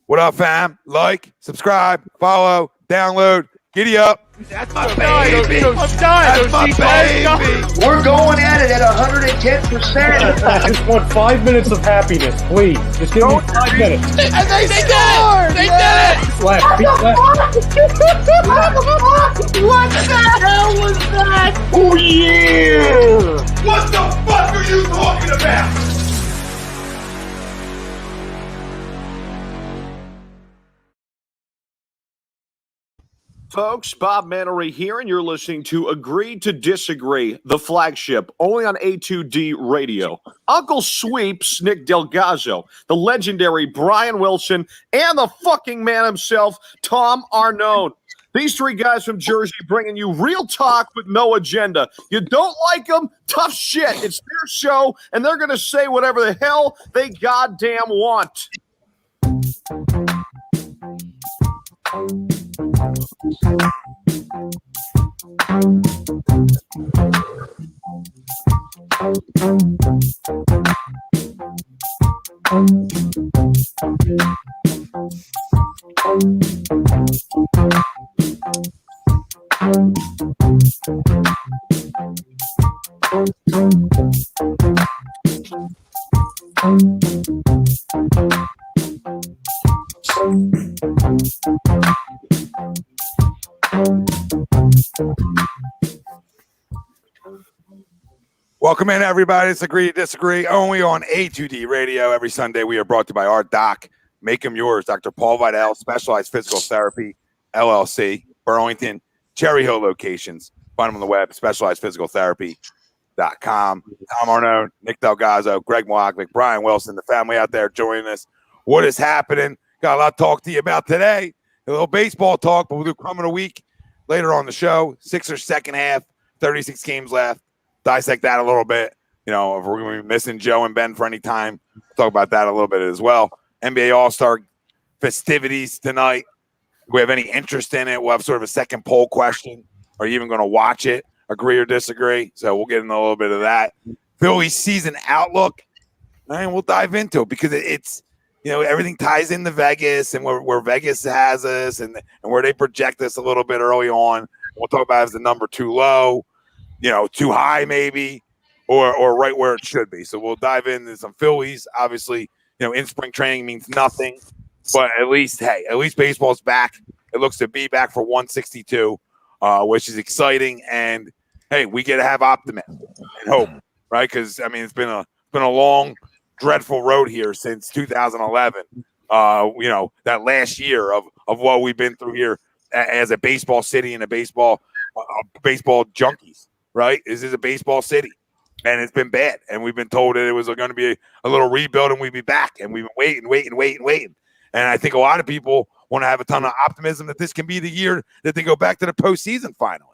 What up, fam? Like, subscribe, follow, download, giddy up. That's my baby. That's my baby. We're going at it at 110%. I just want 5 minutes of happiness, please. Just give me 5 minutes. And they scored. They did it. Left. What the hell was that? Oh, yeah. What the fuck are you talking about? Folks, Bob Mannery here, and you're listening to Agree to Disagree, the flagship, only on A2D Radio. Uncle Sweeps, Nick DelGozzo, the legendary Brian Wilson, and the fucking man himself, Tom Arnone. These three guys from Jersey bringing you real talk with no agenda. You don't like them? Tough shit. It's their show, and they're going to say whatever the hell they goddamn want. Welcome in, everybody. It's Agree to Disagree, only on A2D Radio. Every Sunday, we are brought to you by our doc, Make 'em Yours, Dr. Paul Vidal, Specialized Physical Therapy, LLC, Burlington, Cherry Hill locations. Find them on the web, specializedphysicaltherapy.com. Tom Arnone, Nick DelGozzo, Greg Milakovic, Brian Wilson, the family out there joining us. What is happening? Got a lot to talk to you about today. A little baseball talk, but we'll do Crumb of the Week later on the show. Sixers second half, 36 games left. Dissect that a little bit. You know, if we're going to be missing Joe and Ben for any time, talk about that a little bit as well. NBA All-Star festivities tonight. If we have any interest in it, we'll have sort of a second poll question. Are you even going to watch it? Agree or disagree? So we'll get into a little bit of that. Phillies season outlook, and we'll dive into it because it's, you know, everything ties into Vegas and where Vegas has us and where they project us a little bit early on. We'll talk about is the number too low, you know, too high maybe, or right where it should be. So we'll dive into some Phillies. Obviously, you know, in spring training means nothing, but at least baseball's back. It looks to be back for 162, which is exciting. And hey, we get to have optimism and hope, right? Because I mean, it's been a long, dreadful road here since 2011. You know, that last year of what we've been through here as a baseball city and a baseball junkies. Right? This is a baseball city, and it's been bad. And we've been told that it was going to be a little rebuild, and we'd be back. And we've been waiting. And I think a lot of people want to have a ton of optimism that this can be the year that they go back to the postseason finally.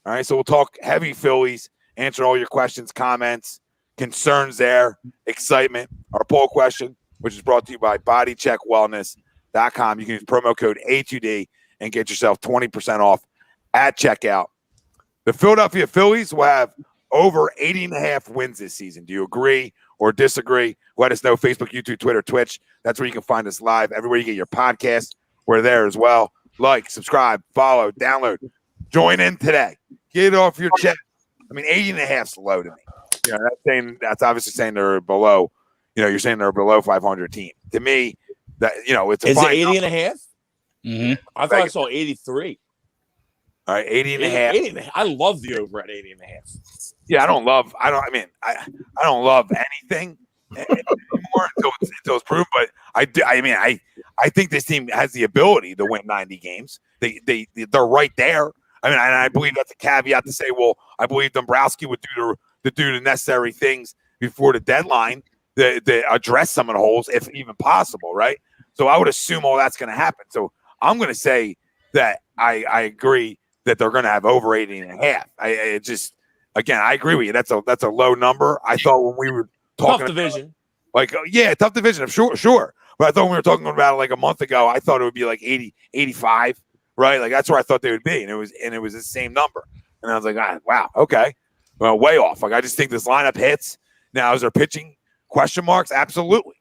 All right, so we'll talk heavy Phillies, answer all your questions, comments, concerns there, excitement. Our poll question, which is brought to you by bodycheckwellness.com. You can use promo code A2D and get yourself 20% off at checkout. The Philadelphia Phillies will have over 80.5 wins this season. Do you agree or disagree? Let us know. Facebook, YouTube, Twitter, Twitch. That's where you can find us live. Everywhere you get your podcast, we're there as well. Like, subscribe, follow, download. Join in today. Get it off your chest. I mean, 80.5 is low to me. You know, that's obviously saying they're below. You know, you're saying they're below 500 team. To me, that, you know, it's a Is it fine 80 number. and a half? Mm-hmm. I thought I saw 83. All right, 80.5. 80 and a half. I love the over at 80 and a half. Yeah, I don't love anything anymore until it's proven. But I think this team has the ability to win 90 games. They're right there. I mean, and I believe that's a caveat to say, well, I believe Dombrowski would do the necessary things before the deadline to address some of the holes, if even possible, right? So I would assume all that's going to happen. So I'm going to say that I agree that they're going to have over 80.5. I just, again, I agree with you. That's a low number. I thought when we were talking Tough division. Tough division. Sure. But I thought when we were talking about it like a month ago, I thought it would be like 80, 85, right? Like that's where I thought they would be. And it was the same number. And I was like, wow, okay. Well, way off. Like I just think this lineup hits. Now, is there pitching question marks? Absolutely.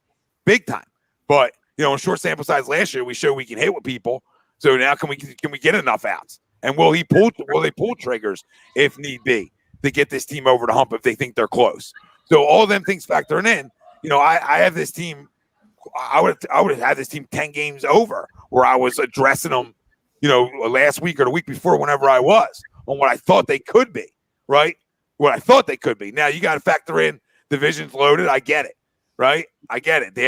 Big time. But in short sample size last year, we showed we can hit with people. So now can we get enough outs? And will they pull triggers if need be to get this team over the hump if they think they're close? So all of them things factoring in, I have this team. I would have had this team 10 games over where I was addressing them, last week or the week before, whenever I was on what I thought they could be, right? What I thought they could be. Now you got to factor in divisions loaded. I get it, right? I get it. The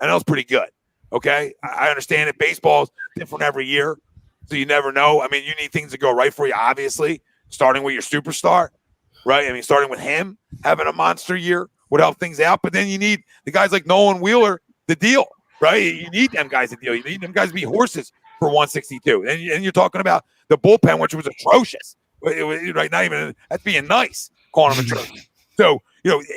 NL's pretty good. Okay, I understand it. Baseball's different every year, so you never know. I mean, you need things to go right for you, obviously, starting with your superstar, right? I mean, starting with him having a monster year would help things out, but then you need the guys like Nolan Wheeler to deal, right? You need them guys to deal. You need them guys to be horses for 162. And you're talking about the bullpen, which was atrocious. It was, right, not even that's being nice, calling them atrocious. So,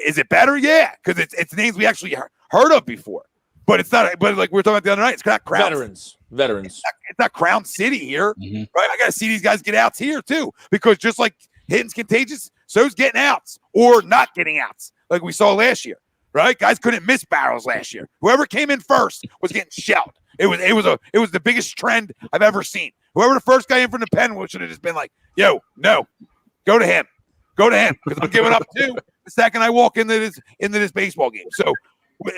is it better? Yeah, because it's names we actually heard of before. But it's not. But like we were talking about the other night, it's not Crown. Veterans. It's not Crown City here, right? I got to see these guys get outs here too, because just like hitting's contagious, so's getting outs or not getting outs, like we saw last year, right? Guys couldn't miss barrels last year. Whoever came in first was getting shelled. It was the biggest trend I've ever seen. Whoever the first guy in from the pen should have just been like, "Yo, no, go to him, because I'm giving up too the second I walk into this baseball game." So.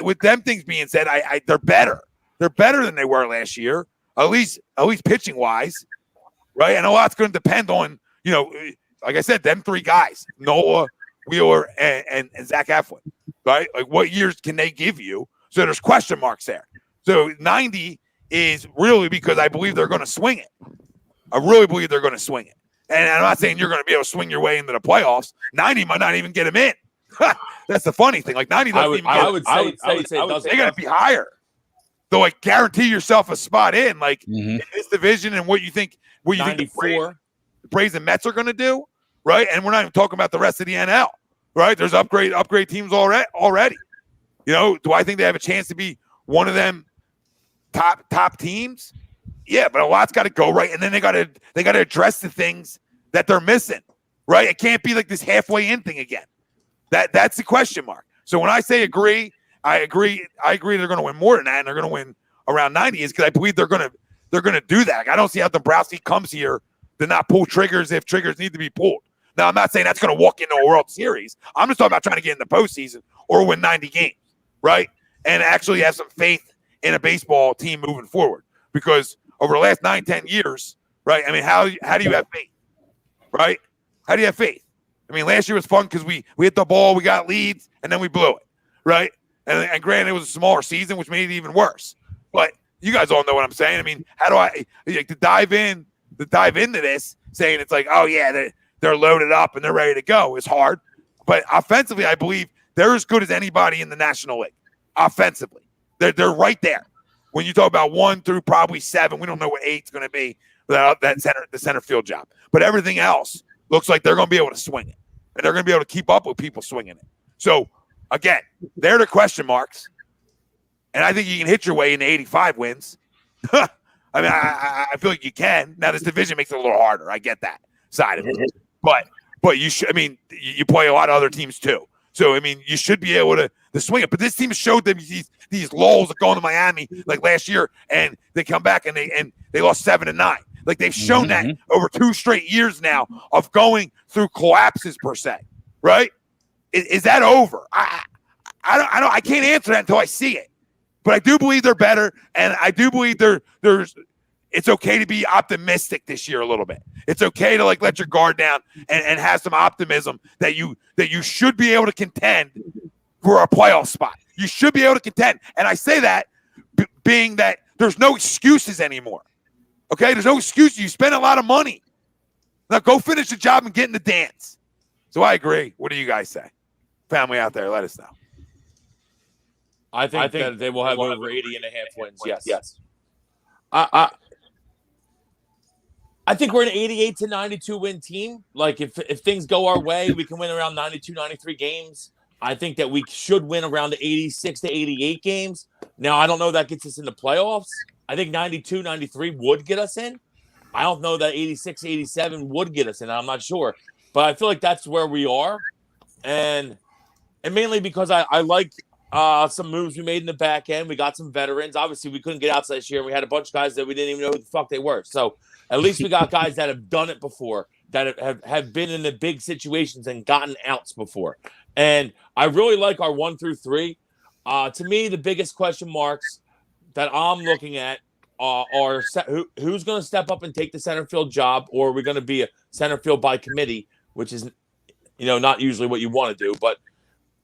With them things being said, they're better. They're better than they were last year, at least pitching wise, right? And a lot's going to depend on, like I said, them three guys, Nola, Wheeler, and Zach Eflin, right? Like what years can they give you? So there's question marks there. So 90 is really because I believe they're going to swing it. I really believe they're going to swing it. And I'm not saying you're going to be able to swing your way into the playoffs. 90 might not even get them in. That's the funny thing. Like 90 doesn't even I would say they got to be higher. They'll guarantee yourself a spot in in this division and what you think think the Braves and Mets are going to do, right? And we're not even talking about the rest of the NL, right? There's upgrade teams already. Do I think they have a chance to be one of them top teams? Yeah, but a lot's got to go right, and then they got to address the things that they're missing, right? It can't be like this halfway in thing again. That's the question mark. So when I say agree, I agree they're going to win more than that, and they're going to win around 90 is because I believe they're going to do that. I don't see how Dombrowski comes here to not pull triggers if triggers need to be pulled. Now, I'm not saying that's going to walk into a World Series. I'm just talking about trying to get in the postseason or win 90 games, right? And actually have some faith in a baseball team moving forward. Because over the last 9-10 years, right, I mean, how do you have faith, right? How do you have faith? I mean, last year was fun because we hit the ball, we got leads, and then we blew it, right? And granted, it was a smaller season, which made it even worse. But you guys all know what I'm saying. I mean, how do I to dive into this, saying it's like, oh yeah, they're loaded up and they're ready to go is hard. But offensively, I believe they're as good as anybody in the National League. Offensively, they're right there. When you talk about 1 through probably 7, we don't know what 8's going to be without the center field job. But everything else looks like they're going to be able to swing it. And they're going to be able to keep up with people swinging it. So, again, they're the question marks. And I think you can hit your way into 85 wins. I mean, I feel like you can. Now, this division makes it a little harder. I get that side of it. But you should. I mean, you play a lot of other teams too. So, I mean, you should be able to swing it. But this team showed them these lulls of going to Miami like last year, and they come back and they lost 7-9. Like they've shown that over 2 straight years now of going through collapses per se, right? Is that over? I can't answer that until I see it. But I do believe they're better, and I do believe it's okay to be optimistic this year a little bit. It's okay to let your guard down and have some optimism that you should be able to contend for a playoff spot. You should be able to contend, and I say that being that there's no excuses anymore. Okay, there's no excuse. You spend a lot of money. Now go finish the job and get in the dance. So I agree. What do you guys say? Family out there, let us know. I think that they will have over 80 and a half wins. Yes. I think we're an 88 to 92 win team. Like if things go our way, we can win around 92, 93 games. I think that we should win around the 86 to 88 games. Now, I don't know if that gets us in the playoffs. I think 92, 93 would get us in. I don't know that 86, 87 would get us in. I'm not sure. But I feel like that's where we are. And mainly because I like some moves we made in the back end. We got some veterans. Obviously, we couldn't get outs last year, and we had a bunch of guys that we didn't even know who the fuck they were. So at least we got guys that have done it before, that have been in the big situations and gotten outs before. And I really like our 1 through 3. To me, the biggest question marks that I'm looking at are who's going to step up and take the center field job, or are we going to be a center field by committee, which is, not usually what you want to do, but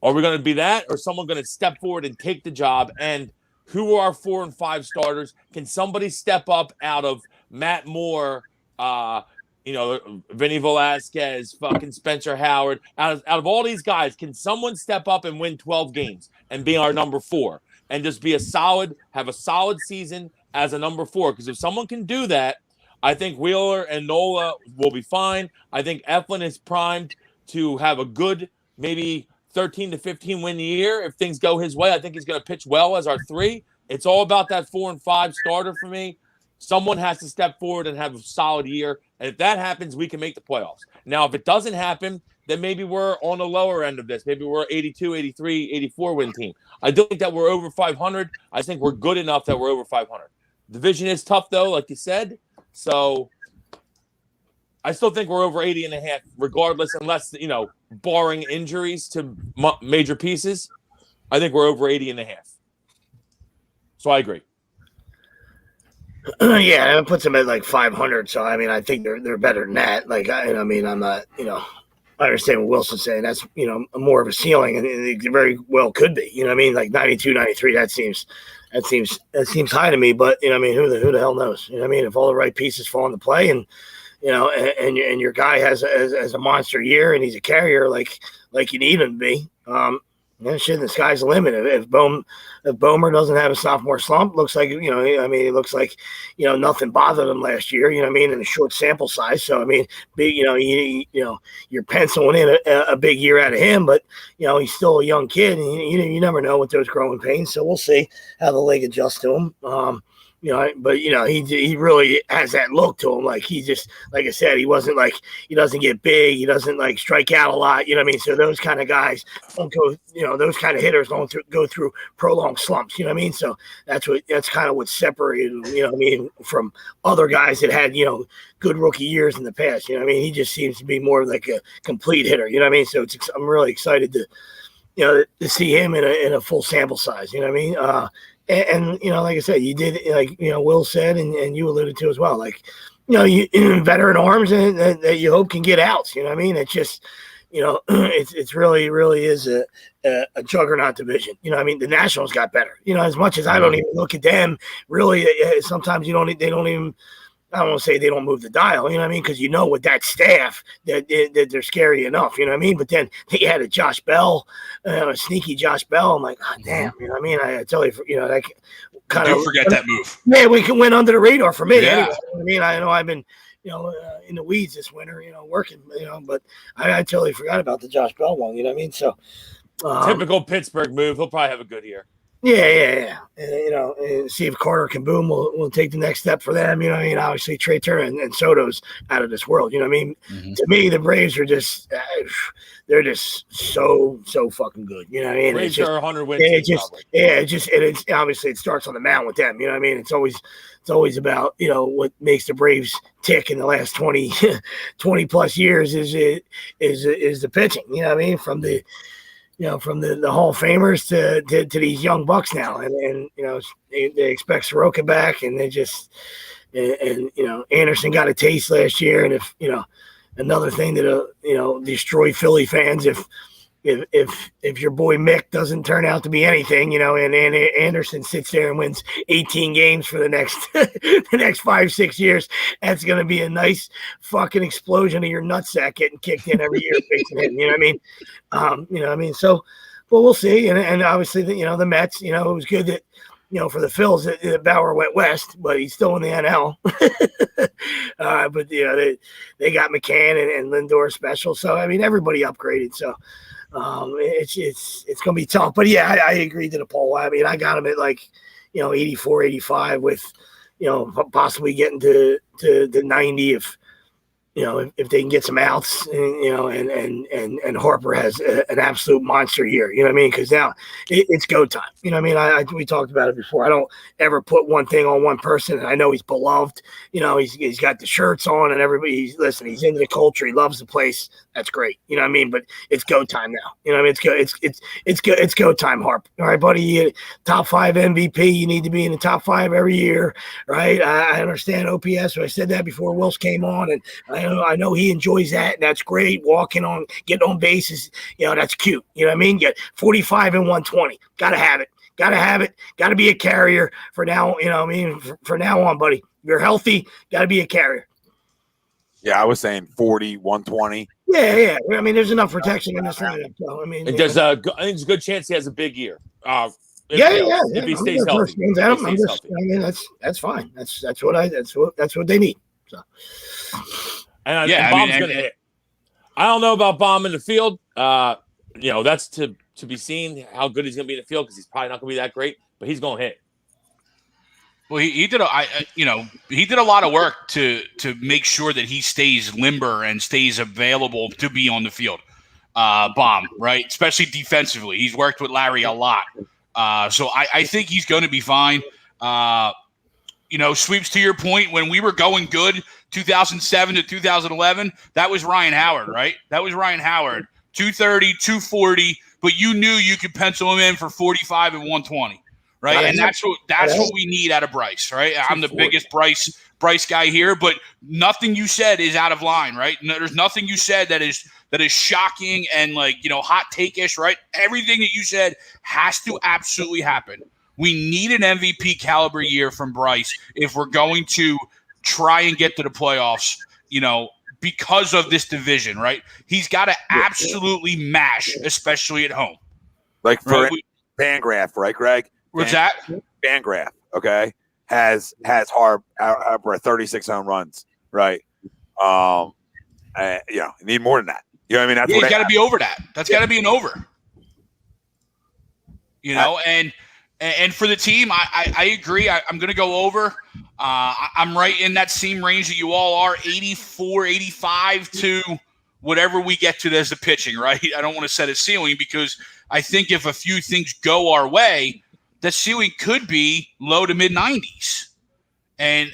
are we going to be that, or someone going to step forward and take the job? And who are our 4 and 5 starters? Can somebody step up out of Matt Moore, Vinny Velasquez, fucking Spencer Howard, out of all these guys, can someone step up and win 12 games and be our number 4 and just have a solid season as a number 4? Because if someone can do that, I think Wheeler and Nola will be fine. I think Eflin is primed to have a good, maybe 13 to 15 win year. If things go his way, I think he's going to pitch well as our 3. It's all about that 4 and 5 starter for me. Someone has to step forward and have a solid year. And if that happens, we can make the playoffs. Now, if it doesn't happen, then maybe we're on the lower end of this. Maybe we're 82, 83, 84 win team. I don't think that we're over 500. I think we're good enough that we're over 500. Division is tough, though, like you said. So I still think we're over 80.5, regardless, unless, barring injuries to major pieces. I think we're over 80.5. So I agree. Yeah, and it puts them at like 500. So I think they're better than that. I'm not. I understand what Wilson's saying. That's more of a ceiling, and it very well could be. Like 92, 93. That seems high to me. But who the hell knows? If all the right pieces fall into play, and and your guy has a monster year, and he's a carrier like you need him to be. The sky's the limit. If Bomer doesn't have a sophomore slump, looks like it looks like nothing bothered him last year. In a short sample size. So you're penciling in a big year out of him, but he's still a young kid, and you never know with those growing pains. So we'll see how the leg adjusts to him. But he really has that look to him. Like he just, like I said, he doesn't get big. He doesn't strike out a lot. So those kind of guys don't go, those kind of hitters don't go through prolonged slumps. So that's kind of what separated him, from other guys that had, good rookie years in the past. He just seems to be more like a complete hitter. So I'm really excited to see him in a full sample size. And like I said, you did, Will said, and you alluded to as well, veteran arms that you hope can get outs. It's just, it's really is a juggernaut division. The Nationals got better. As much as I don't even look at them, really, sometimes they don't even. I don't want to say they don't move the dial, because with that staff that they're scary enough, But then they had a Josh Bell, a sneaky Josh Bell. I'm like, God damn, I tell you, that kind of forget that move. Yeah, we can win under the radar for me. Yeah. Anyway. I know I've been, in the weeds this winter, working, but I totally forgot about the Josh Bell one. So typical Pittsburgh move. He'll probably have a good year. Yeah. And see if Carter can boom. We'll take the next step for them. Obviously Trey Turner and Soto's out of this world. Mm-hmm. To me, the Braves are just they're just so fucking good. Braves are 100 wins. It's obviously it starts on the mound with them. It's always about what makes the Braves tick in the last 20 plus years is the pitching. From the from the Hall of Famers to these young bucks now, and they expect Soroka back, and they just and Anderson got a taste last year, and if another thing that destroy Philly fans if your boy Mick doesn't turn out to be anything, and Anderson sits there and wins 18 games for the next 5-6 years, that's going to be a nice fucking explosion of your nutsack getting kicked in every year. So, well, we'll see. And obviously, the Mets, it was good that, for the Phils, that Bauer went west, but he's still in the NL. But, they got McCann and Lindor special. So, everybody upgraded. So, it's going to be tough. But, yeah, I agree to the poll. I got him at 84, 85 with, possibly getting to 90 if if they can get some outs, and Harper has an absolute monster year, you know what I mean? Because now it's go time. You know what I mean? We talked about it before. I don't ever put one thing on one person. I know he's beloved. He's got the shirts on, and everybody. He's into the culture. He loves the place. That's great. You know what I mean? But it's go time now. You know what I mean? It's go time, Harper. All right, buddy. Top 5 MVP. You need to be in the top 5 every year, right? I understand OPS. So I said that before Wills came on, and I know he enjoys that, and that's great. Getting on bases, that's cute. You know what I mean? Get 45 and 120. Gotta have it. Gotta be a carrier for now. You know what I mean? For now on, buddy. You're healthy. Gotta be a carrier. Yeah, I was saying 40, 120. Yeah. I mean, there's enough protection in this lineup. So, I mean, I think there's a good chance he has a big year. If he stays healthy. That's fine. That's what they need. So. And Bomb's going to hit. I don't know about Bomb in the field. That's to be seen how good he's going to be in the field because he's probably not going to be that great, but he's going to hit. Well, he did a lot of work to make sure that he stays limber and stays available to be on the field. Bomb, right? Especially defensively. He's worked with Larry a lot. So I think he's going to be fine. Sweeps, to your point, when we were going good 2007 to 2011, that was Ryan Howard, right? That was Ryan Howard. 230, 240, but you knew you could pencil him in for 45 and 120, right? And that's what we need out of Bryce, right? I'm the biggest Bryce guy here, but nothing you said is out of line, right? No, there's nothing you said that is shocking and hot take-ish, right? Everything that you said has to absolutely happen. We need an MVP caliber year from Bryce if we're going to try and get to the playoffs, because of this division, right? He's got to absolutely mash, especially at home. Like for Fangraph, right, Greg? What's that? Fangraph, okay, has Harper 36 home runs, right? Need more than that. You know what I mean? That's he's got to be over that. That's got to be an over. And for the team, I agree. I'm going to go over. I'm right in that same range that you all are, 84, 85 to whatever we get to as the pitching, right? I don't want to set a ceiling because I think if a few things go our way, the ceiling could be low to mid 90s. And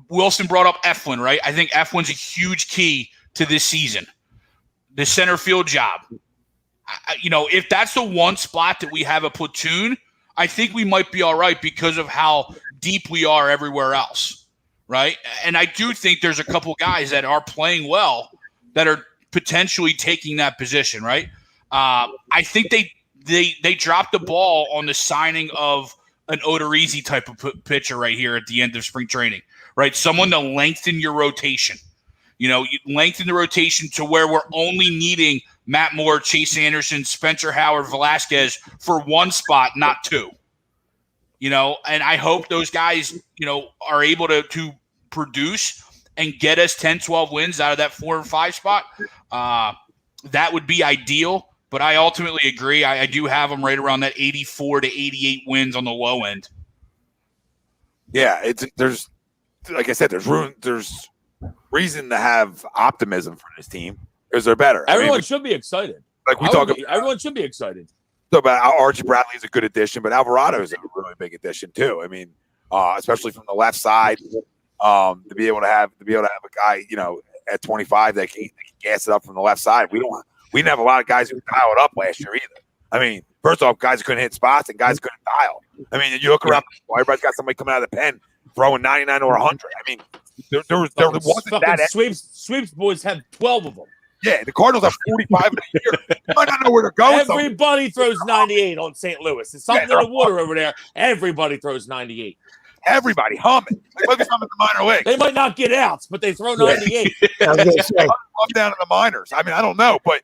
Wilson brought up Eflin, right? I think Eflin's a huge key to this season. The center field job. If that's the one spot that we have a platoon, I think we might be all right because of how deep we are everywhere else, right? And I do think there's a couple guys that are playing well that are potentially taking that position, right? I think they dropped the ball on the signing of an Odorizzi type of pitcher right here at the end of spring training, right? Someone to lengthen your rotation. You lengthen the rotation to where we're only needing Matt Moore, Chase Anderson, Spencer Howard, Velasquez for one spot, not two. And I hope those guys, are able to produce and get us 10, 12 wins out of that 4 or 5 spot. That would be ideal, but I ultimately agree. I do have them right around that 84 to 88 wins on the low end. Yeah, there's like I said, there's reason to have optimism for this team because they're better. Everyone should be excited. Everyone should be excited. So about Archie Bradley is a good addition, but Alvarado is a really big addition too. I mean, especially from the left side, to be able to have a guy, at 25 that can gas it up from the left side. We didn't have a lot of guys who dialed up last year either. I mean, first off, guys couldn't hit spots and guys couldn't dial. I mean, you look around, everybody's got somebody coming out of the pen throwing 99 or 100. I mean, there wasn't that. Sweeps boys had 12 of them. Yeah, the Cardinals have 45 in a year. You might not know where they're going. Everybody throws 98 on St. Louis. There's something in the water over there. Everybody throws 98. Everybody humming. Look at some of the minor leagues. They might not get outs, but they throw 98. Down in the minors. I mean, I don't know, but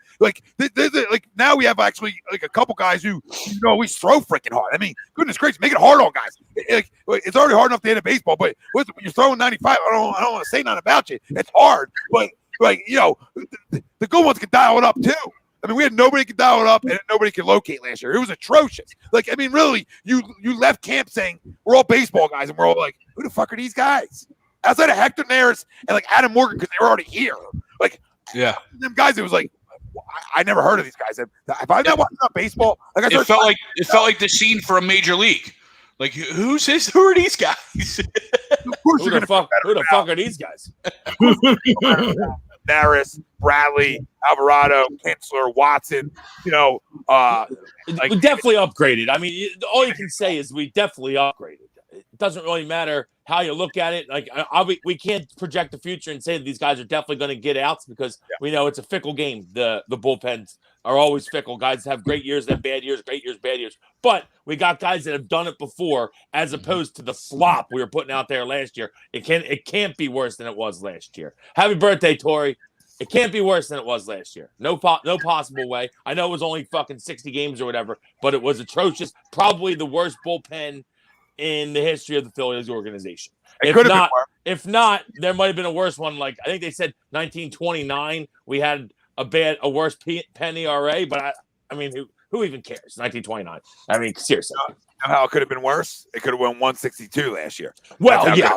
now we have actually a couple guys who always throw freaking hard. I mean, goodness gracious, make it hard on guys. It's already hard enough to hit a baseball, but when you're throwing 95, I don't want to say nothing about you. It's hard, but the good ones can dial it up too. I mean, we had nobody could dial it up and nobody could locate last year. It was atrocious. Really, you left camp saying we're all baseball guys, and we're all like, who the fuck are these guys? outside of Hector Neris and like Adam Morgan because they were already here. Like, Yeah, them guys, it was like I never heard of these guys. If I'm not watching baseball, like it felt like the scene for a major league. Like, who are these guys? Of course, Who the fuck are these guys? Neris, Bradley, Alvarado, Kinsler, Watson. You know, We definitely upgraded. I mean, all you can say is we definitely upgraded. It doesn't really matter how you look at it. Like, we can't project the future and say that these guys are definitely going to get outs because we know it's a fickle game. The bullpens are always fickle. Guys have great years, then bad years, great years, bad years. But we got guys that have done it before, as opposed to the slop we were putting out there last year. It can't be worse than it was last year. Happy birthday, Tori. It can't be worse than it was last year. No possible way. I know it was only fucking 60 games or whatever, but it was atrocious. Probably the worst bullpen in the history of the Phillies organization. If not, there might have been a worse one. Like, I think they said 1929, we had a worse pen ERA, but I mean, who even cares? 1929. I mean, seriously. You know how it could have been worse? It could have won 162 last year. Well, yeah.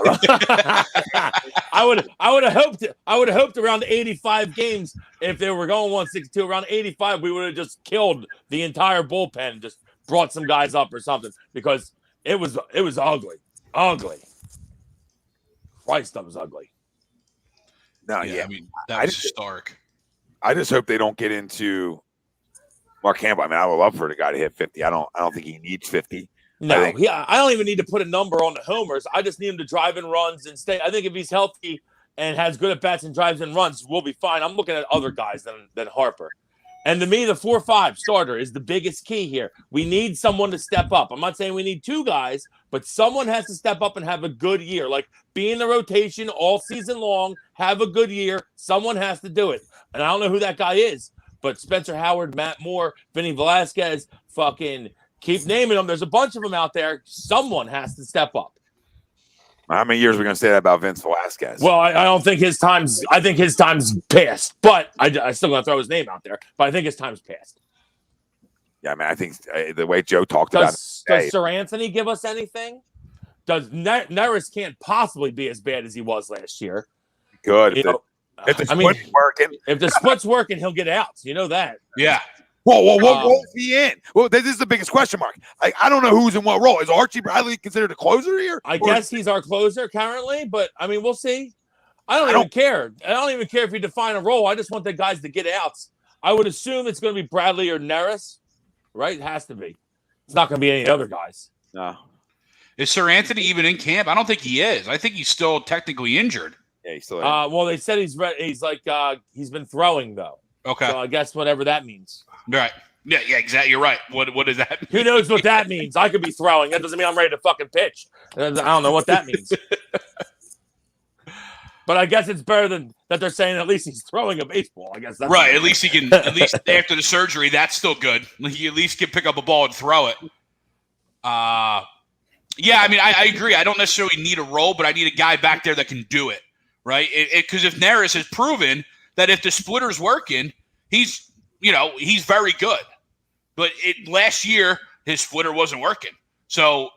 I would have hoped around 85 games. If they were going 162, around 85, we would have just killed the entire bullpen, just brought some guys up or something, because it was ugly. Christ, that was ugly. No, yeah. I mean, that was stark. I just hope they don't get into Mark Campbell. I mean, I would love for the guy to hit 50. I don't think he needs 50. No, I don't even need to put a number on the homers. I just need him to drive in runs and stay. I think if he's healthy and has good at bats and drives in runs, we'll be fine. I'm looking at other guys than Harper. And to me, the 4-5 starter is the biggest key here. We need someone to step up. I'm not saying we need two guys, but someone has to step up and have a good year. Like, be in the rotation all season long, have a good year. Someone has to do it. And I don't know who that guy is, but Spencer Howard, Matt Moore, Vinny Velasquez, fucking keep naming them. There's a bunch of them out there. Someone has to step up. How many years are we going to say that about Vince Velasquez? Well, I don't think his time's. I think his time's passed, but I still going to throw his name out there. But I think his time's passed. Yeah, I mean, I think the way Joe talked about it. Does Sir Anthony give us anything? Does Neris can't possibly be as bad as he was last year? Good. If the split's working. If the split's working, he'll get outs. You know that. Yeah. What role is he in? Well, this is the biggest question mark. I don't know who's in what role. Is Archie Bradley considered a closer here? I guess he's our closer currently, but I mean, we'll see. I don't even care. I don't even care if you define a role. I just want the guys to get outs. I would assume it's going to be Bradley or Neris, right? It has to be. It's not going to be any other guys. No. Is Sir Anthony even in camp? I don't think he is. I think he's still technically injured. Yeah, he's still. Well, they said he's he's been throwing though. Okay. So I guess whatever that means. Right. Yeah, exactly. You're right. What does that mean? Who knows what that means? I could be throwing. That doesn't mean I'm ready to fucking pitch. I don't know what that means. But I guess it's better than that they're saying at least he's throwing a baseball. I guess that's right. At least he can. At least after the surgery, that's still good. He at least can pick up a ball and throw it. Yeah. I mean, I agree. I don't necessarily need a role, but I need a guy back there that can do it. Right. Because if Neris has proven that if the splitter's working, he's very good. But last year, his splitter wasn't working. So,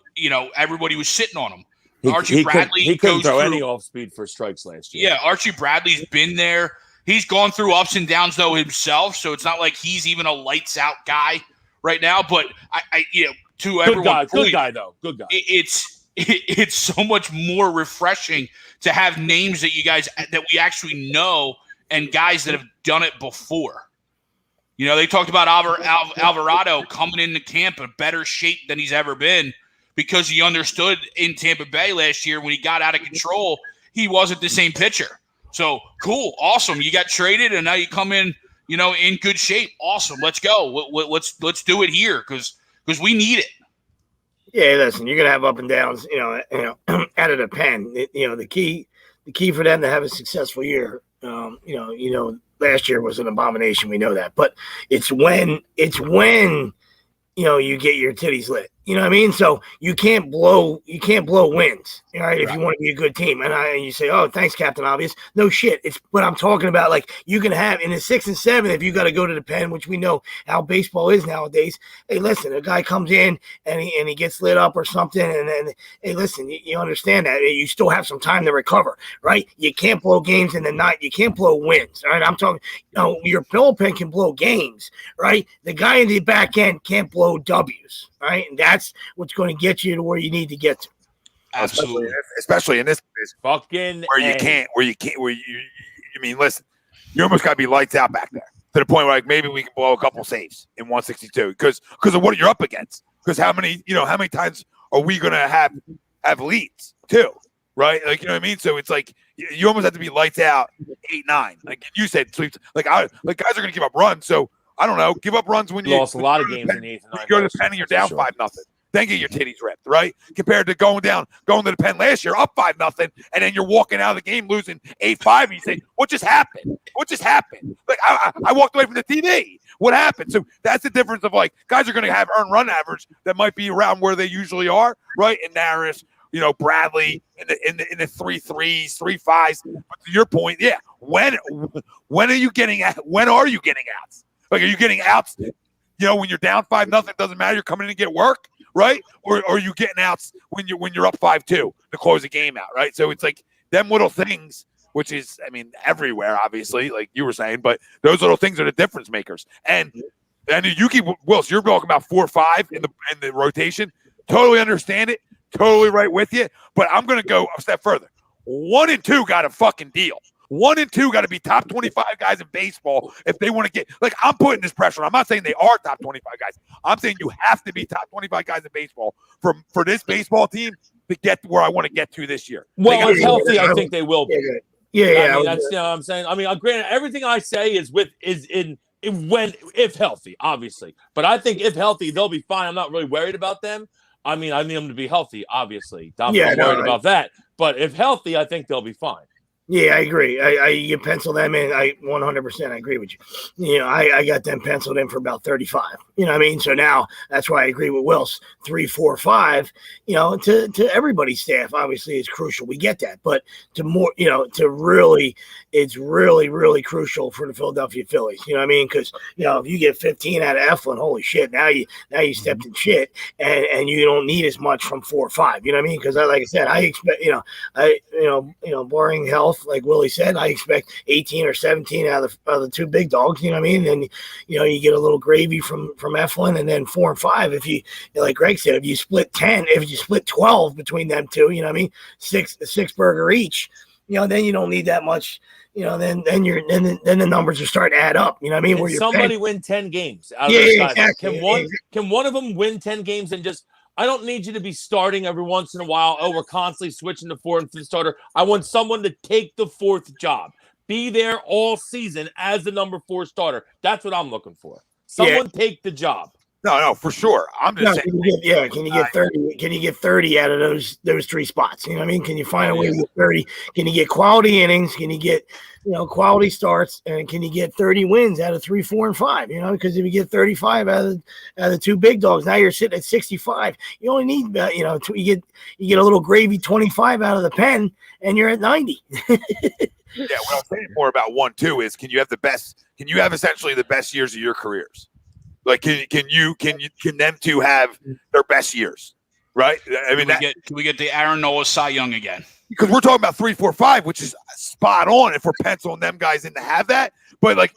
everybody was sitting on him. Archie Bradley he couldn't throw any off speed for strikes last year. Yeah, Archie Bradley's been there. He's gone through ups and downs, though, himself. So it's not like he's even a lights out guy right now. But, to everyone. Good guy, though. Good guy. It's so much more refreshing to have names that we actually know and guys that have done it before. They talked about Alvarado coming into camp in better shape than he's ever been because he understood in Tampa Bay last year when he got out of control, he wasn't the same pitcher. So cool, awesome. You got traded and now you come in, in good shape. Awesome. Let's go. Let's do it here because we need it. Yeah, listen, you're gonna have up and downs, out of the pen. The key for them to have a successful year. Last year was an abomination. We know that, but it's when you get your titties lit. You know what I mean? So you can't blow wins, all right, if you want to be a good team. And you say, oh, thanks, Captain Obvious. No shit. It's what I'm talking about. Like, you can have in the 6 and 7 if you got to go to the pen, which we know how baseball is nowadays. Hey, listen, a guy comes in and he gets lit up or something, and then hey, listen, you understand that you still have some time to recover, right? You can't blow games in the night. You can't blow wins. All right, I'm talking. Your bullpen can blow games, right? The guy in the back end can't blow W's, right? And that's what's going to get you to where you need to get to. Absolutely. Especially in this Fucking where you mean, listen, you almost got to be lights out back there to the point where like maybe we can blow a couple saves in 162 because of what you're up against. Because how many times are we going to have leads too? Right? Like, you know what I mean? So it's like you almost have to be lights out 8-9. Like you said, sweeps. Like guys are going to give up runs. So I don't know. Give up runs when you lost a lot of games in the 8th and 9th. You go to the pen and you're down 5-0. Then get your titties ripped, right? Compared to going to the pen last year up 5-0, and then you're walking out of the game losing 8-5. And you say, "What just happened? What just happened?" Like I walked away from the TV. What happened? So that's the difference of like guys are going to have earned run average that might be around where they usually are, right? And Naris, Bradley in the 3.3s, 3.5s. But to your point, yeah. When are you getting outs? Like, are you getting outs? When you're down 5-0, it doesn't matter. You're coming in to get work, right? Or are you getting outs when you're up 5-2 to close the game out, right? So it's like them little things, which is, I mean, everywhere, obviously, like you were saying, but those little things are the difference makers. And Yuki Wills, you're talking about 4 or 5 in the rotation. Totally understand it. Totally right with you. But I'm going to go a step further. 1 and 2 got a fucking deal. 1 and 2 got to be top 25 guys in baseball if they want to get – like, I'm putting this pressure on. I'm not saying they are top 25 guys. I'm saying you have to be top 25 guys in baseball for this baseball team to get to where I want to get to this year. Well, it's healthy. I think they will be. Yeah. I mean, that's what I'm saying. I mean, granted, everything I say is if healthy, obviously. But I think if healthy, they'll be fine. I'm not really worried about them. I mean, I need them to be healthy, obviously. I'm not worried about that. But if healthy, I think they'll be fine. Yeah, I agree. You pencil them in. I 100% I agree with you. I got them penciled in for about 35. You know what I mean? So now that's why I agree with Wills. 3, 4, 5. To everybody's staff obviously is crucial. We get that, but it's really, really crucial for the Philadelphia Phillies. You know what I mean? Because if you get 15 out of Eflin, holy shit! Now you stepped in shit, and you don't need as much from 4 or 5. You know what I mean? Because like I said, I expect barring health. Like Willie said, I expect 18 or 17 out of the 2 big dogs. You know what I mean? And you get a little gravy from Eflin, and then 4 and 5. If you, like Greg said, if you split 10, if you split 12 between them 2, you know what I mean? Six burger each. Then you don't need that much. Then the numbers are starting to add up. You know what I mean? Can somebody win 10 games out of those guys? Exactly. Can one of them win 10 games and just? I don't need you to be starting every once in a while. Oh, we're constantly switching to 4th and 5th starter. I want someone to take the 4th job. Be there all season as the number 4 starter. That's what I'm looking for. Someone take the job. No, for sure. I'm just saying. Can you get 30? Can you get 30 out of those 3 spots? You know what I mean? Can you find a way to get 30? Can you get quality innings? Can you get quality starts? And can you get 30 wins out of 3, 4, and 5? Because if you get 35 out of the 2 big dogs, now you're sitting at 65. You only need about you get a little gravy 25 out of the pen, and you're at 90. Yeah, what I'm saying more about 1-2 is can you have essentially the best years of your careers? Like, can them 2 have their best years, right? I mean, can we get the Aaron Nola Cy Young again? Because we're talking about 3, 4, 5, which is spot on if we're penciling them guys in to have that. But like,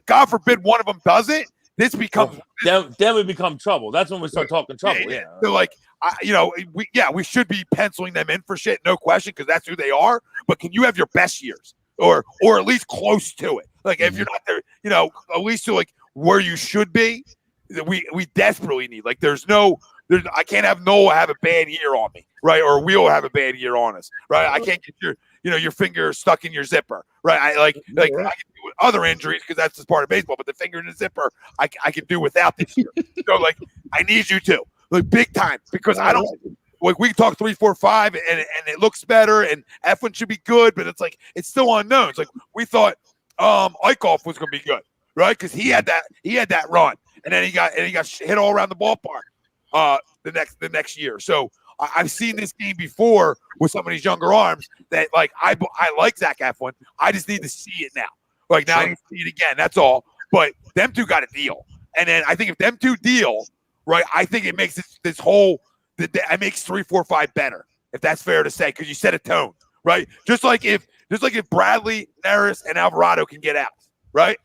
God forbid one of them does it, this becomes then we become trouble. That's when we start talking trouble. Yeah. So like, we should be penciling them in for shit, no question, because that's who they are. But can you have your best years, or at least close to it? Like, if you're not there, at least to like where you should be. We desperately need. Like, I can't have Noah have a bad year on me, right? Or we'll have a bad year on us, right? I can't get your finger stuck in your zipper, right? I can do other injuries because that's just part of baseball, but the finger in the zipper, I can do without this year. So like, I need you to, like, big time, because I don't. Like, we can talk 3, 4, 5, and it looks better, and F1 should be good, but it's like it's still unknown. It's like we thought Eichhoff was going to be good, right? Because he had that run, and then he got hit all around the ballpark. the next year. So I've seen this game before with some of these younger arms that like I like Zach Eflin. I just need to see it now. Like now I need to see it again. That's all. But them two got a deal, and then I think if them two deal, right, I think it makes this whole it makes 3, 4, 5 better. If that's fair to say, because you set a tone, right? Just like if Bradley, Neris, and Alvarado can get out, right?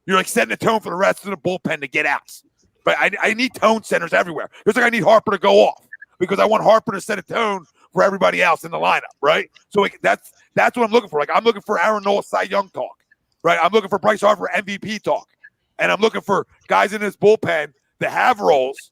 You're like setting a tone for the rest of the bullpen to get outs. But I need tone centers everywhere. Just like I need Harper to go off because I want Harper to set a tone for everybody else in the lineup, right? So like, that's what I'm looking for. Like I'm looking for Aaron Nola Cy Young talk, right? I'm looking for Bryce Harper MVP talk, and I'm looking for guys in this bullpen that have roles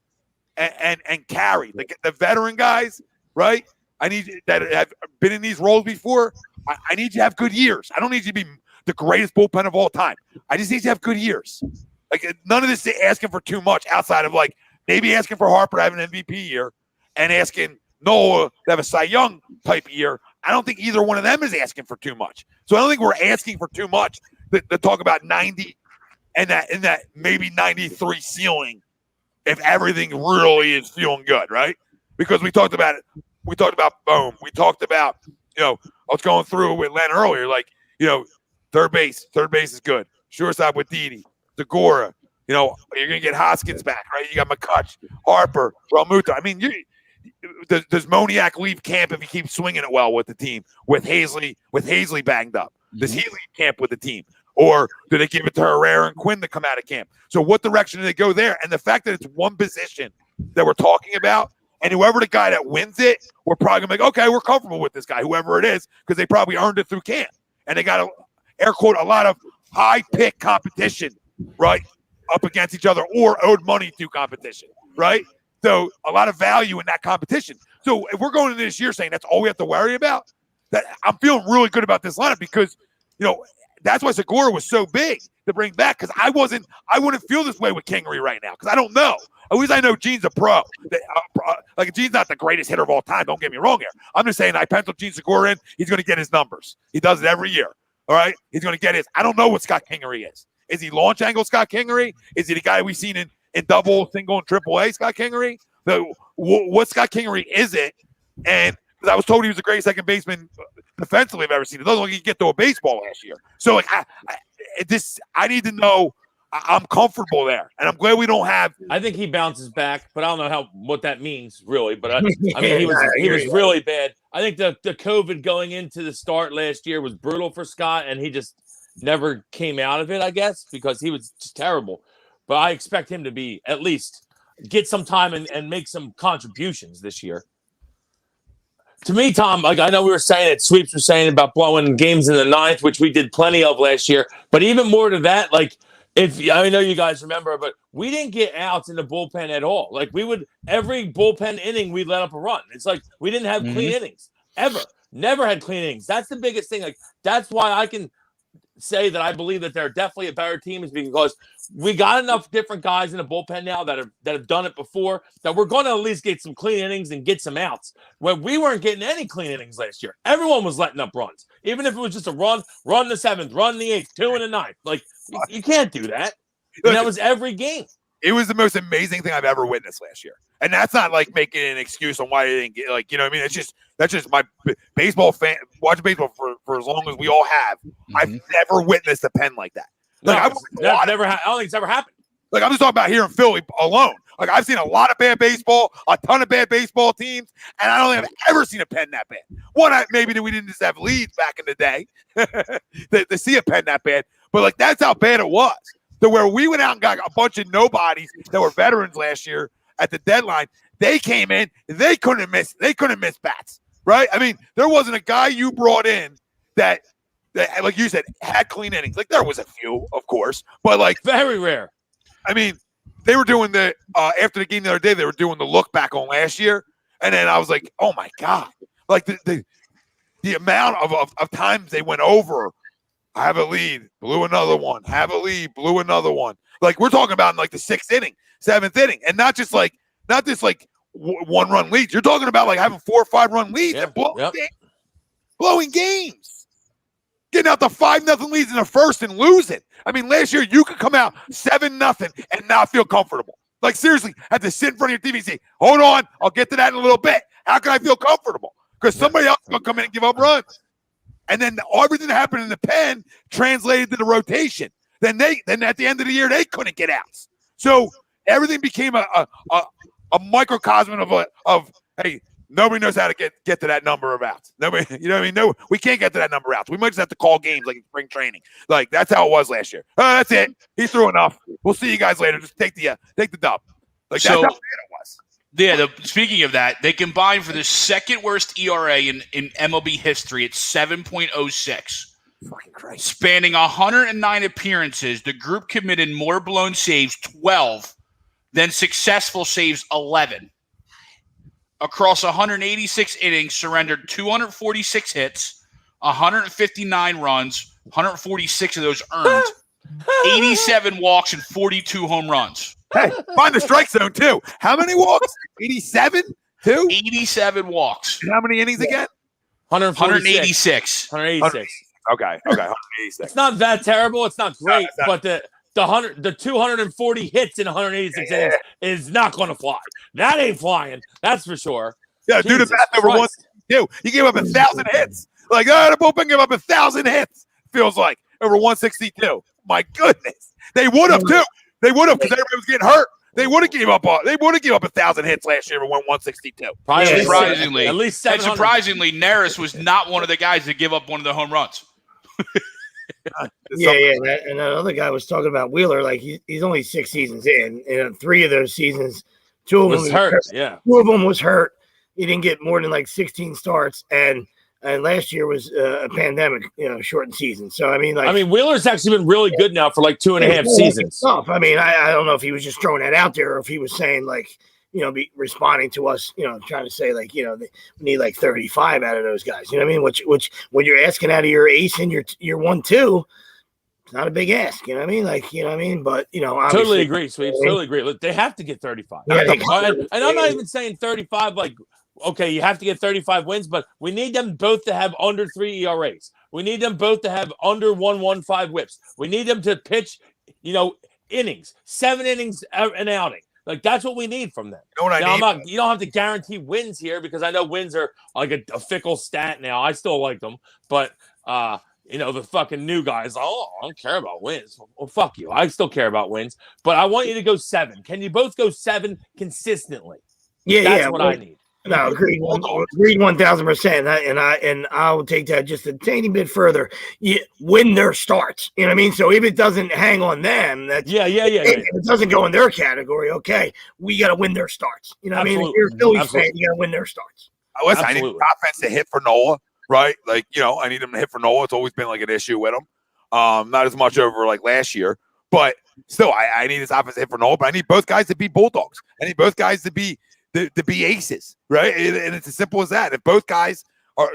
and carry. Like the veteran guys, right? I need that have been in these roles before. I need you to have good years. I don't need you to be the greatest bullpen of all time. I just need you to have good years. Like none of this is asking for too much outside of like maybe asking for Harper to have an MVP year and asking Nola to have a Cy Young type year. I don't think either one of them is asking for too much. So I don't think we're asking for too much to talk about 90 and that maybe 93 ceiling if everything really is feeling good, right? Because we talked about it. We talked about Bohm. We talked about, I was going through with Len earlier, like, third base is good. Shortstop with Didi, Segura, you're going to get Hoskins back, right? You got McCutch, Harper, Realmute. I mean, does Moniak leave camp if he keeps swinging it well with the team, with Haseley banged up? Does he leave camp with the team? Or do they give it to Herrera and Quinn to come out of camp? So what direction do they go there? And the fact that it's one position that we're talking about, and whoever the guy that wins it, we're probably going to be like, okay, we're comfortable with this guy, whoever it is, because they probably earned it through camp. And they got, air quote, a lot of high-pick competition, right, up against each other or owed money to competition, right? So a lot of value in that competition. So if we're going into this year saying that's all we have to worry about, that I'm feeling really good about this lineup because, that's why Segura was so big to bring back because I wouldn't feel this way with Kingery right now because I don't know. At least I know Gene's a pro. Like Gene's not the greatest hitter of all time. Don't get me wrong here. I'm just saying I penciled Gene Segura in. He's going to get his numbers. He does it every year. All right, he's going to get his. I don't know what Scott Kingery is. Is he launch angle Scott Kingery? Is he the guy we've seen in double, single, and triple A Scott Kingery? What Scott Kingery is it? And because I was told he was the greatest second baseman defensively I've ever seen. It doesn't look like he get to a baseball last year. So like I need to know I'm comfortable there, and I'm glad we don't have. I think he bounces back, but I don't know what that means really. But I mean, he was really bad. I think the COVID going into the start last year was brutal for Scott, and he just never came out of it. I guess because he was just terrible. But I expect him to be at least get some time and make some contributions this year. To me, Tom, like I know we were saying it, Sweeps were saying about blowing games in the ninth, which we did plenty of last year. But even more to that, like I know you guys remember, but we didn't get outs in the bullpen at all. Like every bullpen inning, we let up a run. It's like we didn't have clean innings ever. Never had clean innings. That's the biggest thing. Like that's why I can say that I believe that they're definitely a better team is because we got enough different guys in the bullpen now that have done it before that we're going to at least get some clean innings and get some outs. When we weren't getting any clean innings last year, everyone was letting up runs, even if it was just a run the seventh, run the eighth, 2 in the ninth. Like you can't do that. And that was every game. It was the most amazing thing I've ever witnessed last year. And that's not like making an excuse on why they didn't get what I mean? That's just my baseball fan watching baseball for as long as we all have. I've never witnessed a pen like that. Like I don't think it's ever happened. Like I'm just talking about here in Philly alone. Like I've seen a lot of bad baseball, a ton of bad baseball teams, and I don't think I've ever seen a pen that bad. One, maybe that we didn't just have leads back in the day to see a pen that bad, but like that's how bad it was. To where we went out and got a bunch of nobodies that were veterans last year at the deadline. They came in, they couldn't miss bats, right? I mean, there wasn't a guy you brought in that like you said, had clean innings. Like there was a few, of course, but like very rare. I mean, they were doing the after the game the other day, they were doing the look back on last year, and then I was like, oh my god, like the amount of times they went over. Have a lead, blew another one. Have a lead, blew another one. Like we're talking about in like the 6th inning, 7th inning, and not just like 1-run leads. You're talking about like having 4 or 5-run leads and blowing games, getting out the 5-0 leads in the first and losing. I mean, last year you could come out 7-0 and not feel comfortable. Like, seriously, have to sit in front of your TV and say, hold on, I'll get to that in a little bit. How can I feel comfortable? Because somebody else is going to come in and give up runs. And then everything that happened in the pen translated to the rotation. Then at the end of the year, they couldn't get outs. So everything became a microcosm of hey, nobody knows how to get to that number of outs. Nobody, you know what I mean? No, we can't get to that number of outs. We might just have to call games like in spring training. Like, that's how it was last year. Oh, that's it. He threw enough. We'll see you guys later. Just take the dub. Like, that's how bad it was. Yeah, speaking of that, they combined for the second worst ERA in MLB history at 7.06. Fucking Christ. Spanning 109 appearances, the group committed more blown saves, 12, than successful saves, 11. Across 186 innings, surrendered 246 hits, 159 runs, 146 of those earned, 87 walks, and 42 home runs. Hey, find the strike zone, too. How many walks? 87? Too? 87 walks. And how many innings again? 186. 186. Okay, 186. It's not that terrible. It's not great, but the 240 hits in 186 innings is not going to fly. That ain't flying. That's for sure. Yeah, do the math over 162. He gave up 1,000 hits. Like, the bullpen gave up 1,000 hits. Feels like over 162. My goodness, they would have too. They would have because everybody was getting hurt. They would have gave up 1,000 hits last year and went 162. Surprisingly, at least 700. And surprisingly, Neris was not one of the guys that give up one of the home runs. Yeah. And that other guy was talking about Wheeler. Like he's only 6 seasons in, and 3 of those seasons, 2 of them was hurt. Yeah, 2 of them was hurt. He didn't get more than like 16 starts, and last year was a pandemic, shortened season. So I mean, Wheeler's actually been really good now for like 2.5 seasons. I mean, I don't know if he was just throwing that out there or if he was saying like, be responding to us, trying to say like, we need like 35 out of those guys. You know what I mean? Which when you're asking out of your ace and your 1-2, it's not a big ask. You know what I mean? Like, you know what I mean? But totally agree, Sweeps. Totally agree. Look, they have to get 35. Yeah, and I'm not even saying 35 like. Okay, you have to get 35 wins, but we need them both to have under 3 ERAs. We need them both to have under 1.15 whips. We need them to pitch, innings, 7 innings an outing. Like, that's what we need from them. You know what I need? You don't have to guarantee wins here because I know wins are like a fickle stat now. I still like them, but the fucking new guys, I don't care about wins. Well, fuck you. I still care about wins, but I want you to go 7. Can you both go 7 consistently? That's what I need. No, agreed 1,000%. And I will take that just a tiny bit further. You win their starts. You know what I mean? So if it doesn't hang on them, If it doesn't go in their category, okay, we got to win their starts. You know what I mean? If you're a Phillies fan, you got to win their starts. Listen, I need the offense to hit for Nola, right? Like, I need them to hit for Nola. It's always been like an issue with him. Not as much over like last year, but still, I need this offense to hit for Nola. But I need both guys to be Bulldogs. I need both guys to be aces, right? And it's as simple as that. If both guys are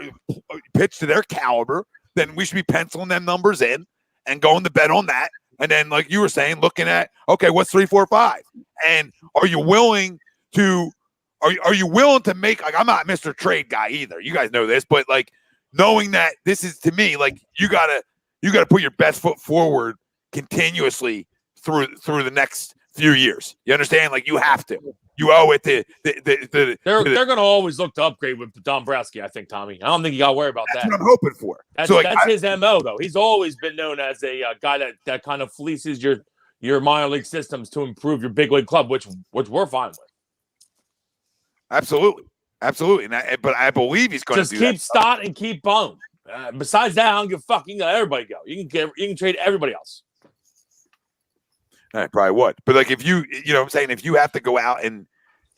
pitched to their caliber, then we should be penciling them numbers in and going to bet on that. And then, like you were saying, looking at, okay, what's 3, 4, 5? And are you willing to make, like, I'm not Mr. Trade guy either. You guys know this, but like knowing that this is, to me, like you gotta put your best foot forward continuously through the next few years. You understand? Like, you have to. You owe it to they're going to always look to upgrade with Dombrowski, I think, Tommy. I don't think you got to worry about that. That's what I'm hoping for. That's his MO, though. He's always been known as a guy that kind of fleeces your minor league systems to improve your big league club, which we're fine with. Absolutely. But I believe he's going to just keep Stott and keep Bone. Besides that, I don't give a fuck. You can let everybody go. You can trade everybody else. I probably would. But like, if you know what I'm saying, if you have to go out and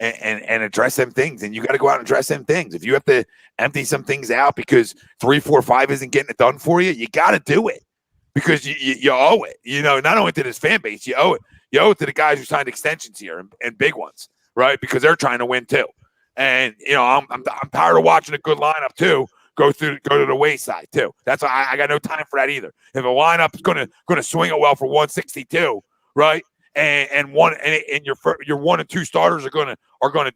address them things, and you got to go out and address them things. If you have to empty some things out because 3, 4, 5 isn't getting it done for you, you got to do it because you owe it. Not only to this fan base, you owe it. You owe it to the guys who signed extensions here and big ones, right? Because they're trying to win too. And I'm tired of watching a good lineup too go to the wayside too. That's why I got no time for that either. If a lineup's gonna swing it well for 162. Right, and your 1 and 2 starters are gonna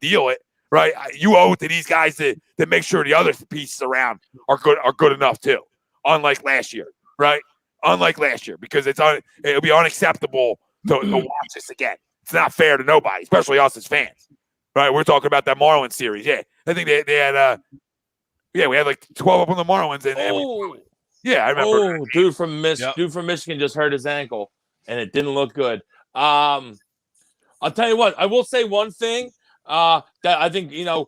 deal it. Right, you owe it to these guys to make sure the other pieces around are good enough too. Unlike last year, right? Because it'll be unacceptable to watch this again. it's not fair to nobody, especially us as fans. Right? We're talking about that Marlins series. Yeah, I think they had we had like 12 up on the Marlins, and I remember. Dude from Michigan just hurt his ankle, and it didn't look good. I'll tell you what. I will say one thing that I think to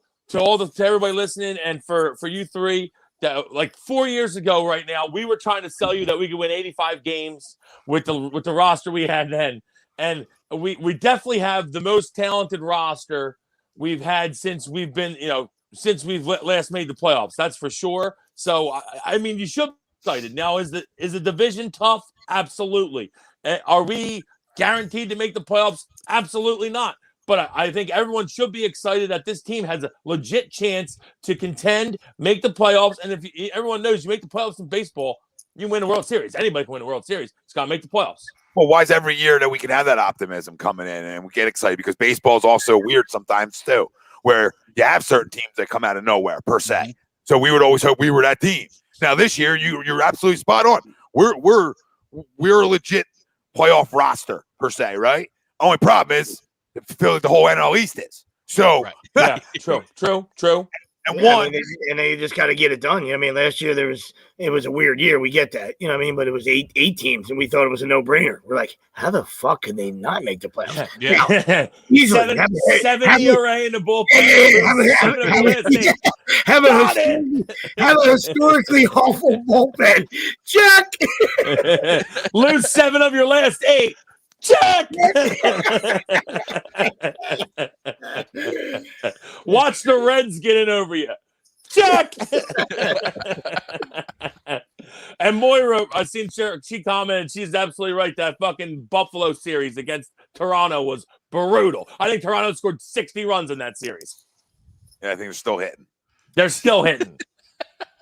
everybody listening, and for you three, that like 4 years ago, right now, we were trying to sell you that we could win 85 games with the roster we had then, and we definitely have the most talented roster we've had since we've been since we've last made the playoffs. That's for sure. So I mean, you should be excited. Now, is the division tough? Absolutely. Are we guaranteed to make the playoffs? Absolutely not. But I think everyone should be excited that this team has a legit chance to contend, make the playoffs. And if everyone knows you make the playoffs in baseball, you win the World Series. Anybody can win the World Series. It's got to make the playoffs. Well, why is every year that we can have that optimism coming in and we get excited? Because baseball is also weird sometimes too, where you have certain teams that come out of nowhere per se. So we would always hope we were that team. Now this year, you're absolutely spot on. We're a legit playoff roster per se, right? Only problem is the whole NL East is. So yeah, true. And and they just got to get it done. I mean, last year it was a weird year. We get that, but it was eight teams, and we thought it was a no-brainer. We're like, how the fuck can they not make the playoffs? Yeah, easily 7 ERA in the bullpen. Have a historically awful bullpen. Check. Lose 7 of your last 8. Check. Watch the Reds get it over you. Check. And Moira, I seen she commented. She's absolutely right. That fucking Buffalo series against Toronto was brutal. I think Toronto scored 60 runs in that series. Yeah, I think they're still hitting. They're still hitting.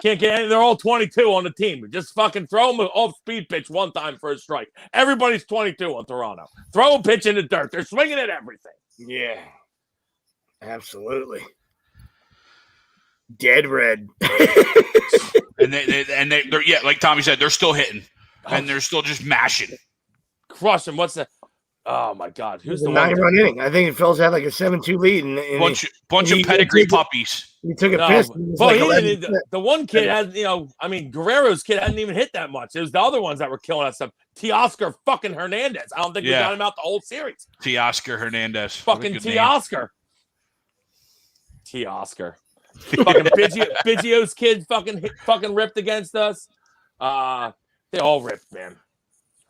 Can't get any. They're all 22 on the team. Just fucking throw them an off-speed pitch one time for a strike. Everybody's 22 on Toronto. Throw a pitch in the dirt. They're swinging at everything. Yeah, absolutely. Dead red. and they're like Tommy said, they're still hitting, and they're still just mashing, crushing. What's that? Oh my God! Who's the 9-run inning? I think the Phils had like a 7-2 lead, and bunch of pedigree puppies. He took a piss. The one kid had, Guerrero's kid hadn't even hit that much. It was the other ones that were killing that stuff. Teoscar fucking Hernandez. I don't think we got him out the whole series. Teoscar Hernandez. Fucking Teoscar. Fucking Biggio's kid fucking ripped against us. They all ripped, man.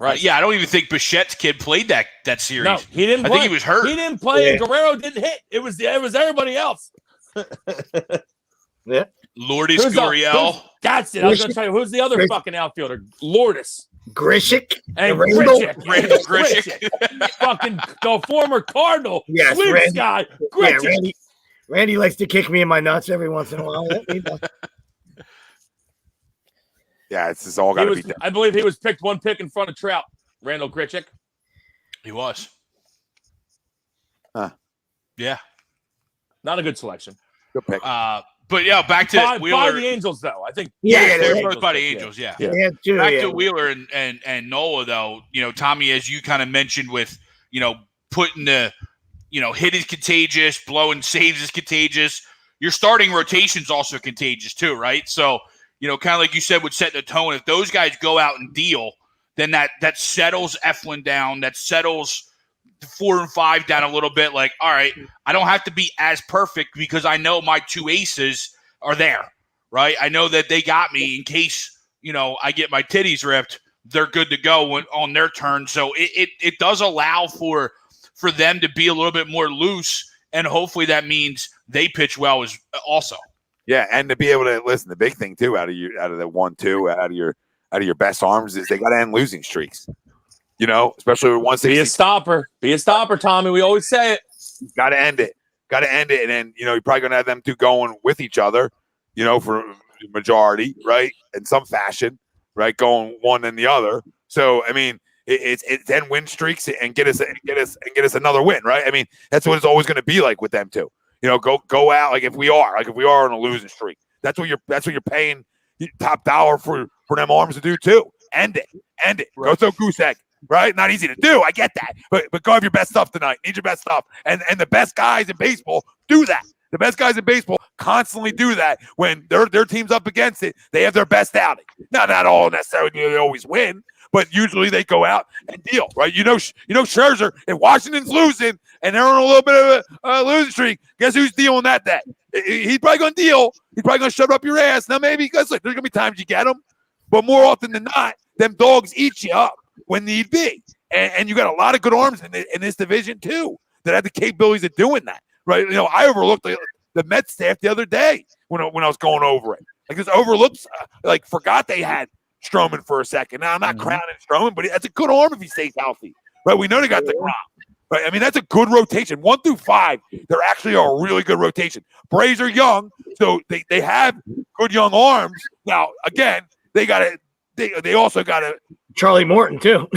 Right. I don't even think Bichette's kid played that series. No, he didn't play. I think he was hurt. He didn't play, and Guerrero didn't hit. It was everybody else. Yeah. Lourdes Gurriel. That's it. I was going to tell you, who's the other fucking outfielder? Lourdes. Grishik. And Grishik. Fucking the former Cardinal. Yes, Sweeps guy. Grishik. Yeah, Randy likes to kick me in my nuts every once in a while. Yeah, it's just all got to be done. I believe he was picked one pick in front of Trout. Randall Grishik. He was. Huh. Yeah. Not a good selection. Good pick. But back to Wheeler. By the Angels, though. I think. They're both by the Angels. Yeah. Back to Wheeler and Nola, though. Tommy, as you kind of mentioned, with putting the hit is contagious, blowing saves is contagious. Your starting rotation's also contagious too, right? So. Kind of like you said, would set the tone. If those guys go out and deal, then that settles Eflin down. That settles 4 and 5 down a little bit. Like, all right, I don't have to be as perfect because I know my 2 aces are there, right? I know that they got me in case, I get my titties ripped. They're good to go on their turn. So it does allow for them to be a little bit more loose, and hopefully that means they pitch well as also. Yeah, and to be able to listen, the big thing too out of the 1-2, out of your best arms is they got to end losing streaks. Especially with 160. Be a stopper, Tommy. We always say it. Got to end it. And then you're probably gonna have them two going with each other. For the majority, right, in some fashion, right, going one and the other. So I mean, it's 10 win streaks and get us another win, right? I mean, that's what it's always going to be like with them two. Go out like if we are on a losing streak. That's what you're paying top dollar for them arms to do too. End it. Right. Go so goose egg. right? Not easy to do. I get that. But go have your best stuff tonight. Need your best stuff. And the best guys in baseball do that. The best guys in baseball constantly do that when their team's up against it. They have their best outing. Now, not all necessarily they always win, but usually they go out and deal, right? You know Scherzer, if Washington's losing and they're on a little bit of a losing streak, guess who's dealing that day? He's probably going to deal. He's probably going to shut up your ass. Now, maybe because there's going to be times you get them, but more often than not, them dogs eat you up when need be. And you got a lot of good arms in this division, too, that have the capabilities of doing that. Right, I overlooked the Mets staff the other day when I was going over it. Like this overlooked, forgot they had Stroman for a second. Now I'm not crowning Stroman, but that's a good arm if he stays healthy. Right, we know they got the Crumbs. Right, I mean that's a good rotation. 1 through 5, they're actually a really good rotation. Braves are young, so they have good young arms. Now again, they also got to Charlie Morton too.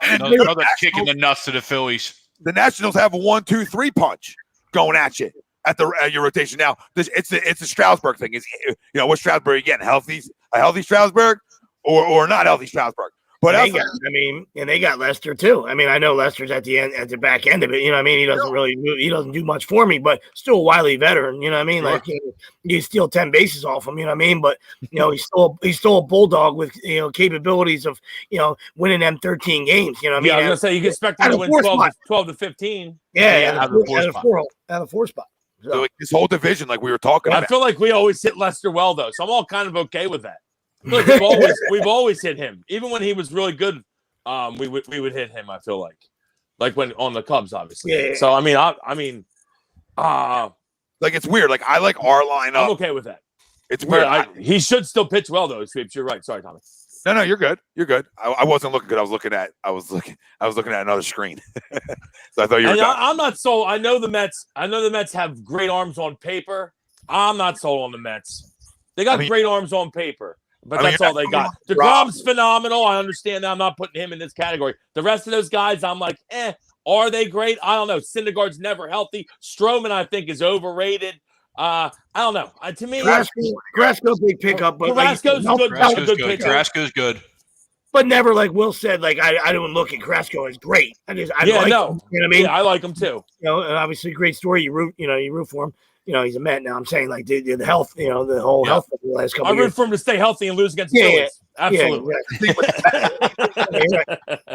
Another kick in the nuts to the Phillies. The Nationals have a 1-2-3 punch going at you at your rotation. Now, it's a Strasburg thing. What Strasburg you getting? A healthy Strasburg or not healthy Strasburg? But they got Lester too. I mean, I know Lester's at the back end of it. He doesn't do much for me, but still a wily veteran. Sure. Like you steal 10 bases off him. But he's still a bulldog with capabilities of winning them 13 games. I was gonna say you can expect him to win 12 to 15. Yeah, out of 4 spot. So this whole division, like we were talking about. I feel like we always hit Lester well though, so I'm all kind of okay with that. Like we've always hit him, even when he was really good. We would hit him. I feel like when on the Cubs, obviously. Yeah. So I mean, it's weird. Like I like our lineup. I'm okay with that. It's weird. He should still pitch well though. Sweeps. You're right. Sorry, Tommy. No, you're good. You're good. I wasn't looking good. I was looking at another screen. So I thought you were. I'm not sold. I know the Mets have great arms on paper. I'm not sold on the Mets. They got great arms on paper. But that's all they got. DeGrom's phenomenal. I understand that. I'm not putting him in this category. The rest of those guys, I'm like, are they great? I don't know. Syndergaard's never healthy. Stroman, I think, is overrated. I don't know. To me, Carrasco's big pickup, but Carrasco's good. Carrasco's good. But never, like Will said, like I don't look at Carrasco as great. I like him, you know what I mean? Yeah, I like him too. And obviously, great story. You root for him. He's a Met now. I'm saying like the health, the whole health of the last couple of years. I root for him to stay healthy and lose against the Phillies. Absolutely.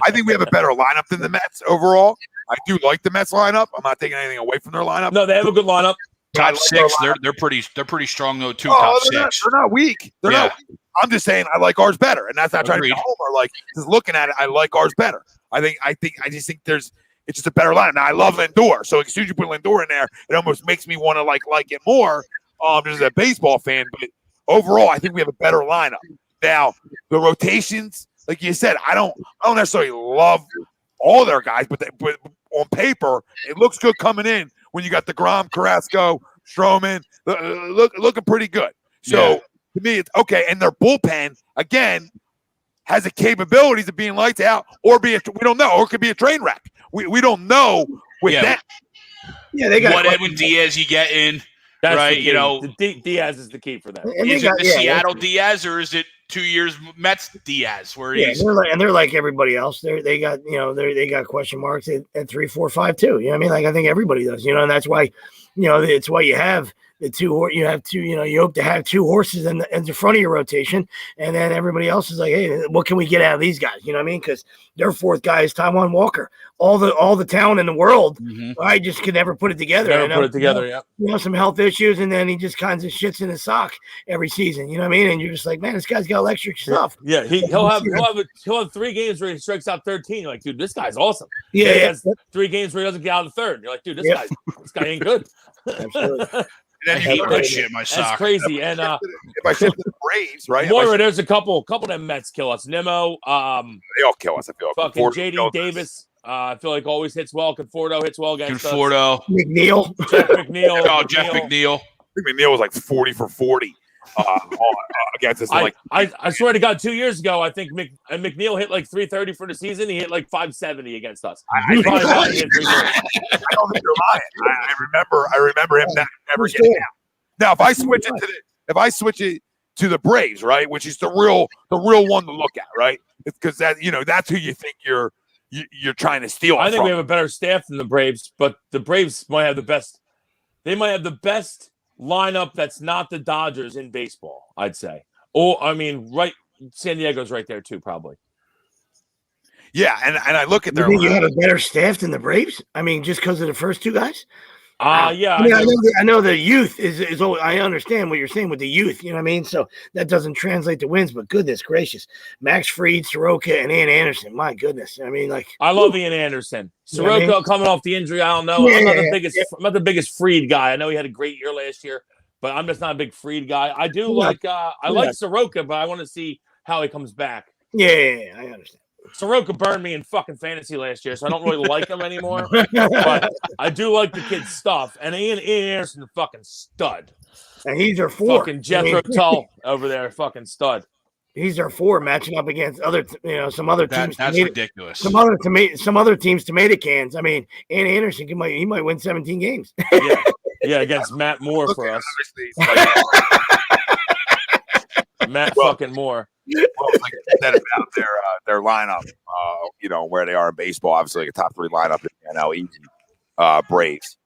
I think we have a better lineup than the Mets overall. I do like the Mets lineup. I'm not taking anything away from their lineup. No, they have a good lineup. Top 6, they're pretty strong though too. Top 6. They're not weak. They're not weak. I'm just saying I like ours better, and that's not trying to be a homer. Like just looking at it, I like ours better. I just think it's just a better lineup. Now I love Lindor, so as soon as you put Lindor in there, it almost makes me want to like it more. Just as a baseball fan, but overall, I think we have a better lineup. Now the rotations, like you said, I don't necessarily love all their guys, but on paper, it looks good coming in when you got DeGrom, Carrasco, Stroman, looking pretty good. So to me, it's okay. And their bullpen, again, has the capabilities of being lights out or we don't know, or it could be a train wreck. We don't know with that. Yeah, they got what Edwin Diaz you get in, That's right? Diaz is the key for that. Is it the Seattle Diaz or is it 2 years Mets Diaz? Where he's they're like everybody else. They got question marks at 3, 4, 5 too. You know what I mean? Like I think everybody does. And that's why it's why you have the two. You have two. You hope to have 2 horses in the front of your rotation, and then everybody else is like, hey, what can we get out of these guys? You know what I mean? Because their 4th guy is Taijuan Walker. All the talent in the world, I just could never put it together. Some health issues, and then he just kind of shits in his sock every season. You know what I mean? And you're just like, man, this guy's got electric stuff. Yeah, he'll have 3 games where he strikes out 13. You're like, dude, this guy's awesome. Yeah, he has 3 games where he doesn't get out of the 3rd. You're like, dude, this guy ain't good. Absolutely. And then you eat that shit in my sock. That's crazy. And if I shift to the Braves, right? Moira, there's a couple of them Mets kill us. Nimmo, they all kill us. I feel fucking JD Davis. I feel like always hits well. Conforto hits well against us. McNeil. Jeff McNeil. Jeff McNeil. I think McNeil was like 40 for 40 against us. I swear to God, 2 years ago, I think McNeil hit like 330 for the season. He hit like 570 against us. I don't think you're lying. I remember him never getting out. Now, if I switch it to the Braves, right, which is the real one to look at, right? It's because that that's who you think you're trying to steal. I think from. we have a better staff than the Braves, but the Braves might have the best. They might have the best lineup that's not the Dodgers in baseball, I'd say. Or right, San Diego's right there too, probably. Yeah, and I look at their. You think you have a better staff than the Braves? I mean, just because of the first two guys? Yeah. I know the youth is. I understand what you're saying with the youth. You know what I mean? So that doesn't translate to wins. But goodness gracious, Max Fried, Soroka, and Ian Anderson. My goodness. I mean, I love Ian Anderson. Soroka coming off the injury. I don't know. Yeah, I'm not the biggest Fried guy. I know he had a great year last year, but I'm just not a big Fried guy. I do like Soroka, but I want to see how he comes back. Yeah, I understand. Soroka burned me in fucking fantasy last year, so I don't really like him anymore. But I do like the kid's stuff. And Ian Anderson, the fucking stud. And he's our four. Fucking Jethro Tull over there, fucking stud. He's our four matching up against some other teams. That's ridiculous. Some other teams tomato cans. I mean, Ian Anderson he might win 17 games. Yeah, against Matt Moore for us. Matt fucking Moore. Well, like I said about their lineup, where they are in baseball, obviously like a top 3 lineup in the NL East, Braves.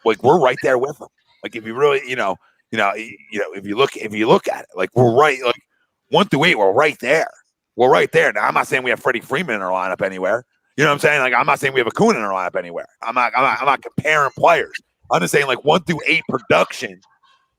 Like we're right there with them. Like if you really, if you look at it, like we're right, like 1 through 8, we're right there. We're right there. Now I'm not saying we have Freddie Freeman in our lineup anywhere. You know what I'm saying? Like I'm not saying we have Acuna in our lineup anywhere. I'm not comparing players. I'm just saying like 1 through 8 production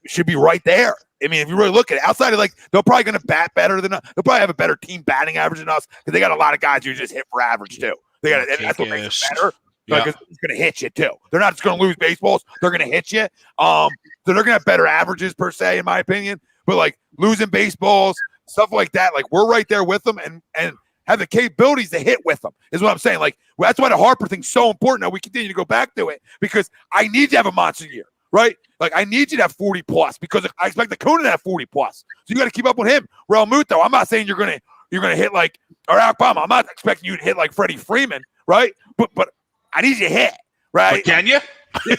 should be right there. I mean, if you really look at it, outside of they're probably going to bat better than us. They'll probably have a better team batting average than us because they got a lot of guys who just hit for average too. They got that's what makes it better. Because it's going to hit you too. They're not just going to lose baseballs; they're going to hit you. So they're going to have better averages per se, in my opinion. But like losing baseballs, stuff like that, like we're right there with them and have the capabilities to hit with them. Is what I'm saying. Like that's why the Harper thing's so important. Now we continue to go back to it because I need to have a monster year. Right? Like, I need you to have 40 plus because I expect the Acuna to have 40 plus. So you got to keep up with him. Realmute, though, I'm not saying you're gonna hit like or Alabama. I'm not expecting you to hit like Freddie Freeman, right? But I need you to hit, right? But can you? I'm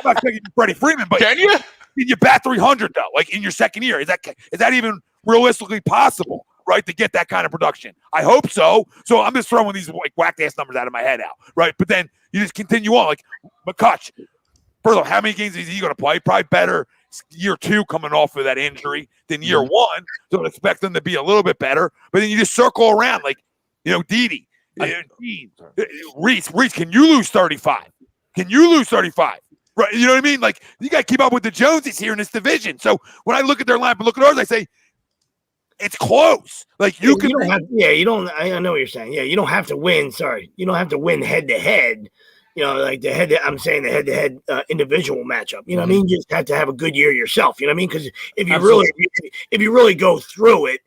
not expecting you to Freddie Freeman, but can you? Can you bat 300 though? Like in your second year, is that even realistically possible? Right, to get that kind of production. I hope so. So I'm just throwing these like whack ass numbers out of my head out, right? But then you just continue on, like McCutch. First of all, how many games is he going to play? Probably better year 2 coming off of that injury than year 1. So I expect them to be a little bit better. But then you just circle around like, Didi, Reese, can you lose 35? Can you lose 35? Right? You know what I mean? Like you got to keep up with the Joneses here in this division. So when I look at their lineup and look at ours, I say it's close. Like I know what you're saying. Yeah, you don't have to win. Sorry, you don't have to win head to head. Like the head-to-head individual matchup. You know what I mean? You just have to have a good year yourself. You know what I mean? Because if you really go through it,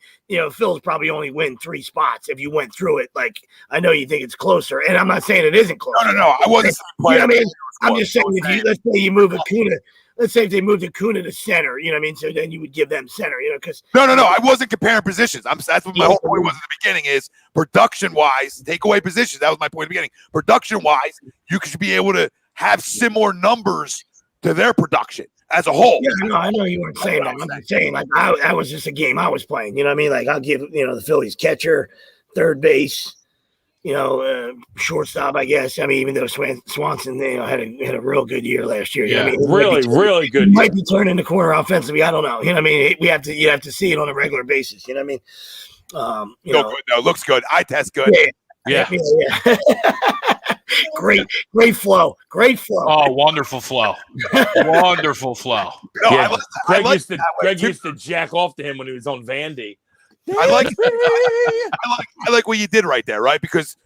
Phil's probably only win 3 spots. If you went through it, like I know you think it's closer, and I'm not saying it isn't closer. No. I wasn't. You know what I mean? I'm just saying let's say you move Acuna. Let's say if they moved Acuna to center, you know what I mean? So then you would give them center, because No. I wasn't comparing positions. That's what my whole point was in the beginning is production-wise, take away positions. That was my point in the beginning. Production-wise, you should be able to have similar numbers to their production as a whole. Yeah, I know you weren't saying that. I'm just saying, like, that was just a game I was playing. You know what I mean? Like, I'll give, the Phillies catcher, third base, shortstop, I guess. I mean, even though Swanson, had a real good year last year. Yeah, you know really good. Might be turning the corner offensively. I don't know. You know what I mean? You have to see it on a regular basis. You know what I mean? Good. No, looks good. Eye test good. Yeah. Great flow. Oh, wonderful flow. Wonderful flow. No, Yeah. Greg used to jack off to him when he was on Vandy. I like what you did right there, right? Because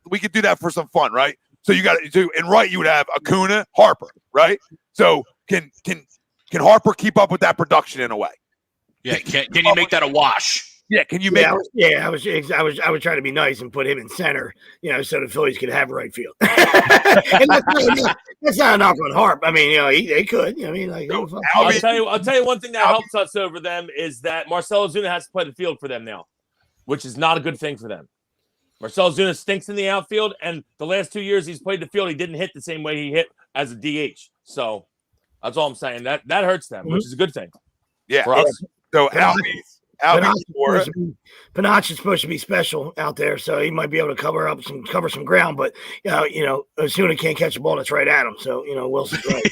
we could do that for some fun, right? So you got to do, and right, you would have Acuna, Harper, right? So can Harper keep up with that production in a way? Yeah, can you make that a wash? Yeah, can you make? I was trying to be nice and put him in center, so the Phillies could have right field. And that's not a knock on Harp. I mean, they could. I mean, like, I'll tell you one thing that helps us over them is that Marcell Ozuna has to play the field for them now, which is not a good thing for them. Marcell Ozuna stinks in the outfield, and the last 2 years he's played the field, he didn't hit the same way he hit as a DH. So that's all I'm saying. That hurts them, which is a good thing. Yeah. For us. So Albie for it. Panache is supposed to be special out there, so he might be able to cover some ground. But Osuna can't catch a ball that's right at him. So Wilson's right.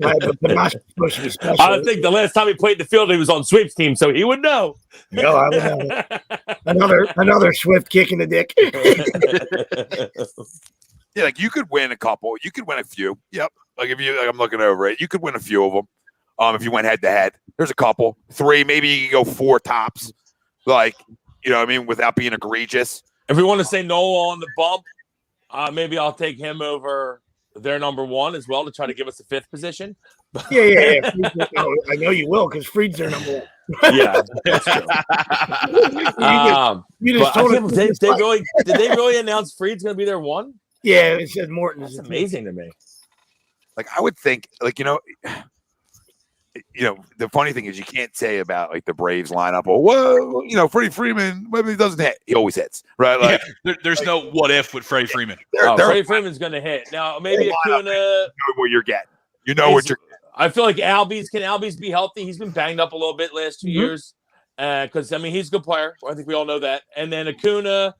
Right, but Panache is supposed to be special. I think the last time he played the field, he was on Sweep's team, so he would know. No, I would know. Another swift kick in the dick. Yeah, like you could win a couple. You could win a few. Yep. Like I'm looking over it. You could win a few of them. If you went head to head, there's a couple, 3, maybe you can go 4 tops. Like, without being egregious. If we want to say Nola on the bump, maybe I'll take him over their number 1 as well to try to give us a 5th position. Yeah. I know you will because Freed's their number 1. Yeah, that's true. Did they really announce Freed's going to be their 1? Yeah, it said Morton. That's amazing to me. Like I would think, the funny thing is you can't say about like the Braves lineup. Oh, whoa, Freddie Freeman, maybe he doesn't hit. He always hits, right? Like, there's no what if with Freddie Freeman. Freddie Freeman's going to hit. Now, maybe Acuna. You know what you're getting. You know what you're getting. I feel like can Albies be healthy? He's been banged up a little bit last 2 years. Because, he's a good player. I think we all know that. And then Acuna,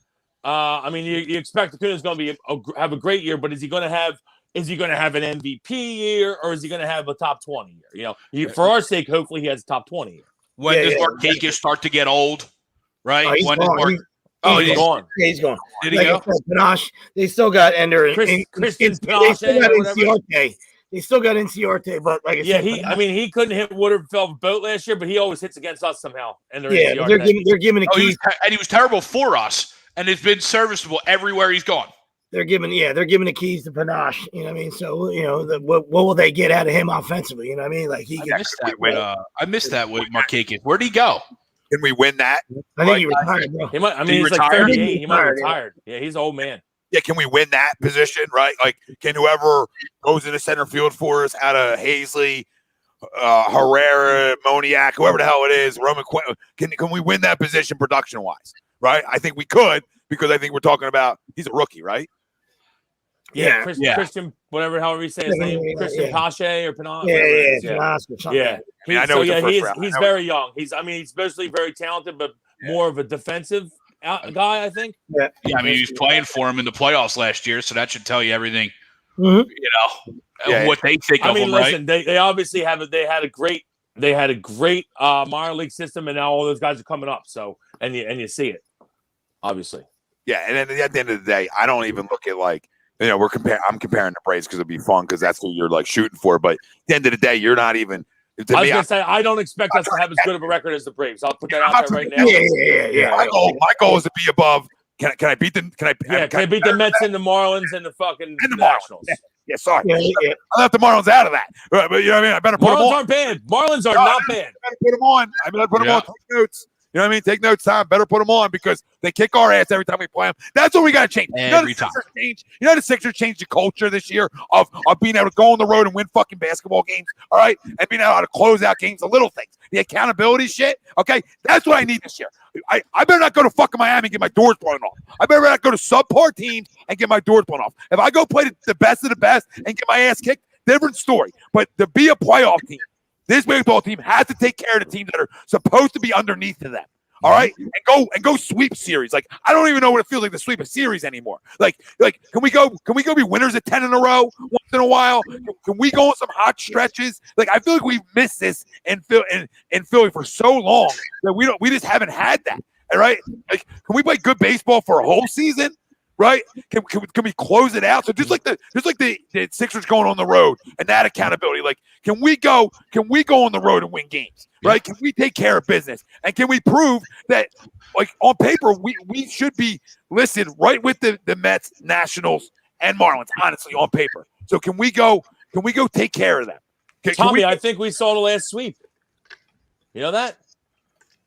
you expect Acuna's going to have a great year, but is he going to have an MVP year or is he going to have a top 20 year? For our sake, hopefully he has a top 20 year. When does Markakis start to get old? Right? He's gone. He's gone. Yeah, he's gone. Did he go? Panache, they still got Ender. Christian Panache. They still got Inciarte, but like I said, he couldn't hit Woodard boat last year, but he always hits against us somehow. And they're giving the keys. And he was terrible for us, and has been serviceable everywhere he's gone. They're giving the keys to Panache. You know what I mean? So what will they get out of him offensively? You know what I mean? Like I missed that with Markakis. Where'd he go? Can we win that? I think he retired, bro. He's like 38. He might have retired. Yeah, he's an old man. Yeah, can we win that position, right? Like, can whoever goes into center field for us out of Haseley, Herrera, Moniak, whoever the hell it is, Roman Quinn, can we win that position production-wise, right? I think we could because I think we're talking about he's a rookie, right? Yeah. Christian, however you say his name, Christian Pache or Panache. Yeah. I know he's very young. He's mostly very talented, but more of a defensive guy, I think. Yeah. He was playing for him in the playoffs last year, so that should tell you everything. Mm-hmm. What they think of him. Listen, right? they obviously had a great minor league system, and now all those guys are coming up. So and you see it, obviously. Yeah, and then at the end of the day, I don't even look at like. I'm comparing the Braves because it'd be fun because that's who you're like shooting for. But at the end of the day, you're not even. I was gonna say I don't expect us to have as good of a record as the Braves. I'll put that out there right now. Yeah. My goal is to be above. Can I beat them? Can I beat the Mets and the Marlins and the fucking Nationals? Yeah, sorry. Yeah. I left the Marlins out of that. But you know what I mean? I better put them on. Marlins aren't bad. Marlins are not bad. I better put them on. I better put them on. Take notes. You know what I mean? Take notes, Tom. Better put them on because they kick our ass every time we play them. That's what we got to change. Every time. The Sixers changed the culture this year of being able to go on the road and win fucking basketball games, all right? And being able to close out games, the little things. The accountability shit, okay? That's what I need this year. I better not go to fucking Miami and get my doors blown off. I better not go to subpar teams and get my doors blown off. If I go play the best of the best and get my ass kicked, different story. But to be a playoff team, this baseball team has to take care of the teams that are supposed to be underneath to them. All right, and go sweep series. Like I don't even know what it feels like to sweep a series anymore. Like can we go be winners at 10 in a row once in a while? Can we go on some hot stretches? Like I feel like we've missed this in Philly for so long that we just haven't had that. All right, like can we play good baseball for a whole season? Right? Can we close it out? So just like the Sixers going on the road and that accountability, like can we go on the road and win games? Right? Can we take care of business? And can we prove that like on paper we should be listed right with the Mets, Nationals, and Marlins, honestly, on paper. So can we go take care of them? Tommy, I think we saw the last sweep. You know that?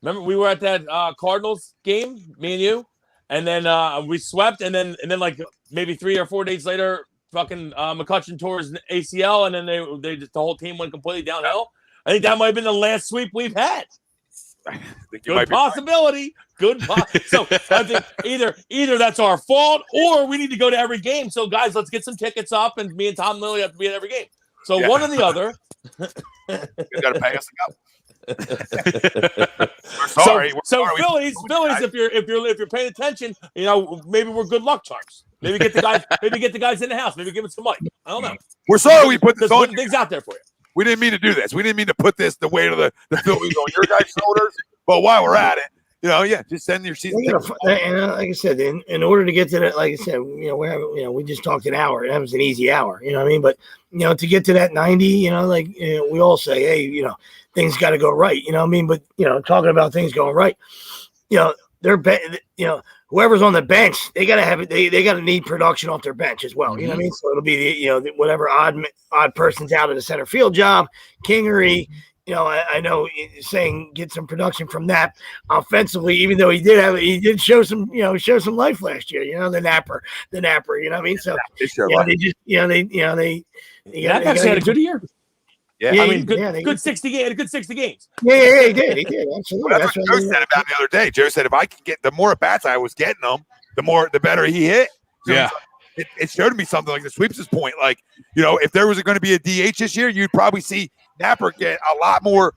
Remember we were at that Cardinals game, me and you? And then we swept, and then like maybe 3 or 4 days later, fucking McCutchen tore his ACL, and then they the whole team went completely downhill. I think that might have been the last sweep we've had. Good possibility. So I think either that's our fault, or we need to go to every game. So guys, let's get some tickets up, and me and Tom Lilly have to be at every game. So one or the other. You got to pay us to go. We're sorry. So Phillies, if you're paying attention, maybe we're good luck charms. Maybe get the guys in the house. Maybe give it to Mike. I don't know. We're sorry we put this on. Things out there for you. We didn't mean to do this. We didn't mean to put the weight of the Phillies on your guys' shoulders. But while we're at it, just send your season. And like I said, in order to get to that, like I said, we just talked an hour. That was an easy hour. You know what I mean? But to get to that 90, we all say, hey, things got to go right. You know what I mean? But talking about things going right, whoever's on the bench, they got to have it. They got to need production off their bench as well. You know what I mean? So it'll be whatever odd person's out of the center field job, Kingery. I know saying get some production from that offensively, even though he did show some life last year. The napper. You know what I mean? So they actually had a good year. Yeah, I mean, good 60 games. Yeah, he did. Absolutely. Well, that's what Joe said about the other day. Joe said if I could get the more at bats I was getting them, the better he hit. So yeah. It showed me something like the Sweeps' point. Like, if there was going to be a DH this year, you'd probably see Napper get a lot more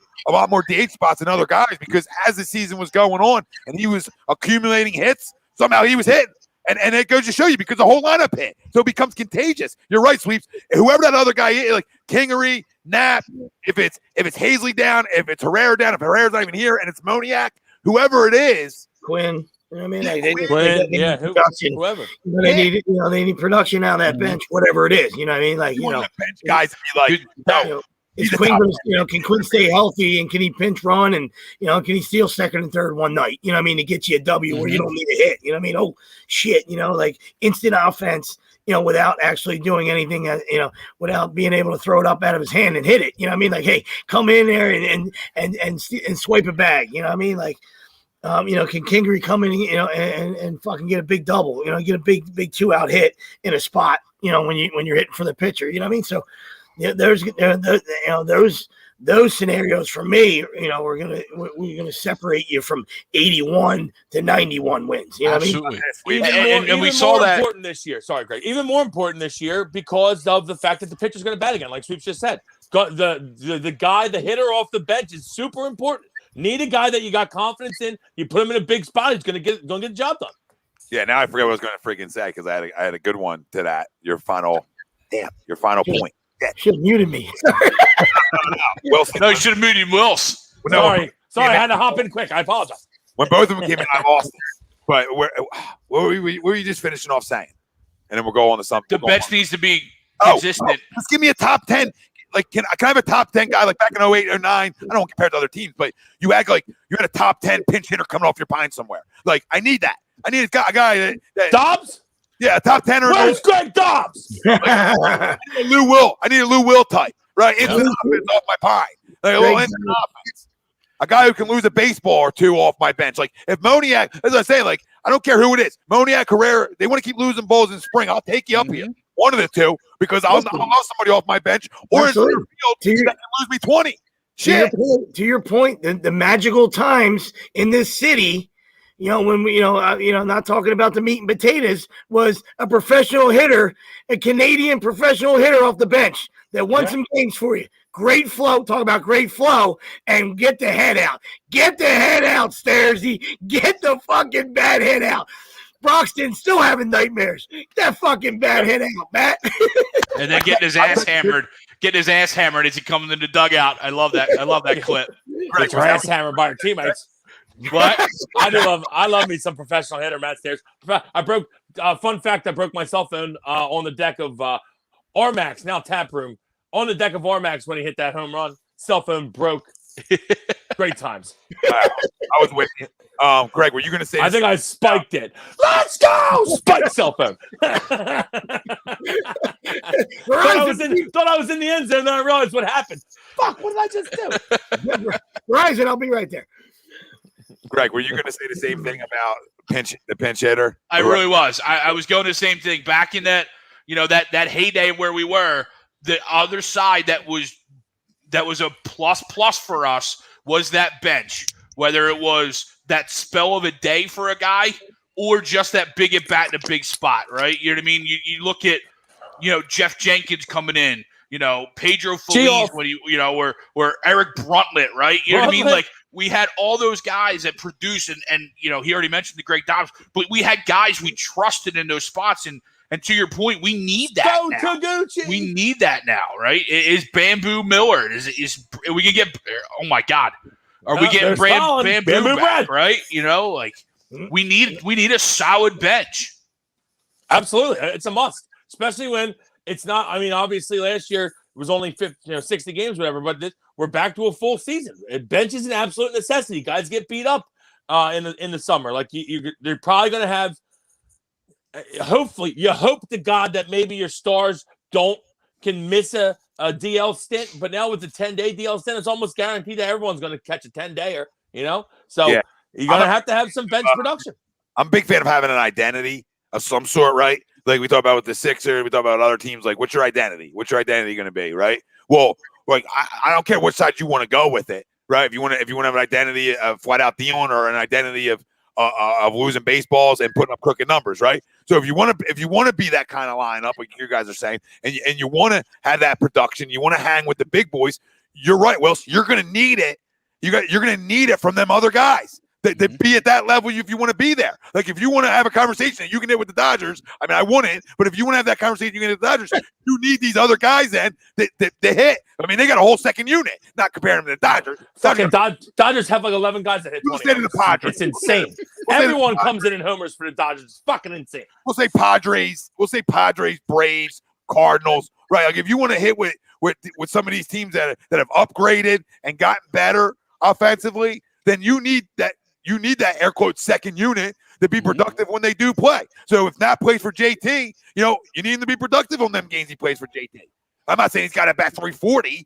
DH spots than other guys because as the season was going on and he was accumulating hits, somehow he was hitting. And it goes to show you because the whole lineup hit. So it becomes contagious. You're right, Sweeps. Whoever that other guy is, like Kingery, Knapp, if it's Haseley down, if it's Herrera down, if Herrera's not even here, and it's Moniak, whoever it is. Quinn. You know what I mean? They need production. Whoever. They need production out of that bench, whatever it is. You know what I mean? Like, bench guys be like, is Quinn can Quinn stay healthy and can he pinch run and can he steal second and third one night? You know what I mean, to get you a W where you don't need a hit. You know what I mean? Oh shit, like instant offense, without actually doing anything, without being able to throw it up out of his hand and hit it. You know what I mean? Like, hey, come in there and swipe a bag. You know what I mean? Like, can Kingery come in, and fucking get a big double, get a big 2-out hit in a spot, when you're hitting for the pitcher. You know what I mean? So there's those scenarios for me, we're gonna separate you from 81 to 91 wins. You know Absolutely. what I mean? And we saw that important this year. Sorry, Greg. Even more important this year because of the fact that the pitcher's going to bat again, like Sweeps just said. The guy, the hitter off the bench is super important. Need a guy that you got confidence in. You put him in a big spot. He's going to get the job done. Yeah. Now I forget what I was going to freaking say because I had a good one to that. Your final point. Yeah. Should have muted me. Wilson. No, you should have muted Wills. Sorry, I had to hop in quick. I apologize. When both of them came in, I lost it. But what were you just finishing off saying? And then we'll go on to something. The bench needs to be consistent. Just give me a top 10. Like, can I have a top 10 guy like back in 08 or 09? I don't want to compare to other teams, but you act like you had a top 10 pinch hitter coming off your pine somewhere. Like, I need that. I need a guy that Dobbs? Yeah, a top 10 or where's Greg Dobbs? I need a Lou Will. I need a Lou Will type, right? Instant offense off my pine. Like a little instant offense. A guy who can lose a baseball or two off my bench. Like if Moniak, as I say, like I don't care who it is, Moniak, Herrera, they want to keep losing balls in spring. I'll take you up here. One of the two, because I'll lose somebody off my bench or in center field that can lose me 20. Shit. To your point, the magical times in this city, when we, not talking about the meat and potatoes, was a professional hitter, a Canadian professional hitter off the bench that won some games for you. Great flow. Talk about great flow and get the head out. Get the head out, Stairsy. Get the fucking bad head out. Broxton's still having nightmares. Get that fucking bad head out, Matt. And then getting his ass hammered. Getting his ass hammered as he comes in the dugout. I love that. I love that clip. Gets your ass hammered by your teammates. What? I love me some professional hitter, Matt Stairs. Fun fact, I broke my cell phone on the deck of RMAX, now Tap Room. On the deck of RMAX when he hit that home run. Cell phone broke. Great times. I was with you. Greg, were you going to say? I think I spiked it. Let's go! Spike cell phone. Thought I was in the end zone, then I realized what happened. Fuck, what did I just do? Verizon, I'll be right there. Greg, were you going to say the same thing about the pinch hitter? I really was. I was going the same thing. Back in that, that heyday where we were, the other side that was a plus for us was that bench, whether it was that spell of a day for a guy or just that big at bat in a big spot, right? You know what I mean? You look at, Jeff Jenkins coming in. Pedro Feliz, when or Eric Bruntlett, right? You know what I mean? Like we had all those guys that produce, and he already mentioned the Greg Dobbs, but we had guys we trusted in those spots, and to your point, we need that now. We need that now, right? Is Bamboo Miller? Is we can get? Oh my God, are we getting Bamboo back? Right? We need a solid bench. Absolutely, it's a must, especially when it's not. I mean, obviously, last year it was only 60 games, whatever. But we're back to a full season. Bench is an absolute necessity. Guys get beat up in the summer. Like they're probably going to have. Hopefully, you hope to God that maybe your stars can miss a DL stint. But now with the 10-day DL stint, it's almost guaranteed that everyone's going to catch a 10-dayer. So you're going to have some bench production. I'm a big fan of having an identity of some sort, right? Like we talk about with the Sixers, we talk about other teams. Like, what's your identity? What's your identity going to be, right? Well, like I don't care what side you want to go with it, right? If you want to have an identity of flat out Dion or an identity of losing baseballs and putting up crooked numbers, right? So if you want to be that kind of lineup, like you guys are saying, and you want to have that production, you want to hang with the big boys, you're right, Will. You're going to need it. You're going to need it from them other guys. To be at that level if you want to be there. Like if you want to have a conversation you can hit with the Dodgers, I mean I wouldn't, but if you want to have that conversation you can hit with the Dodgers, you need these other guys then that hit. I mean they got a whole second unit, not comparing them to the Dodgers. Fucking Dodgers have like 11 guys that hit 20. The Padres. It's insane. Everyone comes in homers for the Dodgers. It's fucking insane. We'll say Padres, Braves, Cardinals, right? Like if you want to hit with some of these teams that have upgraded and gotten better offensively, then you need that air quote second unit to be productive when they do play. So if Nat plays for JT, you need him to be productive on them games he plays for JT. I'm not saying he's got to bat 340.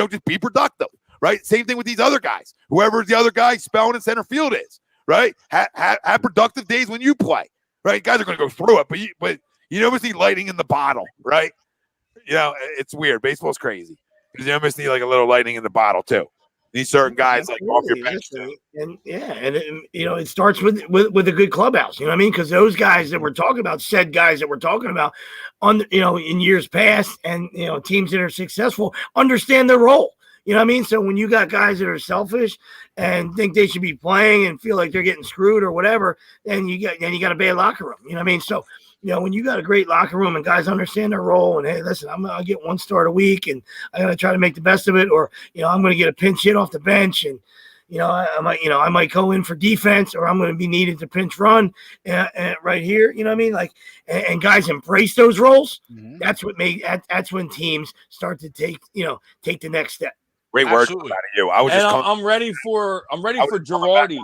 Just be productive, right? Same thing with these other guys. Whoever the other guy spelling in center field is, right? Have productive days when you play, right? Guys are going to go through it, but you almost need lighting in the bottle, right? It's weird. Baseball's crazy because you almost need like a little lighting in the bottle too. These certain guys like off your bench too. And it starts with a good clubhouse. You know what I mean? Because those guys that we're talking about, said guys that we're talking about, in years past, and teams that are successful understand their role. You know what I mean? So when you got guys that are selfish and think they should be playing and feel like they're getting screwed or whatever, then you got a bad locker room. You know what I mean? So. When you got a great locker room and guys understand their role and, hey, listen, I'm going to get one start a week and I got to try to make the best of it, or, I'm going to get a pinch hit off the bench and, I might go in for defense, or I'm going to be needed to pinch run right here. You know what I mean? Like, and guys embrace those roles. Mm-hmm. That's when teams start to take the next step. Great words out of you. I'm ready for Girardi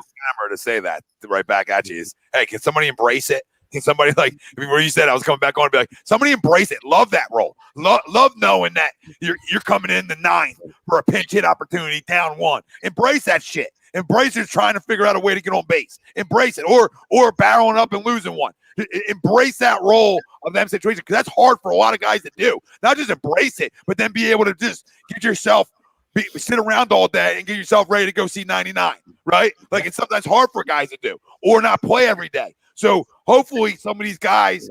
to say that right back at you. Hey, can somebody embrace it? Can somebody, like where you said I was coming back on and be like, somebody embrace it. Love that role. Love knowing that you're coming in the ninth for a pinch hit opportunity down one. Embrace that shit. Embrace it, trying to figure out a way to get on base. Embrace it, or barreling up and losing one. Embrace that role of them situation, because that's hard for a lot of guys to do. Not just embrace it, but then be able to just get yourself sit around all day and get yourself ready to go see 99, right? Like it's sometimes hard for guys to do, or not play every day. So hopefully some of these guys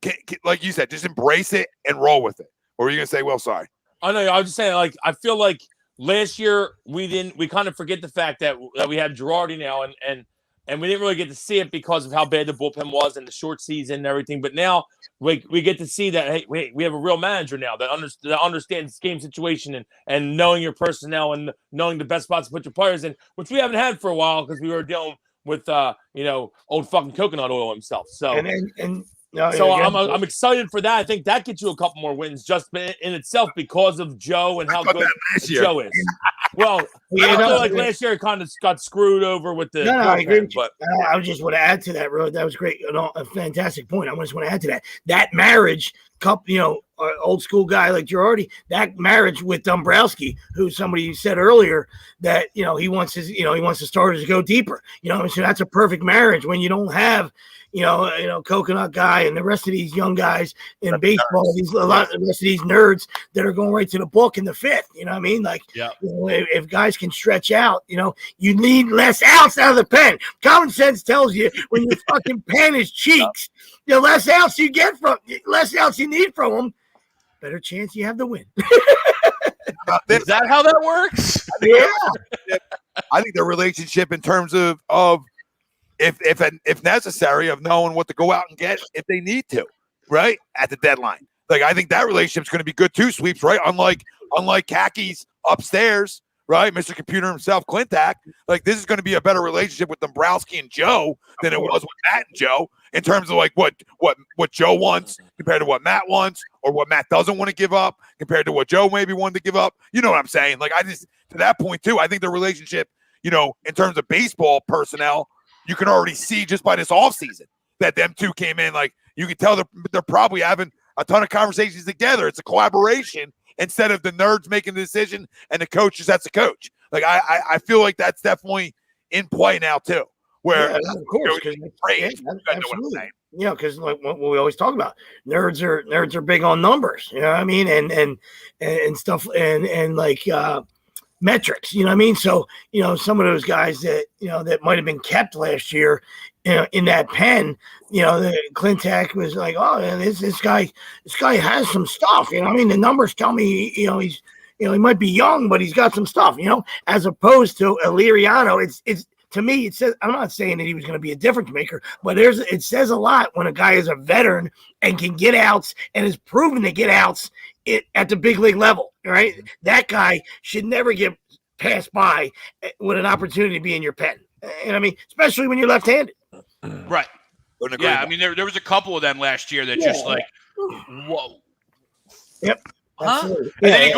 can, like you said, just embrace it and roll with it. Or are you going to say, well, sorry? I know. I was just saying, like, I feel like last year we kind of forget the fact that we have Girardi now, and we didn't really get to see it because of how bad the bullpen was and the short season and everything. But now we get to see that, hey, we have a real manager now that understands game situation and knowing your personnel and knowing the best spots to put your players in, which we haven't had for a while because we were dealing with old fucking coconut oil himself. So I'm excited for that. I think that gets you a couple more wins just in itself because of Joe and how good Joe is. Well, I feel like last year it kind of got screwed over with the. No, I agree. But I just want to add to that, Rod. That was great. A fantastic point. I just want to add to that. That marriage, old school guy like Girardi, that marriage with Dombrowski, who somebody said earlier that he wants the starters to go deeper. So that's a perfect marriage when you don't have coconut guy and the rest of these young guys in baseball, the rest of these nerds that are going right to the book in the fifth. You know what I mean? Like, if guys can stretch out, you need less outs out of the pen. Common sense tells you when your fucking pen is cheeks, the less outs you need from them, better chance you have to win. Is that how that works? Yeah. I think the relationship in terms of if necessary, of knowing what to go out and get if they need to, right at the deadline. Like I think that relationship's going to be good too, Sweeps, right? Unlike Khakis upstairs, right? Mr. Computer himself, Clintack. Like this is going to be a better relationship with Dombrowski and Joe than it was with Matt and Joe in terms of like what Joe wants compared to what Matt wants, or what Matt doesn't want to give up compared to what Joe maybe wanted to give up. You know what I'm saying? Like I just to that point too, I think the relationship, you know, in terms of baseball personnel, you can already see just by this offseason that them two came in. Like you can tell they're probably having a ton of conversations together. It's a collaboration instead of the nerds making the decision and the coach just has to coach. Like I feel like that's definitely in play now too. Where of course, absolutely. You know, because like what we always talk about, nerds are big on numbers. You know what I mean, and stuff and like metrics. You know what I mean. So you know, some of those guys that that might have been kept last year, you know, in that pen, you know, the Clintack was like, oh, this guy has some stuff. You know what I mean? The numbers tell me, you know, he might be young, but he's got some stuff. You know, as opposed to Liriano, it's. To me, it says, I'm not saying that he was going to be a difference maker, but it says a lot when a guy is a veteran and can get outs and is proven to get outs at the big league level, right? That guy should never get passed by with an opportunity to be in your pen. And I mean, especially when you're left-handed. Right. Yeah, I mean, there was a couple of them last year that just like, whoa. Yep. Huh? Absolutely. And then you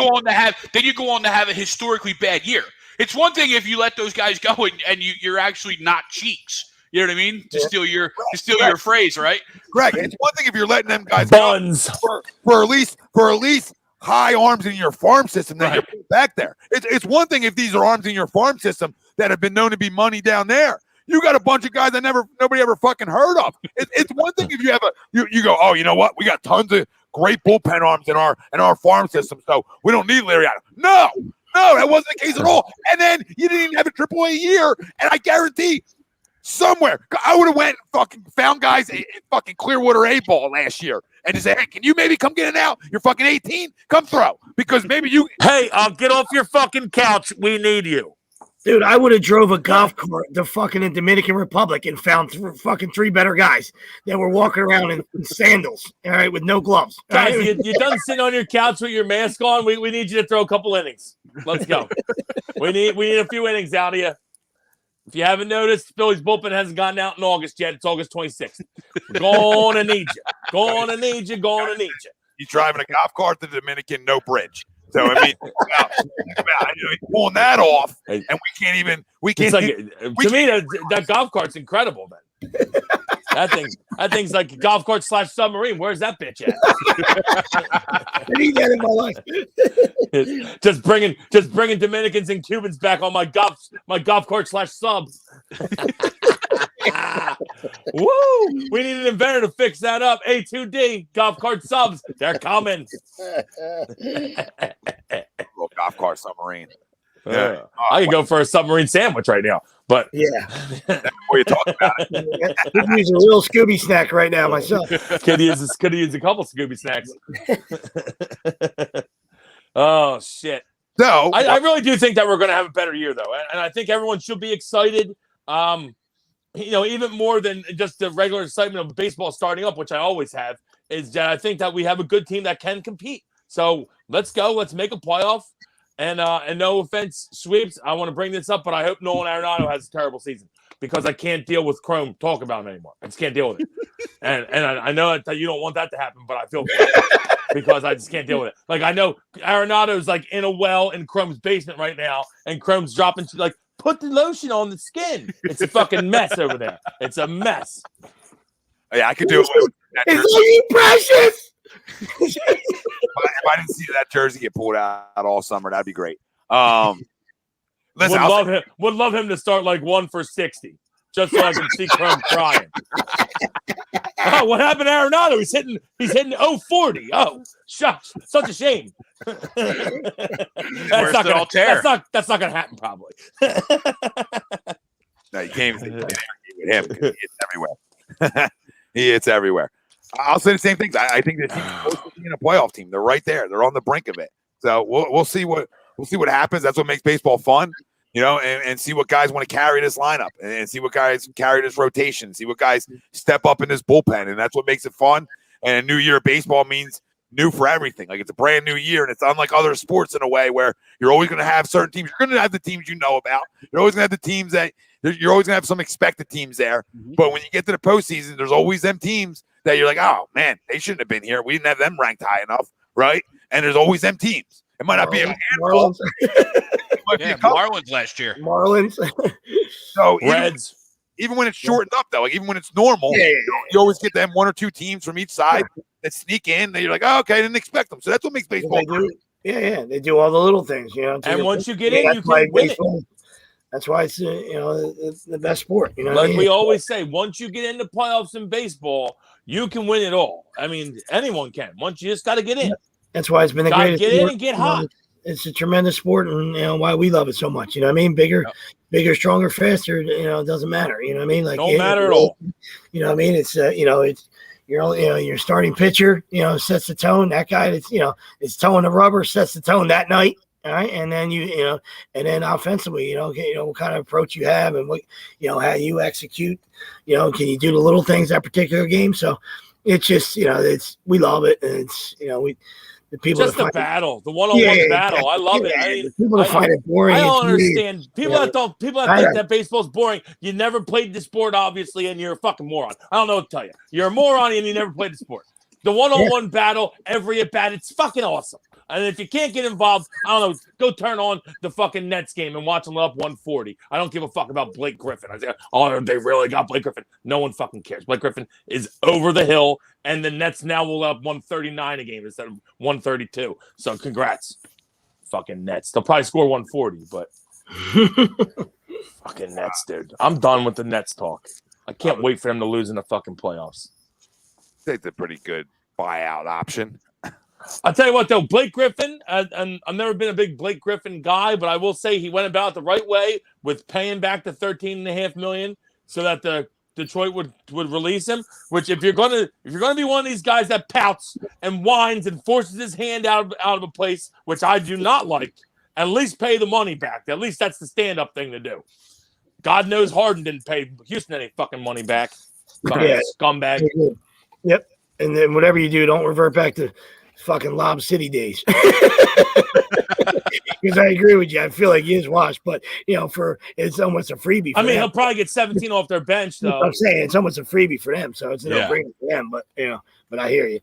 go on to have a historically bad year. It's one thing if you let those guys go and you're actually not cheeks. You know what I mean? To steal your phrase, right? Greg, it's one thing if you're letting them guys Buns. go for at least high arms in your farm system that you're putting back there. It's one thing if these are arms in your farm system that have been known to be money down there. You got a bunch of guys that nobody ever fucking heard of. It's one thing if you have you go, oh, you know what? We got tons of great bullpen arms in our farm system, so we don't need Liriano. No, that wasn't the case at all. And then you didn't even have a AAA year, and I guarantee somewhere I would have went fucking found guys in fucking Clearwater A-ball last year and just say, hey, can you maybe come get it out? You're fucking 18. Come throw because maybe you. Hey, get off your fucking couch. We need you. Dude, I would have drove a golf cart to fucking the Dominican Republic and found fucking three better guys that were walking around in sandals, all right, with no gloves. Guys, right? you done sitting on your couch with your mask on? We need you to throw a couple innings. Let's go. we need a few innings out of you. If you haven't noticed, Philly's bullpen hasn't gotten out in August yet. It's August 26th. We're going to need you. Going to need you. He's driving a golf cart to the Dominican, no bridge. So I mean, he's pulling that off, and we can't even. To me, that golf cart's incredible. Then that thing's like a golf cart / submarine. Where's that bitch at? I need that in my life. just bringing Dominicans and Cubans back on my golf cart / sub. Woo! We need an inventor to fix that up. A2D golf cart subs. They're coming. Golf cart submarine. Yeah. I could go for a submarine sandwich right now, but yeah. That's what you're talking about. Could use a real Scooby snack right now myself. Could use a couple Scooby snacks. Oh shit! So I really do think that we're going to have a better year, though, and I think everyone should be excited. Even more than just the regular excitement of baseball starting up, which I always have, is that I think that we have a good team that can compete. So let's go. Let's make a playoff. And no offense, Sweeps, I want to bring this up, but I hope Nolan Arenado has a terrible season because I can't deal with Chrome talking about him anymore. I just can't deal with it. and I know that you don't want that to happen, but I feel because I just can't deal with it. Like, I know Arenado's like in a well in Chrome's basement right now, and Chrome's dropping like, put the lotion on the skin. It's a fucking mess over there. It's a mess. Yeah, I could do it. Is you precious? If I didn't see that jersey get pulled out all summer, that'd be great. Listen, would love him to start like 1 for 60, just so I can see Chrome crying. Oh, what happened to Arenado? He's hitting 040. Oh, shucks, such a shame. That's not gonna happen probably. No, you can't even with him because he hits everywhere. He hits everywhere. I'll say the same things. I think that being a playoff team. They're right there. They're on the brink of it. So we'll see what happens. That's what makes baseball fun, and see what guys want to carry this lineup and see what guys carry this rotation, see what guys step up in this bullpen, and that's what makes it fun. And a new year of baseball means new for everything. Like, it's a brand new year, and it's unlike other sports in a way where you're always going to have certain teams. You're going to have the teams you know about. You're always going to have the teams that you're always going to have some expected teams there. Mm-hmm. But when you get to the postseason, there's always them teams that you're like, oh man, they shouldn't have been here. We didn't have them ranked high enough, right? And there's always them teams. It might not be a handful. Marlins last year. Marlins. So Reds. Even when it's shortened up, though, like even when it's normal, you always get them one or two teams from each side that sneak in. And you're like, oh, okay, I didn't expect them. So that's what makes baseball. They do all the little things, And once you get in, you can win it. That's why it's it's the best sport. Like we always say, once you get into playoffs in baseball, you can win it all. I mean, anyone can. Once you just got to get in. That's why it's been the greatest. Get in and get hot. It's a tremendous sport, and why we love it so much. You know what I mean? Bigger, stronger, faster. it doesn't matter. You know what I mean? Like, don't matter at all. You know what I mean? It's it's your starting pitcher. Sets the tone. That guy that's is towing the rubber sets the tone that night. All right, and then and then offensively, what kind of approach you have, and what how you execute. Can you do the little things that particular game? So it's just we love it, and it's the people just the battle, the one-on-one battle. I love it. I mean, people that find it boring. I don't understand people that think that baseball's boring. You never played the sport, obviously, and you're a fucking moron. I don't know what to tell you. You're a moron and you never played the sport. The one-on-one battle, every at bat, it's fucking awesome. And if you can't get involved, I don't know, go turn on the fucking Nets game and watch them up 140. I don't give a fuck about Blake Griffin. I say, oh, they really got Blake Griffin. No one fucking cares. Blake Griffin is over the hill, and the Nets now will up 139 a game instead of 132. So congrats, fucking Nets. They'll probably score 140, but fucking Nets, dude. I'm done with the Nets talk. I can't wait for them to lose in the fucking playoffs. I think it's a pretty good buyout option. I'll tell you what, though, Blake Griffin, and I've never been a big Blake Griffin guy, but I will say he went about it the right way with paying back the $13.5 million so that the Detroit would release him. Which, if you're gonna be one of these guys that pouts and whines and forces his hand out of a place, which I do not like, at least pay the money back. At least that's the stand-up thing to do. God knows Harden didn't pay Houston any fucking money back. Scumbag. Yep. And then whatever you do, don't revert back to fucking Lob City days. Because I agree with you. I feel like he is washed, but it's almost a freebie. I mean, he'll probably get 17 off their bench, though. I'm saying it's almost a freebie for them, so it's no-brainer for them. But but I hear you.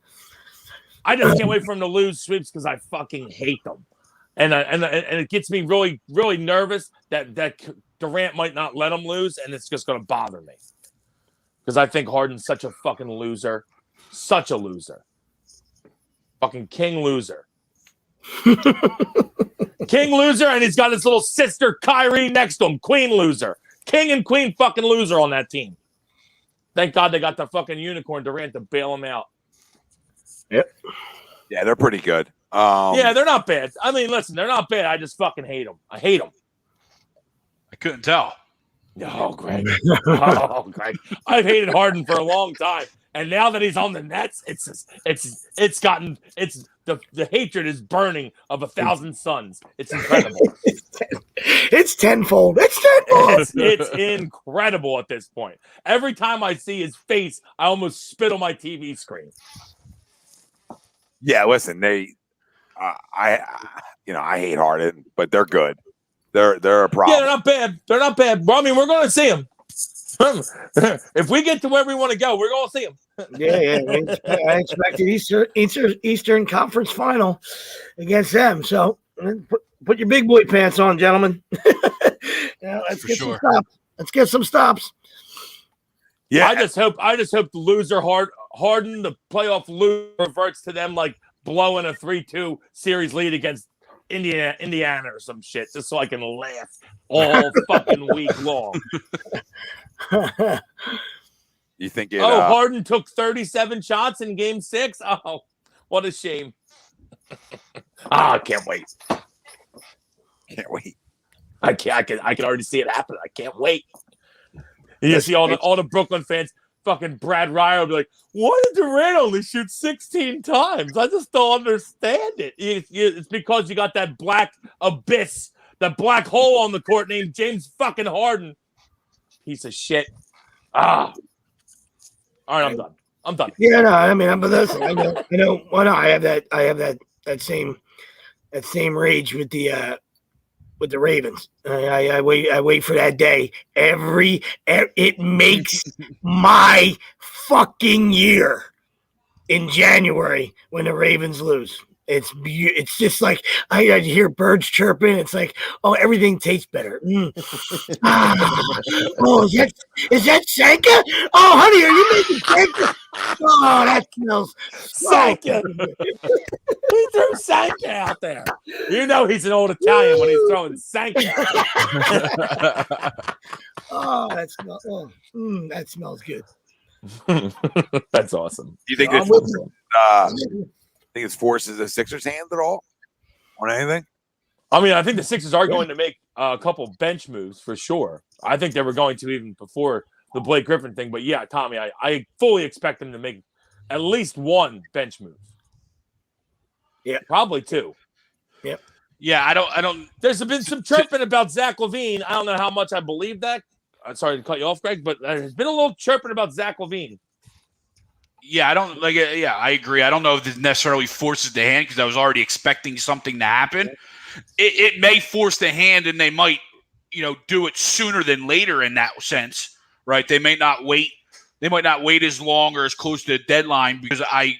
I just can't wait for him to lose sweeps because I fucking hate them, and it gets me really, really nervous that Durant might not let him lose, and it's just going to bother me because I think Harden's such a fucking loser, such a loser. Fucking king loser. King loser, and he's got his little sister Kyrie next to him. Queen loser. King and queen fucking loser on that team. Thank God they got the fucking unicorn Durant to bail him out. Yep. Yeah, they're pretty good. Yeah, they're not bad. I mean, listen, they're not bad. I just fucking hate them. I hate them. I couldn't tell. Oh, Greg. Oh, Greg. I've hated Harden for a long time. And now that he's on the Nets, the hatred is burning of 1,000 suns. It's incredible. It's tenfold. It's incredible at this point. Every time I see his face, I almost spit on my TV screen. Yeah, listen, I hate Harden, but they're good. They're a problem. Yeah, they're not bad. They're not bad. Well, I mean, we're going to see them. If we get to where we want to go, we're going to see them. Yeah. I expected Eastern Conference Final against them. So put your big boy pants on, gentlemen. Let's get some stops. Let's get some stops. Yeah, I just hope the loser Harden, the playoff loser, reverts to them like blowing a 3-2 series lead against Indiana or some shit, just so I can laugh all fucking week long. You think it? Harden took 37 shots in Game 6. Oh, what a shame! I can't wait. Can't wait. I can already see it happen. I can't wait. You see all the Brooklyn fans. fucking Brad Ryer will be like, why did Durant only shoot 16 times? I just don't understand it. It's because you got that black abyss, that black hole on the court named James fucking Harden. Piece of shit. All right, I'm done. Yeah, no, I mean, but listen, I know. Well, no, I have that same rage with the Ravens. I wait for that day. It makes my fucking year in January when the Ravens lose. It's just like I hear birds chirping. It's like, oh, everything tastes better. Oh, is that Sanka? Oh, honey, are you making Sanka? Oh, that smells Sanka. He threw Sanka out there. You know he's an old Italian when he's throwing Sanka. Oh, that smells good. That's awesome. Do you think it forces the Sixers' hand at all on anything? I mean, I think the Sixers are going to make a couple bench moves for sure. I think they were going to even before the Blake Griffin thing. But yeah, Tommy, I fully expect them to make at least one bench move. Yeah, probably two. Yep. Yeah, I don't. There's been some chirping about Zach LaVine. I don't know how much I believe that. I'm sorry to cut you off, Greg, but there's been a little chirping about Zach LaVine. Yeah, I don't like it. Yeah, I agree. I don't know if this necessarily forces the hand because I was already expecting something to happen. It may force the hand, and they might, do it sooner than later in that sense, right? They may not wait. They might not wait as long or as close to the deadline because I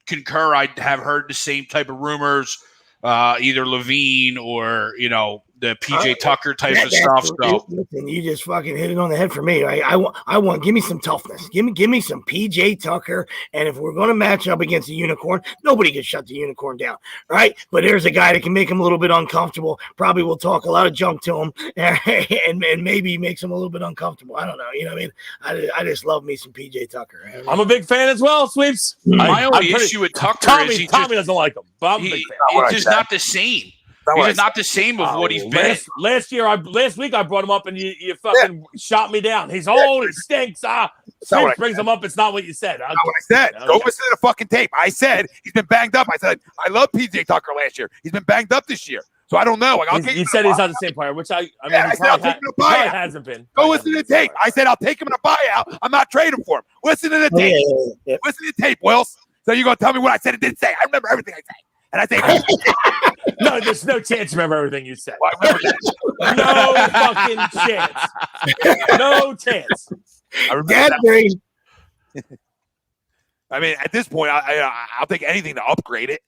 concur. I have heard the same type of rumors, either LaVine or the PJ Tucker type of stuff. So listen, you just fucking hit it on the head for me. I want. Give me some toughness. Give me some PJ Tucker. And if we're going to match up against a unicorn, nobody can shut the unicorn down, right? But there's a guy that can make him a little bit uncomfortable. Probably will talk a lot of junk to him, and maybe makes him a little bit uncomfortable. I don't know. You know what I mean? I just love me some PJ Tucker. I'm a big fan as well. Sweeps. My only issue with Tucker is Tommy doesn't like him. But I'm a big fan. It's just not the same. He's not the same of what he's been. Last week I brought him up and you fucking shot me down. He's old, he stinks. Sweeps brings him up. It's not what you said. That's what I said. Go listen to the fucking tape. I said he's been banged up. I said I love PJ Tucker last year. He's been banged up this year. So I don't know. You said he's not the same player, which I mean, I said I'll take him in a buyout. Hasn't been. Go listen to the tape. I said I'll take him in a buyout. I'm not trading for him. Listen to the tape. Listen to the tape, Wills. So you're gonna tell me what I said and didn't say. I remember everything I said. And I say, no, there's no chance you remember everything you said. Well, I remember no fucking chance. No chance. I remember I mean, at this point, I'll take anything to upgrade it,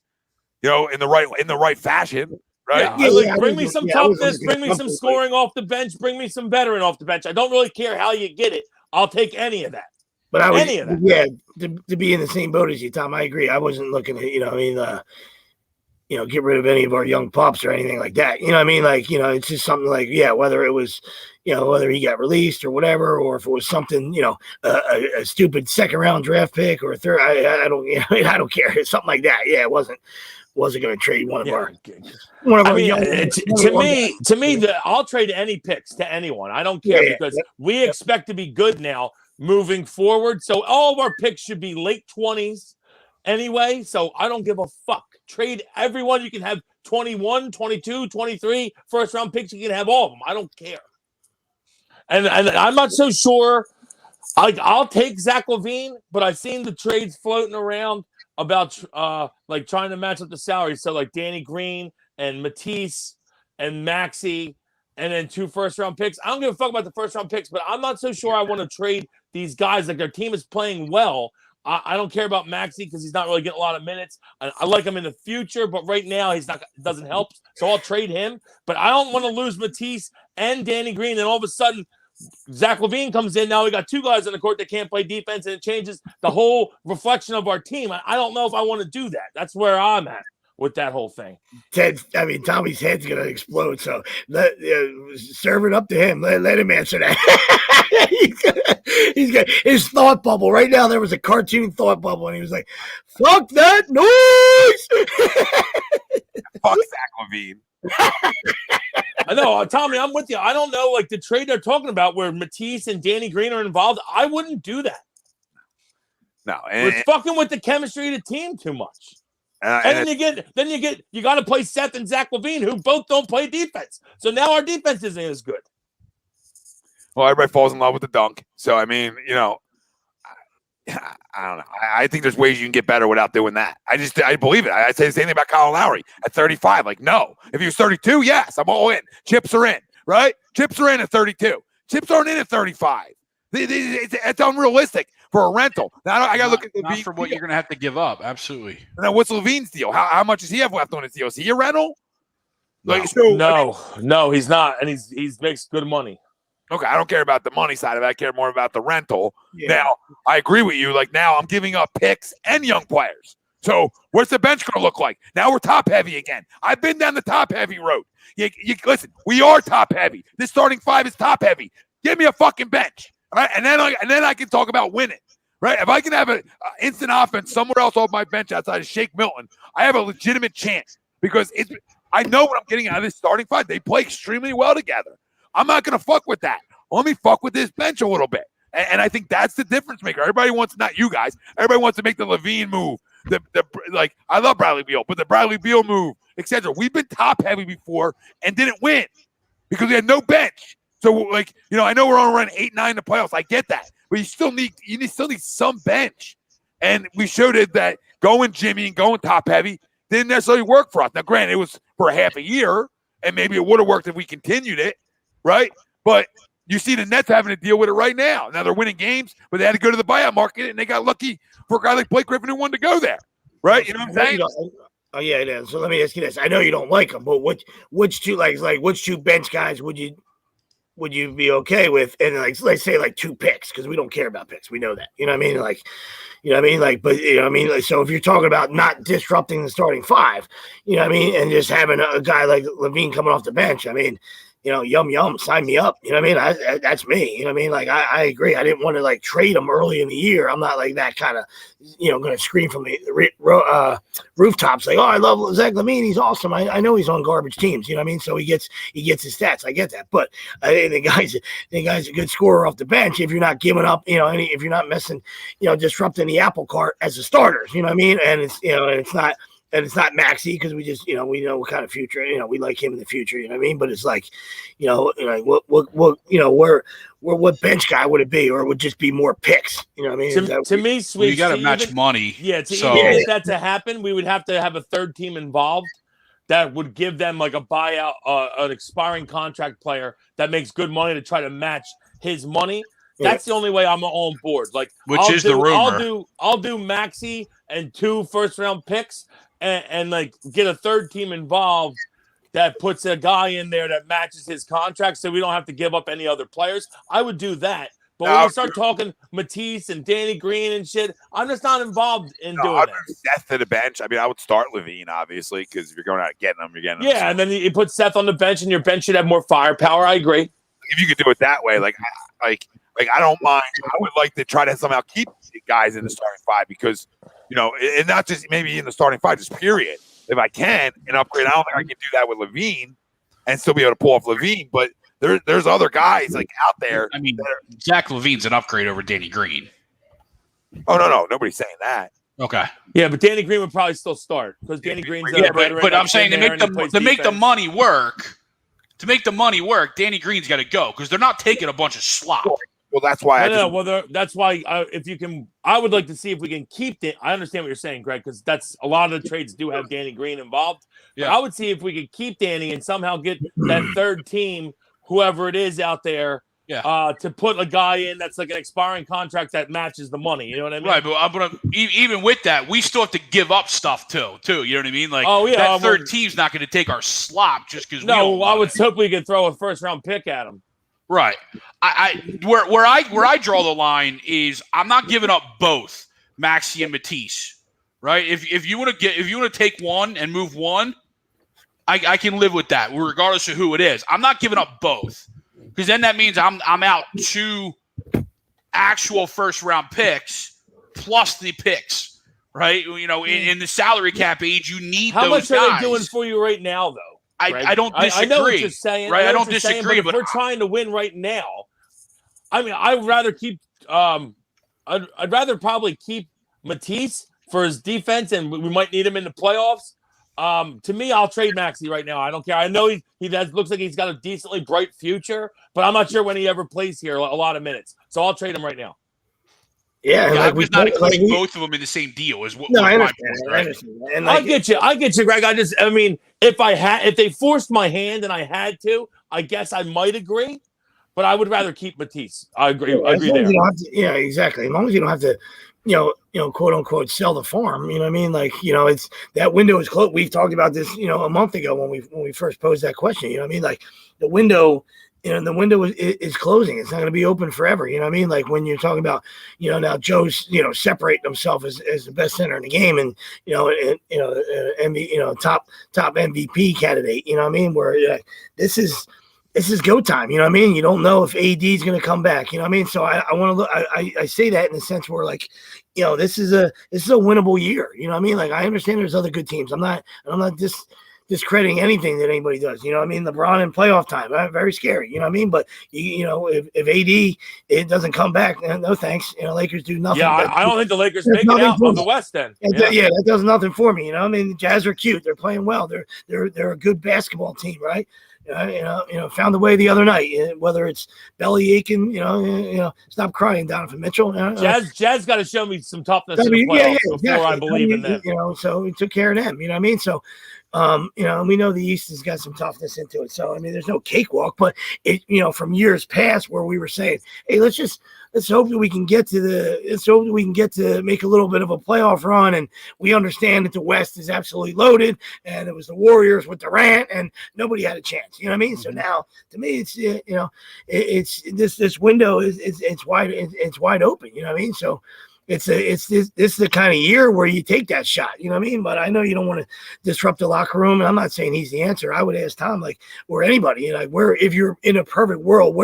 in the right fashion, right? Yeah, bring me some toughness, bring me some scoring off the bench, bring me some veteran off the bench. I don't really care how you get it. I'll take any of that. But I was, to be in the same boat as you, Tom. I agree. I wasn't looking at, get rid of any of our young pups or anything like that. You know what I mean? Like, it's just something like, whether it was, whether he got released or whatever, or if it was something, a stupid second round draft pick or a third, I don't care. It's something like that. Yeah, it wasn't going to trade one of our young. To me, I'll trade any picks to anyone. I don't care because we expect to be good now moving forward. So all of our picks should be late 20s anyway. So I don't give a fuck. Trade everyone. You can have 21, 22, 23 first round picks. You can have all of them. I don't care. And I'm not so sure. I'll take Zach LaVine, but I've seen the trades floating around about trying to match up the salaries. So like Danny Green and Matisse and Maxey and then 2 first-round picks. I don't give a fuck about the first-round picks, but I'm not so sure I want to trade these guys. Like, their team is playing well. I don't care about Maxey because he's not really getting a lot of minutes. I like him in the future, but right now doesn't help. So I'll trade him. But I don't want to lose Matisse and Danny Green. And all of a sudden, Zach LaVine comes in. Now we got 2 guys on the court that can't play defense, and it changes the whole reflection of our team. I don't know if I want to do that. That's where I'm at with that whole thing. Tommy's head's going to explode. So serve it up to him. Let him answer that. He's got his thought bubble. Right now, there was a cartoon thought bubble, and he was like, fuck that noise. Fuck Zach LaVine. I know, Tommy, I'm with you. I don't know, like the trade they're talking about where Matisse and Danny Green are involved. I wouldn't do that. No, It's fucking with the chemistry of the team too much. And then you got to play Seth and Zach LaVine, who both don't play defense. So now our defense isn't as good. Well, everybody falls in love with the dunk. So, I mean, I don't know. I think there's ways you can get better without doing that. I believe it. I say the same thing about Kyle Lowry at 35. Like, no. If he was 32, yes, I'm all in. Chips are in, right? Chips are in at 32. Chips aren't in at 35. It's unrealistic for a rental. Now, I got to look at not for what you're going to have to give up. Absolutely. Now, what's Levine's deal? How much does he have left on his deal? Is he a rental? No, he's not, and he's makes good money. Okay, I don't care about the money side of it. I care more about the rental. Yeah. Now, I agree with you. Like, now I'm giving up picks and young players. So what's the bench going to look like? Now we're top heavy again. I've been down the top heavy road. Listen, we are top heavy. This starting five is top heavy. Give me a fucking bench. All right? And then I can talk about winning. Right? If I can have an instant offense somewhere else off my bench outside of Shake Milton, I have a legitimate chance because I know what I'm getting out of this starting five. They play extremely well together. I'm not going to fuck with that. Let me fuck with this bench a little bit. And I think that's the difference maker. Everybody wants, not you guys, everybody wants to make the Levine move. Like, I love Bradley Beal, but the Bradley Beal move, etc. We've been top heavy before and didn't win because we had no bench. So, like, I know we're on run 8-9 in the playoffs. I get that. But you still need some bench. And we showed it that going Jimmy and going top heavy didn't necessarily work for us. Now, granted, it was for a half a year, and maybe it would have worked if we continued it. Right? But you see the Nets having to deal with it right now. Now they're winning games, but they had to go to the buyout market, and they got lucky for a guy like Blake Griffin who wanted to go there. Right? You know what I'm saying? Oh, yeah, it is. So let me ask you this. I know you don't like them, but which two which two bench guys would you be okay with? And let's say two picks, because we don't care about picks. We know that. You know what I mean? But so if you're talking about not disrupting the starting five, and just having a guy like Levine coming off the bench, yum, sign me up. You know what I mean? That's me. You know what I mean? Like, I agree. I didn't want to trade him early in the year. I'm not like that kind of, going to scream from the rooftops like, oh, I love Zach LaVine. He's awesome. I know he's on garbage teams. You know what I mean? So he gets his stats. I get that. But the guy's a good scorer off the bench if you're not giving up, if you're not messing, disrupting the apple cart as a starter. You know what I mean? And it's, and it's not Maxey because we just, we know what kind of future, we like him in the future, you know what I mean? But it's like, what bench guy would it be, or it would just be more picks? You know what I mean? To me, Sweet, you got to match money. Yeah, even get that to happen, we would have to have a third team involved that would give them like a buyout, an expiring contract player that makes good money to try to match his money. That's the only way I'm on board. Like, the rumor. I'll do Maxey and 2 first-round picks, and get a third team involved that puts a guy in there that matches his contract, so we don't have to give up any other players. I would do that. But when we start talking Matisse and Danny Green and shit, I'm just not involved in doing that. Seth to the bench. I mean, I would start Levine, obviously, because if you're going out getting them, you're getting them. Yeah, and then you put Seth on the bench, and your bench should have more firepower. I agree. If you could do it that way, like I don't mind. I would like to try to somehow keep guys in the starting five because, and not just maybe in the starting five, just period. If I can and upgrade, I don't think I can do that with Levine and still be able to pull off Levine. But there's other guys out there. I mean, Zach LaVine's an upgrade over Danny Green. Oh no, nobody's saying that. Okay. Yeah, but Danny Green would probably still start because Danny Green's but I'm saying to make the money work. To make the money work, Danny Green's got to go because they're not taking a bunch of slop. Well, that's why that's why if you can, I would like to see if we can keep it. I understand what you're saying, Greg, because that's a lot of the trades do have Danny Green involved. Yeah. But I would see if we could keep Danny and somehow get that third team, whoever it is out there, to put a guy in that's like an expiring contract that matches the money. You know what I mean? Right, but even with that, we still have to give up stuff too. You know what I mean? Like, that third team's not going to take our slop just because. No, I would hope we could throw a first round pick at him. Right. Where I draw the line is I'm not giving up both Maxey and Matisse. Right. If you want to take one and move one, I can live with that regardless of who it is. I'm not giving up both because then that means I'm out 2 actual first round picks plus the picks. Right. In the salary cap age, you need how those much are guys. they doing for you right now, though? I don't disagree. I know what you're saying. Right? I don't disagree. But if we're trying to win right now, I mean, I'd rather keep. I'd rather probably keep Matisse for his defense, and we might need him in the playoffs. To me, I'll trade Maxey right now. I don't care. I know he looks like he's got a decently bright future, but I'm not sure when he ever plays here a lot of minutes. So I'll trade him right now. Yeah, I'm just not including both of them in the same deal. Is what? No, I my understand. point, I right? understand. And I get you, Greg. I mean, if they forced my hand and I had to, I guess I might agree, but I would rather keep Matisse. I agree. I agree there. Yeah, exactly. As long as you don't have to, quote unquote, sell the farm. You know what I mean? Like, it's that window is closed. We've talked about this, a month ago when we first posed that question. You know what I mean? Like the window. The window is closing. It's not going to be open forever. You know what I mean? Like when you're talking about, now Joe's, separating himself as the best center in the game and, top MVP candidate. You know what I mean? Where this is go time. You know what I mean? You don't know if AD is going to come back. You know what I mean? So I want to look. I say that in the sense where this is a winnable year. You know what I mean? Like I understand there's other good teams. I'm not discrediting anything that anybody does. You know what I mean? LeBron in playoff time, very scary. You know what I mean? But, if AD it doesn't come back, no thanks. Lakers do nothing. Yeah, I don't think the Lakers make it out of the West then. Yeah, that does nothing for me. You know what I mean? The Jazz are cute. They're playing well. They're a good basketball team, right? Found a way the other night. Whether it's belly aching, stop crying, Donovan Mitchell. Jazz got to show me some toughness in the playoffs before I believe in them. So we took care of them. You know what I mean? So, we know the East has got some toughness into it. So, I mean, there's no cakewalk, but from years past where we were saying, hey, let's hope that we can get to make a little bit of a playoff run. And we understand that the West is absolutely loaded and it was the Warriors with Durant and nobody had a chance. You know what I mean? So now to me, it's, it's this window it's wide open. You know what I mean? So, this is the kind of year where you take that shot, you know what I mean? But I know you don't want to disrupt the locker room, and I'm not saying he's the answer. I would ask Tom, or anybody, if you're in a perfect world,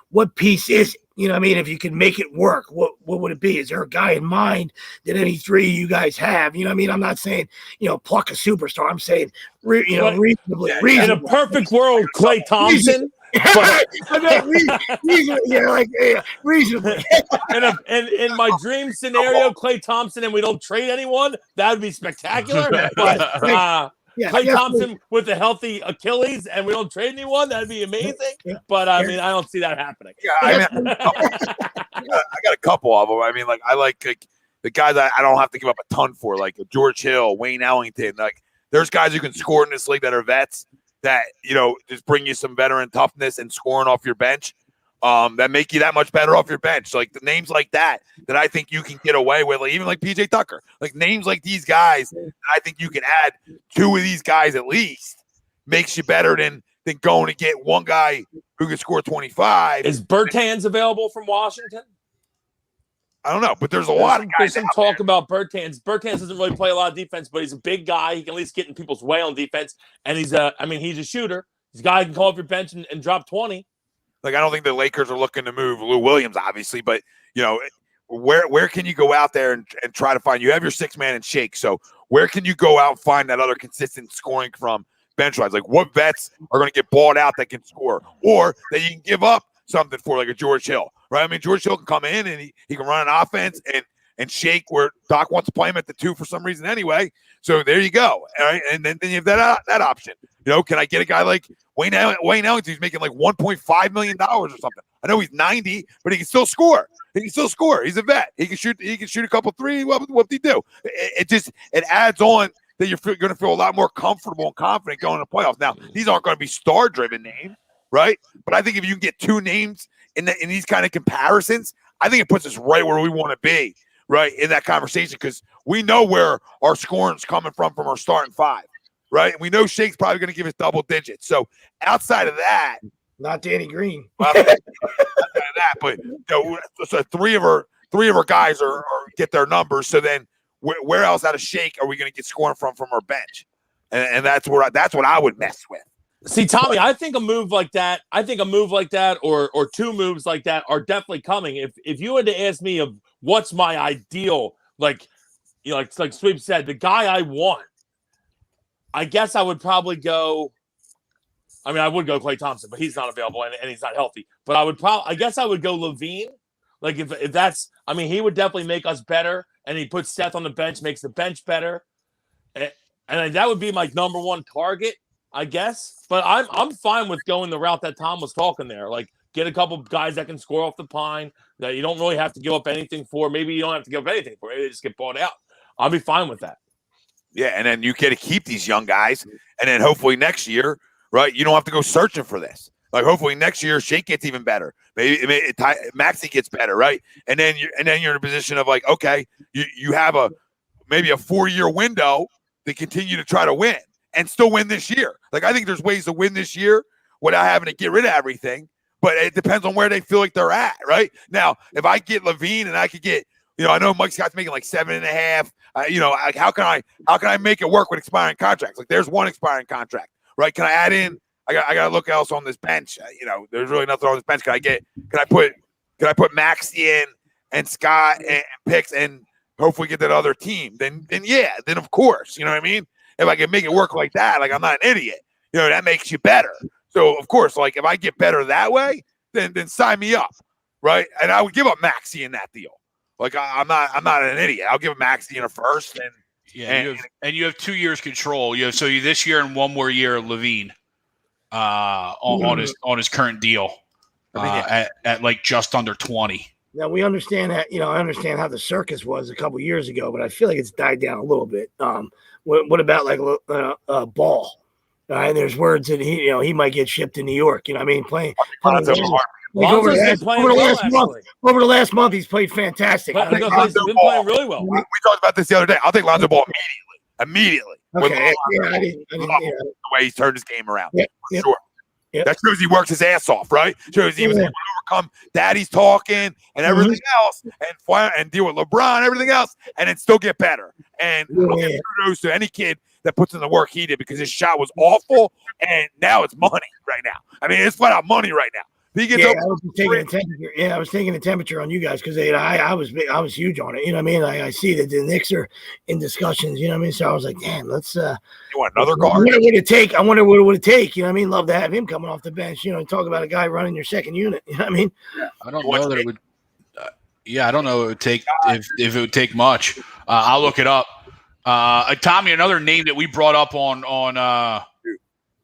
what piece is it? You know what I mean? If you can make it work, what would it be? Is there a guy in mind that any three of you guys have? You know what I mean? I'm not saying, pluck a superstar. I'm saying, reasonably. In a perfect world, Klay Thompson. Reasonably. In my dream scenario, Klay Thompson, and we don't trade anyone, that would be spectacular. But Klay Thompson with a healthy Achilles, and we don't trade anyone, that'd be amazing. But I mean, I don't see that happening. Yeah, I got a couple of them. I mean, I like the guys I don't have to give up a ton for, like George Hill, Wayne Ellington. Like, there's guys who can score in this league that are vets that, just bring you some veteran toughness and scoring off your bench, that make you that much better off your bench. Like the names like that I think you can get away with, even like PJ Tucker, like names like these guys that I think you can add two of these guys at least makes you better than going to get one guy who can score 25. Is Bertans available from Washington? I don't know, but there's a lot of guys. There's some talk about Bertans. Bertans doesn't really play a lot of defense, but he's a big guy. He can at least get in people's way on defense. And he's a shooter. He's a guy who can call up your bench and drop 20. Like, I don't think the Lakers are looking to move Lou Williams, obviously, but where can you go out there and try to find? You have your 6-man and Shake. So where can you go out and find that other consistent scoring from bench wise? Like, what vets are going to get bought out that can score, or that you can give up something for, like a George Hill, right? I mean, George Hill can come in and he can run an offense and Shake where Doc wants to play him at the 2 for some reason anyway. So there you go. All right. And then you have that option. Can I get a guy like Wayne Ellington who's making like $1.5 million or something? I know he's 90, but he can still score. He's a vet. He can shoot a couple three. What did he do? It adds on that you're going to feel a lot more comfortable and confident going to the playoffs. Now, these aren't going to be star-driven names, right? But I think if you can get two names in these kind of comparisons, I think it puts us right where we want to be, right, in that conversation, because we know where our scoring's coming from our starting 5, right? And we know Shake's probably going to give us double digits. So outside of that, not Danny Green. Outside of that, but so three of our guys are get their numbers. So then, where else out of Shake are we going to get scoring from our bench? And that's what I would mess with. See, Tommy, I think a move like that, or two moves like that are definitely coming. If you had to ask me of what's my ideal, like Sweep said, the guy I want, I guess I would probably go. I mean, I would go Klay Thompson, but he's not available and he's not healthy. But I guess I would go Levine. Like if that's, I mean, he would definitely make us better and he puts Seth on the bench, makes the bench better. And that would be my number one target, I guess. But I'm fine with going the route that Tom was talking there. Like, get a couple guys that can score off the pine that you don't really have to give up anything for. Maybe you don't have to give up anything for. Maybe they just get bought out. I'll be fine with that. Yeah, and then you get to keep these young guys, and then hopefully next year, right, you don't have to go searching for this. Like, hopefully next year, Shake gets even better. Maybe Maxey gets better, right? And then you're in a position of like, okay, you have maybe a 4-year window to continue to try to win and still win this year. Like, I think there's ways to win this year without having to get rid of everything, but it depends on where they feel like they're at, right? Now, if I get Levine and I could get, I know Mike Scott's making like 7.5. How can I make it work with expiring contracts? Like, there's one expiring contract, right? Can I add in? I got to look else on this bench. There's really nothing on this bench. Can I put Maxey in and Scott and picks and hopefully get that other team? Then of course, you know what I mean? If I can make it work like that, like, I'm not an idiot. That makes you better. So of course, like, if I get better that way, then sign me up, right? And I would give up Maxey in that deal. Like, I'm not an idiot. I'll give Maxey in a first, and you have 2 years control. So you this year and one more year of Levine on his current deal at like just under 20. Now we understand that. I understand how the circus was a couple years ago, but I feel like it's died down a little bit. What about like Ball? And there's words that he might get shipped to New York. Playing. Over the last month, he's played fantastic. He's been playing really well. We talked about this the other day. I'll take Lonzo Ball immediately. Okay. The way he's turned his game around. Yeah. Sure. Yep. That shows he works his ass off, right? Shows he was able to overcome daddy's talking and everything else and deal with LeBron, everything else, and then still get better. And kudos to any kid that puts in the work he did, because his shot was awful, and now it's money right now. I mean, it's flat out money right now. He gets I was taking a temperature. Yeah, I was taking a temperature on you guys because I was huge on it. I see that the Knicks are in discussions. So I was like, damn, let's. You want another guard? I wonder what it take. Love to have him coming off the bench. Talk about a guy running your second unit. I don't know that it would. I don't know it would take if it would take much. I'll look it up. Tommy, another name that we brought up on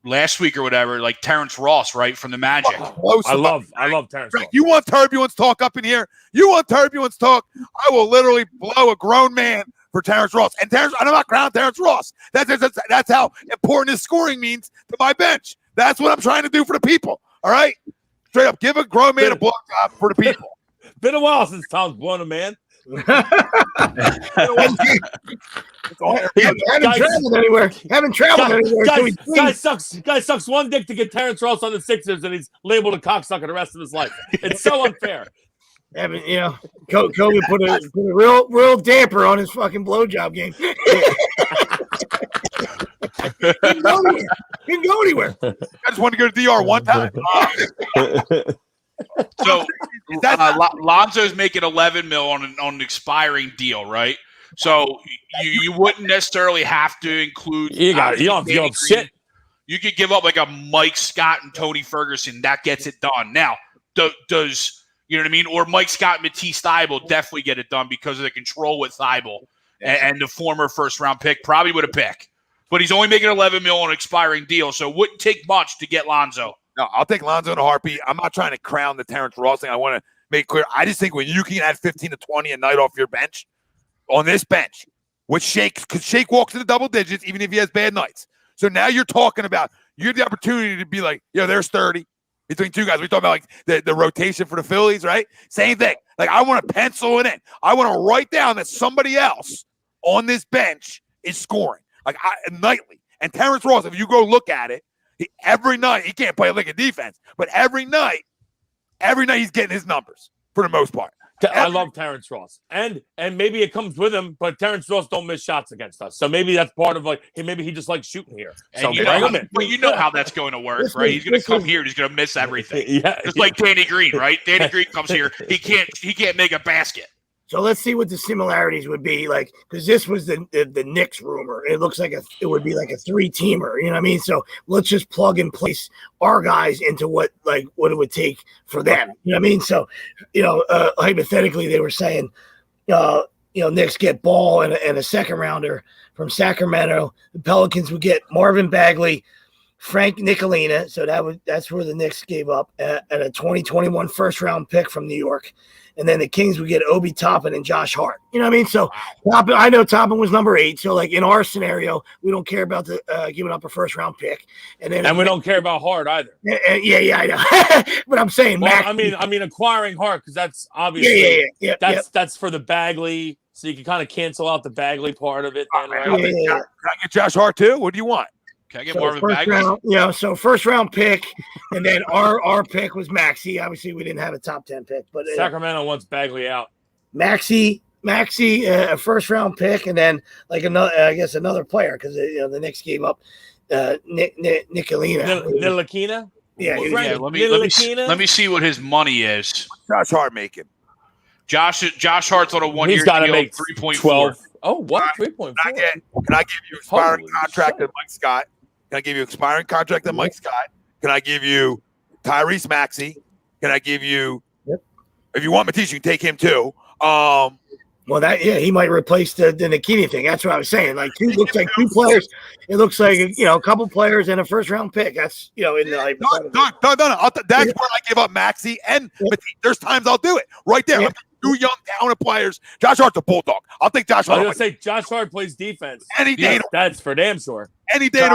last week or whatever, like Terrence Ross, right, from the Magic. I love Terrence Ross. You want turbulence talk up in here? You want turbulence talk? I will literally blow a grown man for Terrence Ross. And I'm not ground Terrence Ross. That's how important his scoring means to my bench. That's what I'm trying to do for the people. All right? Straight up, give a grown man a blow job for the people. Been a while since Tom's blown a man. Haven't traveled anywhere. Guy sucks one dick to get Terrence Ross on the Sixers, and he's labeled a cocksucker the rest of his life. It's so unfair. Kobe put a real damper on his fucking blowjob game. Didn't go anywhere. I just wanted to go to DR one time. So Lonzo's making $11 million on an expiring deal, right? So you wouldn't necessarily have to include. You don't have to give up shit. You could give up like a Mike Scott and Tony Ferguson. That gets it done. Now, does you know what I mean? Or Mike Scott and Matisse Thybulle definitely get it done because of the control with Thybulle and the former first-round pick probably would have picked. But he's only making $11 million on an expiring deal, so it wouldn't take much to get Lonzo. No, I'll take Lonzo in a heartbeat. I'm not trying to crown the Terrence Ross thing. I want to make clear. I just think when you can add 15 to 20 a night off your bench, on this bench, with Shake, because Shake walks in the double digits even if he has bad nights. So now you're talking about, you have the opportunity to be like, there's 30 between two guys. We talk about like the rotation for the Phillies, right? Same thing. Like, I want to pencil it in. I want to write down that somebody else on this bench is scoring, like nightly. And Terrence Ross, if you go look at it, every night, he can't play like a defense, but every night he's getting his numbers for the most part. I love Terrence Ross, and maybe it comes with him, but Terrence Ross don't miss shots against us, so maybe that's part of maybe he just likes shooting here. So bring him in. Well, you know how that's going to work, right? He's going to come here and he's going to miss everything. Like Danny Green, right? Danny Green comes here, he can't make a basket. So let's see what the similarities would be like, because this was the Knicks rumor. It looks like it would be like a 3-teamer. You know what I mean? So let's just plug and place our guys into what it would take for them. You know what I mean? So hypothetically, they were saying, Knicks get Ball and a second rounder from Sacramento. The Pelicans would get Marvin Bagley, Frank Nicolina. So that's where the Knicks gave up at a 2021 first round pick from New York. And then the Kings would get Obi Toppin and Josh Hart. You know what I mean? So Toppin, I know Toppin was number 8. So like in our scenario, we don't care about the giving up a first round pick. And we don't care about Hart either. Yeah, I know. But I'm saying, I mean, acquiring Hart, because that's obviously that's for the Bagley, so you can kind of cancel out the Bagley part of it. Then, right? Can I get Josh Hart too? What do you want? Can I get Marvin Bagley? So first round pick, and then our pick was Maxey. Obviously, we didn't have a top 10 pick, but Sacramento wants Bagley out. Maxey, a first round pick, and then like another player, because the Knicks gave up Nicolina. Ntilikina? Let me see what his money is. Josh Hart making. Josh Hart's on a 1 year He's got to deal, make 3.12. Oh, what? 3.4. Can I give you expiring contract to Mike Scott? Can I give you expiring contract to Mike Scott? Can I give you Tyrese Maxey? Can I give you? Yep. If you want Matisse, you can take him too. He might replace the Nikini thing. That's what I was saying. Like two players. It looks like a couple players and a first round pick. That's in the no. That's where I give up Maxey and Matisse. There's times I'll do it right there. Yeah. Two young talented players. Josh Hart's a bulldog. I'll take Josh Hart. I was going to say Josh Hart plays defense. Any day. That's for damn sure. Any day.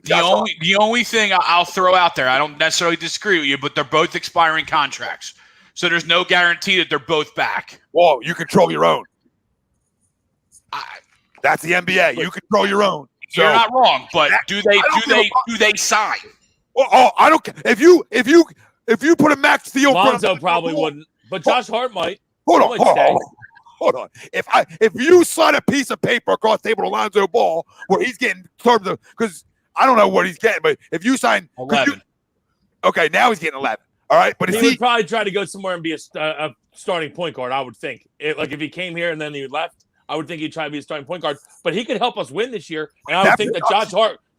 The only thing I'll throw out there, I don't necessarily disagree with you, but they're both expiring contracts. So there's no guarantee that they're both back. Whoa, you control your own. That's the NBA. You control your own. So, you're not wrong, but do they sign? I don't care. If you put a max deal, Lonzo probably wouldn't, but Josh Hart might. Hold on. If you sign a piece of paper across the table to Lonzo Ball where he's getting terms of, because I don't know what he's getting, but if you sign 11, okay, now he's getting 11. All right, but he would probably try to go somewhere and be a starting point guard. I would think, if he came here and then he left, I would think he'd try to be a starting point guard. But he could help us win this year, and I would think that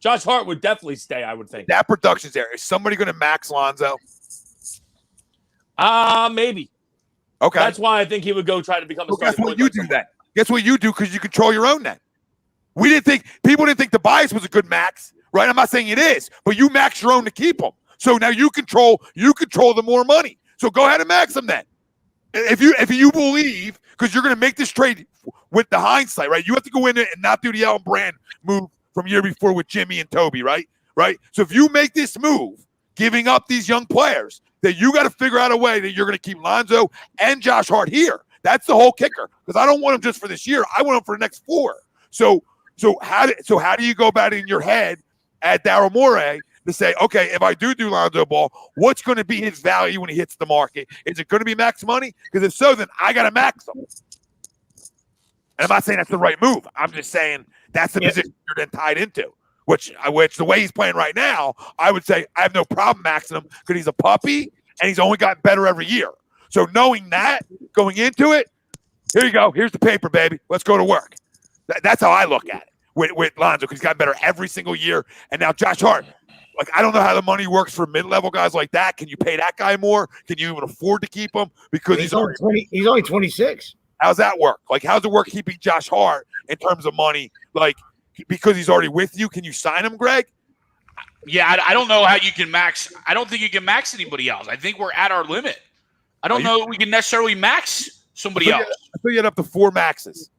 Josh Hart would definitely stay. I would think that production's there. Is somebody going to max Lonzo? Maybe. Okay, that's why I think he would go try to become a starting point guard. Guess what you do then? Guess what you do, because you control your own then. People didn't think Tobias was a good max, right? I'm not saying it is, but you max your own to keep him. So now you control the more money. So go ahead and max him then. If you believe, because you're going to make this trade with the hindsight, right? You have to go in there and not do the Allen Brand move from year before with Jimmy and Toby, right? So if you make this move, giving up these young players, then you got to figure out a way that you're going to keep Lonzo and Josh Hart here. That's the whole kicker, because I don't want them just for this year. I want them for the next 4. So how do you go about it in your head at Daryl Morey to say, okay, if I do Lonzo Ball, what's going to be his value when he hits the market? Is it going to be max money? Because if so, then I got to max him. And I'm not saying that's the right move. I'm just saying that's the position you're then tied into, which the way he's playing right now, I would say I have no problem maxing him because he's a puppy and he's only gotten better every year. So knowing that, going into it, here you go. Here's the paper, baby. Let's go to work. That's how I look at it with Lonzo, because he's gotten better every single year. And now Josh Hart, like, I don't know how the money works for mid-level guys like that. Can you pay that guy more? Can you even afford to keep him? Because he's only 26. How's that work? Like, how's it work keeping Josh Hart in terms of money? Like, because he's already with you, can you sign him, Greg? Yeah, I don't know how you can max. I don't think you can max anybody else. I think we're at our limit. I don't know that we can necessarily max somebody else. I think you had up to 4 maxes.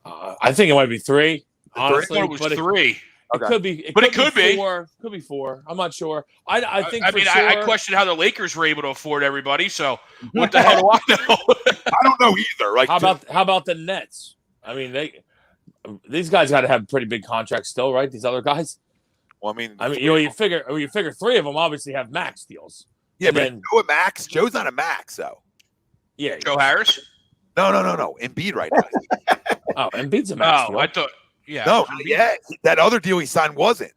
I think it might be 3. Honestly, it was 3. Okay. It could be. It could be 4. Could be 4. I'm not sure. I think. I question how the Lakers were able to afford everybody. So what the hell do I know? I don't know either. Like, how about the Nets? I mean, these guys got to have pretty big contracts still, right? These other guys. Well, you figure 3 of them obviously have max deals. Yeah, but Joe a max. Joe's not a max, though. Yeah, Joe Harris. No. Embiid right now. Oh, Embiid's a max deal. I thought. Yeah. No, that other deal he signed wasn't.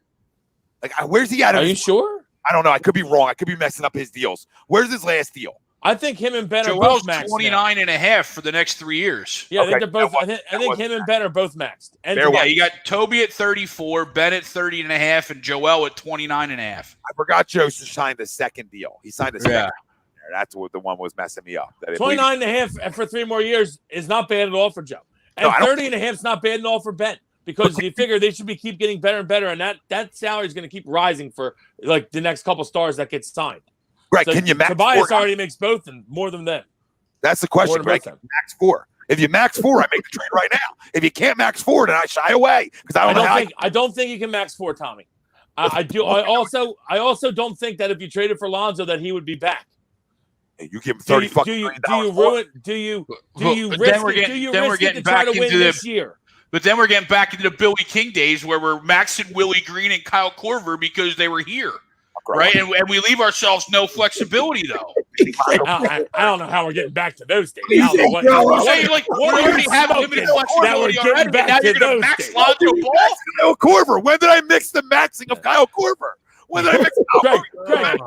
Like, where's he at? Are you sure? I don't know. I could be wrong. I could be messing up his deals. Where's his last deal? I think him and Ben are Joel's both maxed 29.5 for the next 3 years. Yeah, okay. I think they're both. I think him and Ben are both maxed. And you got Toby at 34, Ben at 30.5, and Joel at 29.5. I forgot Joe signed the second deal. He signed a second. That's what the one was messing me up. That 29.5 for 3 more years is not bad at all for Joe. And No, I don't- 30.5 is not bad at all for Ben, because you figure they should be keep getting better and better, and that salary is going to keep rising for like the next couple stars that get signed. Greg, So can you max Tobias 4? already makes both and more than them. That's the question, More than Greg. both of them. Max 4. If you max 4, I make the trade right now. If you can't max 4, then I shy away because I don't think you can max 4, Tommy. I do. I also don't think that if you traded for Lonzo that he would be back. You give him $30 million. Do you ruin? Do you risk it? Do you risk it to try to win this year? But then we're getting back into the Billy King days where we're maxing Willie Green and Kyle Korver because they were here, right? And we leave ourselves no flexibility, though. I don't know how we're getting back to those days. So you're like, we already have limited flexibility already, but now you're going to max Lonzo Ball? Kyle Korver. When did I mix the maxing of Kyle Korver? When did I mix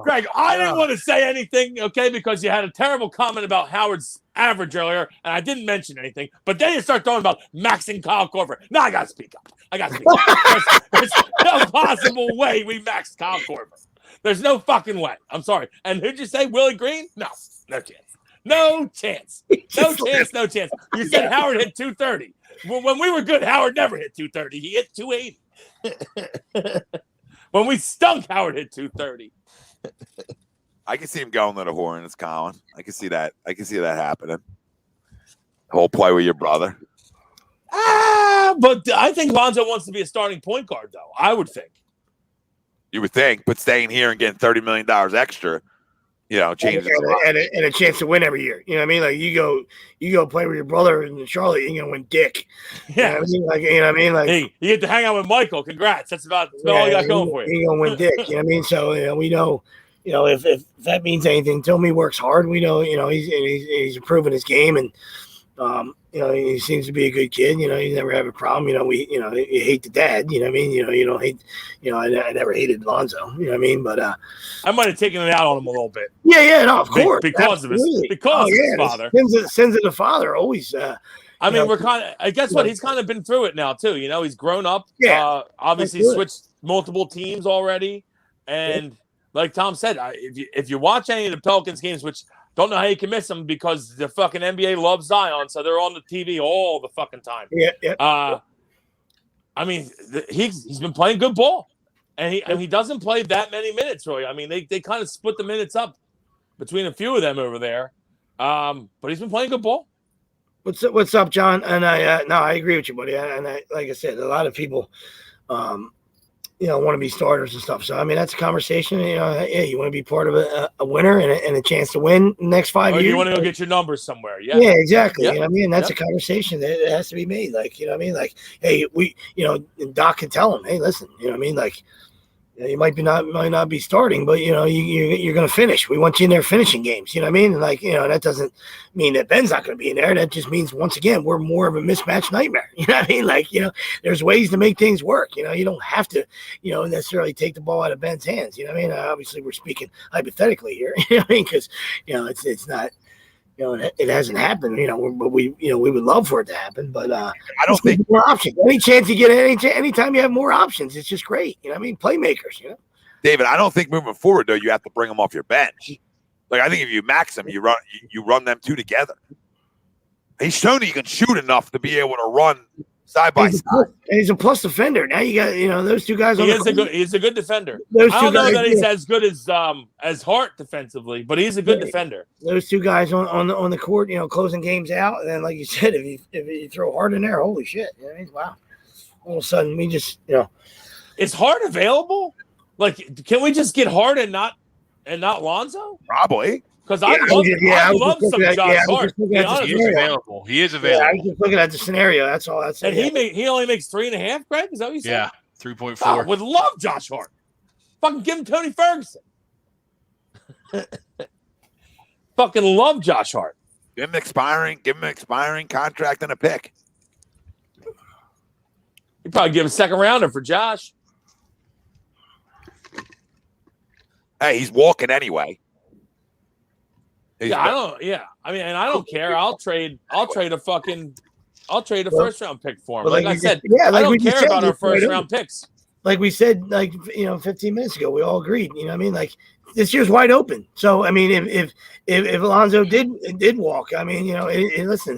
Greg, I didn't want to say anything, okay, because you had a terrible comment about Howard's average earlier, and I didn't mention anything. But then you start talking about maxing Kyle Korver. Now I got to speak up. There's no possible way we maxed Kyle Korver. There's no fucking way. I'm sorry. And who'd you say, Willie Green? No chance. No chance. No chance. You said Howard hit 230. When we were good, Howard never hit 230. He hit 280. When we stunk, Howard hit 230. I can see him going to the Hornets, Colin. I can see that. I can see that happening. The whole play with your brother. But I think Lonzo wants to be a starting point guard, though. I would think. You would think, but staying here and getting $30 million extra, changes. And a chance to win every year. You know what I mean? Like you go play with your brother in Charlotte, you're gonna win dick. Yeah. You know what I mean? Like hey, you get to hang out with Michael. Congrats. That's about all you got going for you. You're gonna win dick. You know what I mean? So we know, if that means anything, Tommy works hard. We know, he's improving his game, and he seems to be a good kid. He never have a problem. You hate the dad. You know what I mean? You don't hate. I never hated Lonzo. You know what I mean? But I might have taken it out on him a little bit. Yeah, no, of course, because of his father. Sins of the father always. I mean, we're kind of. I guess what he's kind of been through it now too. He's grown up. Yeah, obviously switched multiple teams already, and like Tom said, if you watch any of the Pelicans games, which don't know how you can miss them because the fucking NBA loves Zion, so they're on the TV all the fucking time. Yeah. I mean, he's been playing good ball, and he doesn't play that many minutes really. I mean, they kind of split the minutes up between a few of them over there, but he's been playing good ball. What's up, John? And I agree with you, buddy. And like I said, a lot of people, want to be starters and stuff. So I mean, that's a conversation. You want to be part of a winner and a chance to win the next 5 years. You want to go get your numbers somewhere? Yeah. Yeah, exactly. Yep. You know what I mean? That's a conversation that has to be made. Like, you know what I mean? Like, hey, Doc can tell him, hey, listen, you know what I mean? Like, you might not be starting, but you're going to finish. We want you in there finishing games. You know what I mean? And like, that doesn't mean that Ben's not going to be in there. That just means once again we're more of a mismatch nightmare. You know what I mean? Like, there's ways to make things work. You don't have to, necessarily take the ball out of Ben's hands. You know what I mean? Obviously, we're speaking hypothetically here. You know what I mean? Because it's not. It hasn't happened, but we would love for it to happen, but I don't think more options. Any chance you get anytime you have more options, it's just great. You know what I mean? Playmakers, David, I don't think moving forward though, you have to bring them off your bench. Like I think if you max them, you run them two together. He's shown that you can shoot enough to be able to run side by side. He's a plus defender. Now you got those two guys. He's a good defender. I don't know that he's as good as Hart defensively, but he's a good defender. Those two guys on the court, closing games out, and then like you said, if you throw Hart in there, holy shit! Wow! All of a sudden, we just is Hart available? Like, can we just get Hart and not Lonzo? Probably. Because I love some Josh Hart. He is available. He is available. Yeah, I was just looking at the scenario. That's all. That's and he only makes 3.5. Greg, is that what you said? Yeah, 3.4. Oh, would love Josh Hart. Fucking give him Tony Ferguson. Fucking love Josh Hart. Give him an expiring contract and a pick. You probably give a second rounder for Josh. Hey, he's walking anyway. I mean, and I don't care. I'll trade a first round pick for him. Like I said, I don't care about our first round picks. like we said, 15 minutes ago, we all agreed. You know what I mean? Like this year's wide open. So I mean, if Alonso did walk, I mean, listen,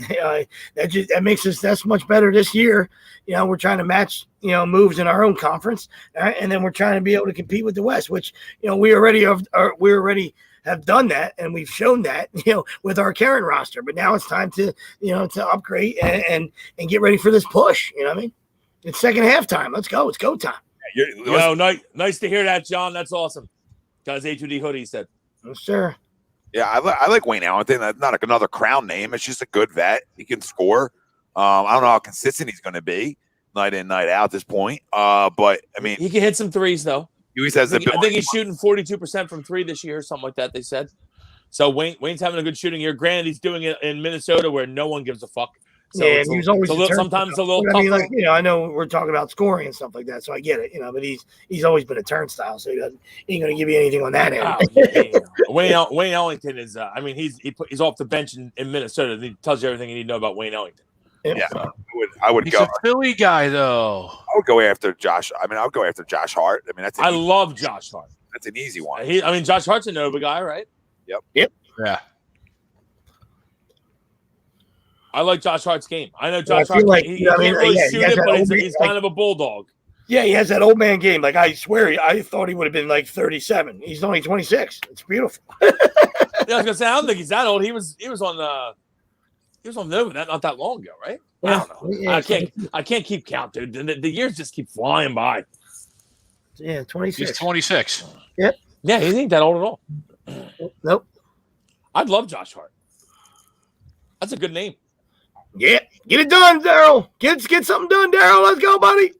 that makes us that's much better this year. We're trying to match moves in our own conference, and then we're trying to be able to compete with the West, which we already have done that, and we've shown that with our current roster. But now it's time to to upgrade and get ready for this push. You know what I mean? It's second half time. Let's go. It's go time. Nice to hear that, John. That's awesome. Guys, A2D hoodie said. Yes, sir. Yeah, I like Wayne Ellington. That's not like another crown name. It's just a good vet. He can score. I don't know how consistent he's going to be night in, night out at this point. But I mean, he can hit some threes though. He always has I think he's shooting 42% from three this year, or something like that. They said. So Wayne's having a good shooting year. Granted, he's doing it in Minnesota where no one gives a fuck. So yeah, and he was always sometimes a little. I mean, like I know we're talking about scoring and stuff like that, so I get it, but he's always been a turnstile, so he ain't going to give you anything on that end. Wayne Ellington is. I mean, he's off the bench in Minnesota. He tells you everything you need to know about Wayne Ellington. Yeah, I would He's go. a Philly guy, though. I would go after Josh. I mean, I would go after Josh Hart. I mean, I love Josh Hart. That's an easy one. Josh Hart's a Nova guy, right? Yep. Yeah. I like Josh Hart's game. I know Josh Hart. He can't really shoot it, but he's kind of a bulldog. Yeah, he has that old man game. Like I swear, I thought he would have been like 37. He's only 26. It's beautiful. Yeah, I was gonna say I don't think he's that old. He was on Nova not that long ago, right? Yeah. I don't know. Yeah, I can't keep count, dude. The years just keep flying by. Yeah, 26. He's 26. Yep. Yeah, he ain't that old at all. Nope. I'd love Josh Hart. That's a good name. Yeah, get it done, Daryl. Get something done, Daryl. Let's go, buddy.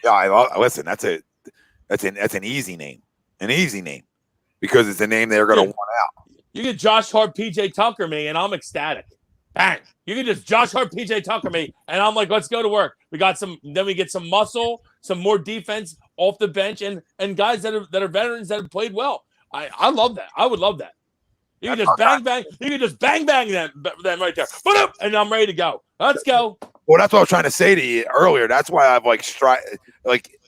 Yeah, listen. That's an easy name, because it's a name they're going to want out. You get Josh Hart, PJ Tucker me, and I'm ecstatic. Bang! You can just Josh Hart, PJ Tucker me, and I'm like, let's go to work. We got some. Then we get some muscle, some more defense off the bench, and guys that are veterans that have played well. I love that. I would love that. You can just bang. You can just bang them right there. And I'm ready to go. Let's go. Well, that's what I was trying to say to you earlier. That's why I've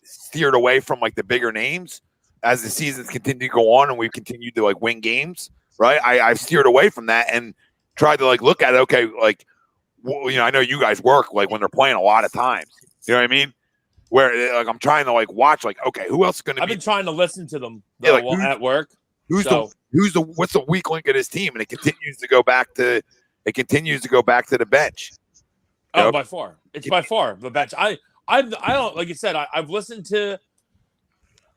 steered away from like the bigger names as the seasons continue to go on and we continue to like win games. Right? I've steered away from that and tried to like look at it. Okay, like I know you guys work like when they're playing a lot of times. You know what I mean? Where like I'm trying to like watch like okay, who else is going to? I've been trying to listen to them at work. What's the weak link of this team? And it continues to go back to the bench. Oh, by far. It's by far the bench. I don't, like you said, I've listened to,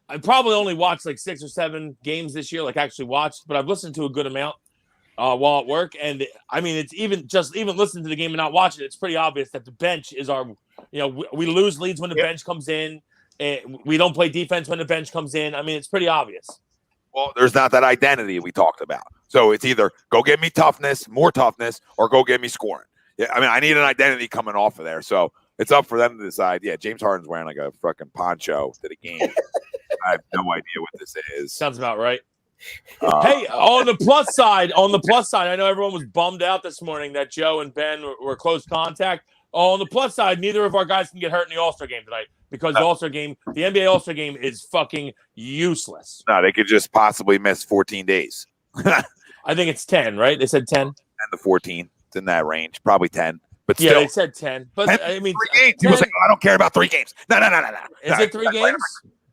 I probably only watched like 6 or 7 games this year, like actually watched, but I've listened to a good amount while at work. And I mean, it's even listening to the game and not watching it, it's pretty obvious that the bench is our, we lose leads when the bench comes in. And we don't play defense when the bench comes in. I mean, it's pretty obvious. Well, there's not that identity we talked about. So it's either go get me more toughness, or go get me scoring. Yeah, I mean, I need an identity coming off of there. So it's up for them to decide. Yeah, James Harden's wearing like a fucking poncho to the game. I have no idea what this is. Sounds about right. Hey, on the plus side, I know everyone was bummed out this morning that Joe and Ben were close contact. On the plus side, neither of our guys can get hurt in the All-Star game tonight because the NBA All-Star game is fucking useless. No, they could just possibly miss 14 days. I think it's 10, right? They said 10. 10 to 14. It's in that range. Probably 10. But yeah, still, they said 10. But 10, I mean, 3 games. People say, I don't care about 3 games. No. Is it 3 games?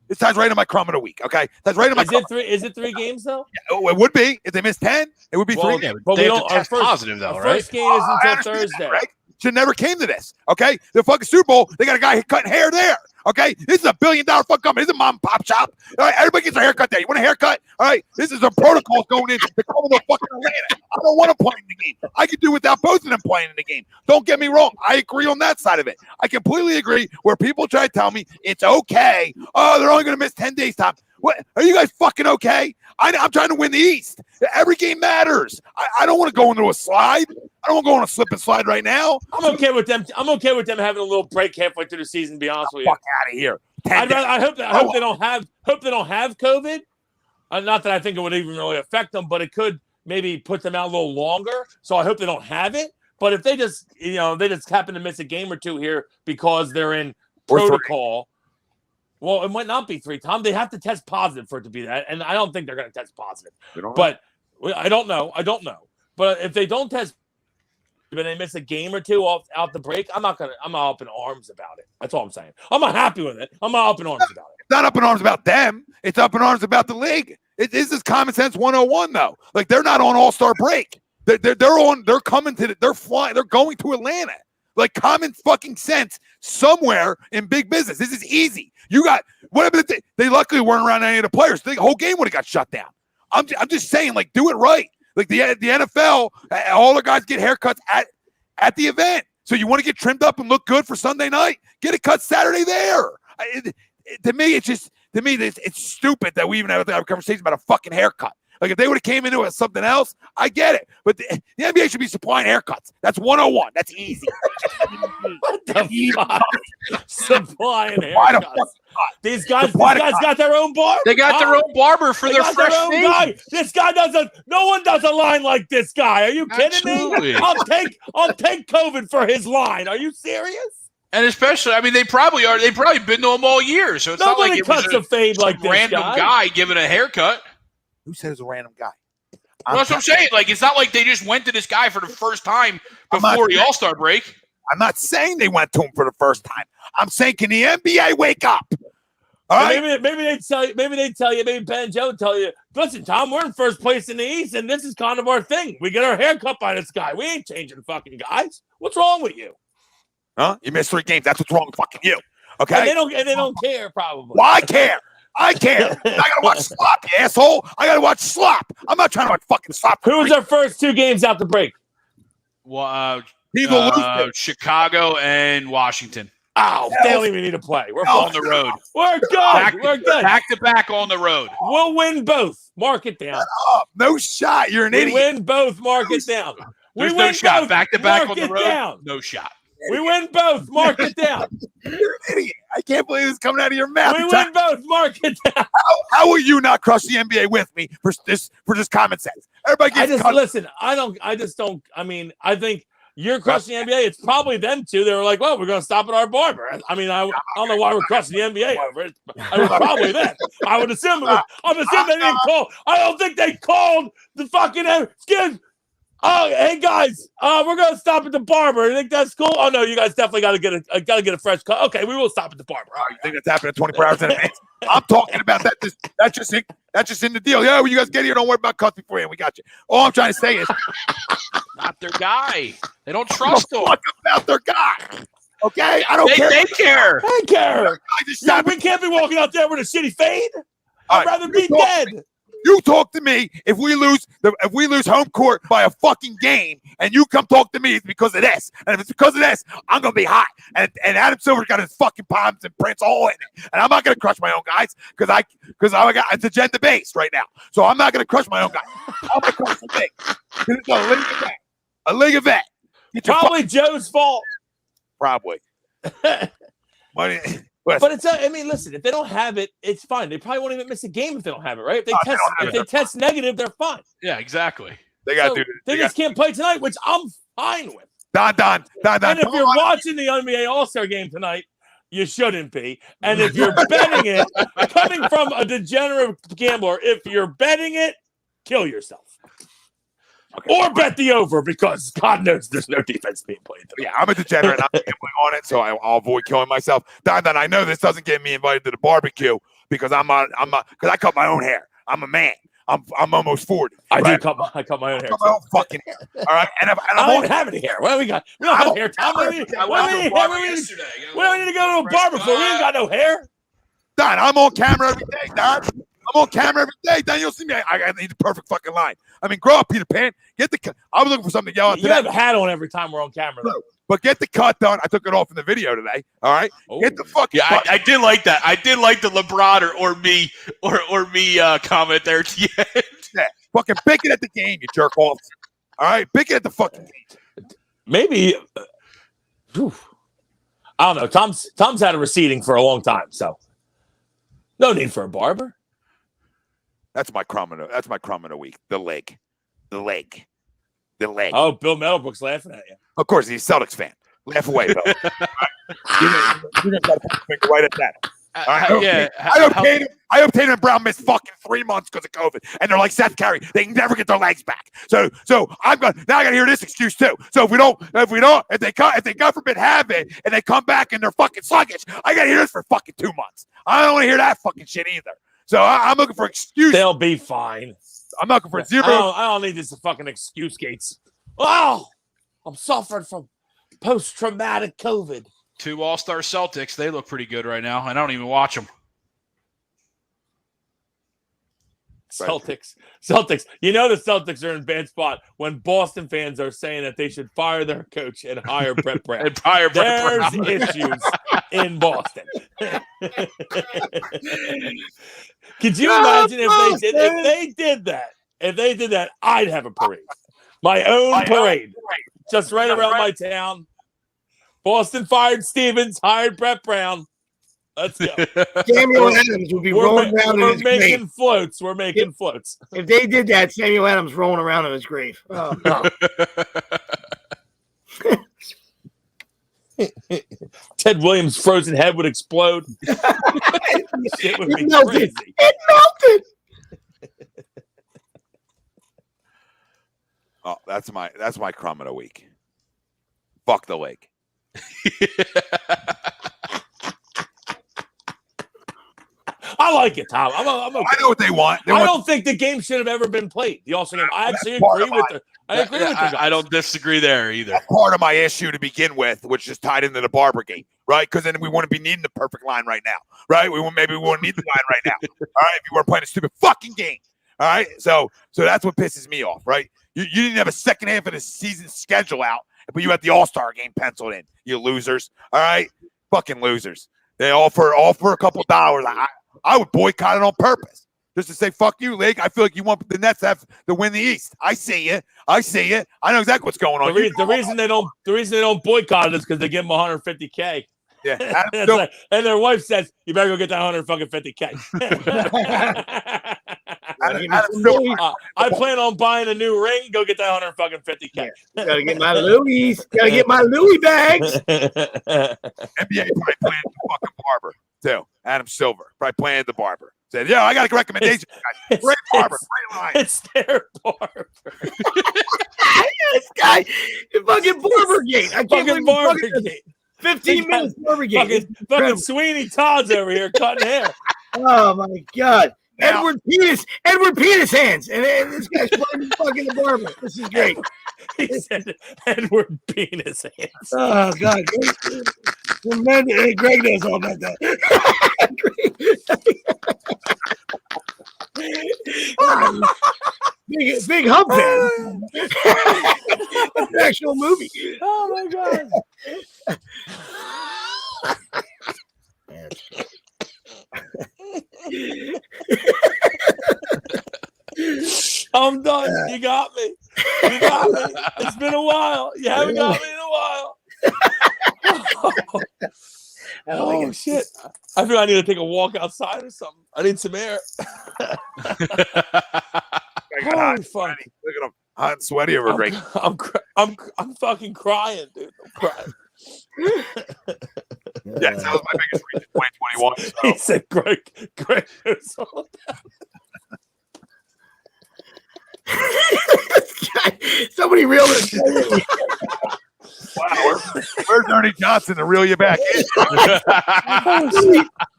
It ties right in my crumb of the week. Okay, that's right in my. Is it 3 games though? Yeah, it would be if they miss 10. It would be 3 games. But we don't test positive though, right? First game is until Thursday. That, right? Should never came to this. Okay, the fucking Super Bowl. They got a guy cutting hair there. Okay, this is $1 billion fucking company. This is a mom and pop shop. All right, everybody gets a haircut there. You want a haircut? All right, this is a protocol going in. They're coming to fucking Atlanta. I don't want to play in the game. I can do without both of them playing in the game. Don't get me wrong. I agree on that side of it. I completely agree. Where people try to tell me it's okay. Oh, they're only going to miss 10 days time. What? Are you guys fucking okay? I'm trying to win the East. Every game matters. I don't want to go into a slide. I don't want to go on a slip and slide right now. I'm okay with them. I'm okay with them having a little break halfway through the season. To be honest with you. Fuck out of here. I hope they don't have COVID. Not that I think it would even really affect them, but it could maybe put them out a little longer. So I hope they don't have it. But if they just happen to miss a game or two here because they're in Or 3. protocol. Well, it might not be 3, Tom. They have to test positive for it to be that, and I don't think they're going to test positive. But I don't know. But if they don't test, and they miss a game or two out the break, I'm not up in arms about it. That's all I'm saying. I'm not happy with it. I'm not up in arms about it. It's not up in arms about them. It's up in arms about the league. This is common sense 101 though. Like they're not on All-Star break. They're coming to they're flying. They're going to Atlanta. Like common fucking sense somewhere in big business. This is easy. You got whatever they luckily weren't around any of the players. The whole game would have got shut down. I'm just saying, like, do it right. Like the NFL, all the guys get haircuts at the event. So you want to get trimmed up and look good for Sunday night? Get it cut Saturday there. To me, it's stupid that we even have a conversation about a fucking haircut. Like if they would have came into it with something else, I get it. But the NBA should be supplying haircuts. That's 101. That's easy. What the fuck? Supplying haircuts. These guys got their own barber. They got their own barber for their fresh fade. This guy no one does a line like this guy. Are you kidding me? I'll take COVID for his line. Are you serious? And especially, I mean, they probably are. They've probably been to him all year. So it's Nobody not like it cuts was a fade like this random guy giving a haircut. Who said it's a random guy? Well, that's what I'm saying. Like, it's not like they just went to this guy for the first time before the All-Star break. I'm not saying they went to him for the first time. I'm saying, can the NBA wake up? All right? Maybe they tell you, maybe Ben and Joe tell you, listen, Tom, we're in first place in the East, and this is kind of our thing. We get our hair cut by this guy. We ain't changing fucking guys. What's wrong with you? Huh? You missed 3 games. That's what's wrong with fucking you. Okay? And they don't care, probably. Well, I care. I care. I gotta watch slop, you asshole. I gotta watch slop. I'm not trying to watch fucking slop. Who was our first 2 games out the break? Well, Chicago and Washington. Oh, they don't even need to play. We're on the road. We're good. We're good. Back to back on the road. We'll win both. Mark it down. No shot. You're an idiot. We win both. Mark it down. There's no shot. Back to back on the road. Down. No shot. We win both. Mark it down. You're an idiot. I can't believe it's coming out of your mouth. We win both. Mark it down. How will you not crush the NBA with me for just common sense? Everybody gets listen. I mean, I think you're crushing the NBA. It's probably them too. They were like, well, we're going to stop at our barber. I mean, I don't know why we're crushing the NBA over it. I was probably them. I would assume I'm assuming they didn't call. I don't think they called the fucking Oh, hey guys, we're gonna stop at the barber. You think that's cool? Oh no, you guys definitely gotta get a fresh cut. Okay, we will stop at the barber. You think that's happening 24 hours in advance? I'm talking about that. That's just in the deal. Yeah, when you guys get here, don't worry about cuts beforehand. We got you. All I'm trying to say is, not their guy. They don't trust him. Fuck about their guy. Okay, I don't care. They care. They care. Yeah, we can't be walking out there with a shitty fade. I'd rather be dead. You talk to me if we lose home court by a fucking game, and you come talk to me, it's because of this. And if it's because of this, I'm gonna be hot. And Adam Silver's got his fucking palms and prints all in it. And I'm not gonna crush my own guys because I got it's agenda based right now. So I'm not gonna crush my own guys. I'm gonna crush the thing. It's a league event. A league event. Probably Joe's fault. Probably. But it's I mean, listen, if they don't have it, it's fine. They probably won't even miss a game if they don't have it, right? If they test negative, they're fine. Yeah, exactly. They got to do They just can't play tonight, which I'm fine with. Don. And if you're watching the NBA All-Star game tonight, you shouldn't be. And if you're betting it, coming from a degenerate gambler, if you're betting it, kill yourself. Okay. Or bet the over because God knows there's no defense being played. Yeah, I'm a degenerate. I'm gambling on it, so I'll avoid killing myself. Don, I know this doesn't get me invited to the barbecue because because I cut my own hair. I'm a man. I'm almost 40. I right? cut my own hair. My own fucking hair. All right, and I don't have any hair. What do we got? We don't have hair. Tom, we need to go to a barber for. We ain't got no hair. Don, I'm on camera every day, Don. I'm on camera every day. Then you'll see me. I need the perfect fucking line. I mean, grow up, Peter Pan. I was looking for something to yell at today. You have a hat on every time we're on camera. No, but get the cut done. I took it off in the video today. All right. Oh. Get the fucking cut. I did like that. I did like the LeBron or me comment there at the end. Yeah. Fucking pick it at the game, you jerk off. All right. Pick it at the fucking game. Maybe. I don't know. Tom's had a receding for a long time, so no need for a barber. That's my crumb of the week. The leg. Oh, Bill Meadowbrook's laughing at you. Of course, he's a Celtics fan. Laugh away, Bill. You guys got to put your finger right at that. Yeah. I hope Tatum and Brown missed fucking 3 months because of COVID, and they're like Seth Curry. They can never get their legs back. So I'm going now. I got to hear this excuse too. So if they God forbid have it, and they come back and they're fucking sluggish, I got to hear this for fucking 2 months. I don't want to hear that fucking shit either. So I'm looking for excuses. They'll be fine. I'm looking for zero. I don't need this fucking excuse, Gates. Oh, I'm suffering from post-traumatic COVID. 2 All-Star Celtics. They look pretty good right now. I don't even watch them. Celtics. You know the Celtics are in a bad spot when Boston fans are saying that they should fire their coach and hire Brett Brown. There's issues in Boston. Could you imagine if they did that? If they did that, I'd have a parade. My own parade. Just right around my town. Boston fired Stevens, hired Brett Brown. Let's go. Samuel Adams would be rolling around in his grave. We're making floats. If they did that, Samuel Adams rolling around in his grave. Oh, no. Ted Williams' frozen head would explode. It would be melted. crazy. It melted. Oh, that's my crumb of the week. Fuck the lake. I like it, Tom. I'm okay. I know what they want. I don't think the game should have ever been played. The All-Star game. I actually agree with the. I agree with the guys. I don't disagree there either. That's part of my issue to begin with, which is tied into the Barber game, right? Because then we wouldn't be needing the perfect line right now, right? Maybe we wouldn't need the line right now. All right, if you weren't playing a stupid fucking game. All right, so that's what pisses me off, right? You didn't have a second half of the season schedule out, but you had the All-Star game penciled in. You losers, all right? Fucking losers. They all for a couple $. I would boycott it on purpose, just to say fuck you, league. I feel like you want the Nets to win the East. I see it. I know exactly what's going on. The reason they don't boycott it is because they give them $150K. Yeah, and their wife says, "You better go get that $150K." I plan on buying a new ring. Go get that $150K. Yeah. Gotta get my Louis. Gotta get my Louis bags. NBA probably playing the fucking Barber too. Adam Silver probably playing the Barber. Said, "Yeah, I got a recommendation. Great Barber, great line." It's their Barber. This guy, fucking Barber gate. I can't fucking Barber gate. 15 minutes Barber gate. Fucking Sweeney Todd's over here cutting hair. Oh my God. Now, Edward Penis hands. And this guy's playing fucking the Barber. This is great. He said Edward Penis hands. Oh God. Greg knows all about that. Big hump fan. It's an actual movie. Oh my God. I'm done. You got me. It's been a while. You haven't got me in a while. Oh shit. I feel I need to take a walk outside or something. I need some air. Holy fuck. Look at him, hot and sweaty over Greg. I'm fucking crying, dude. I'm crying. Yeah, that was my biggest reach in 2021. So. He said Greg knows all about it. Somebody reel it. Wow, where's Ernie Johnson to reel you back in?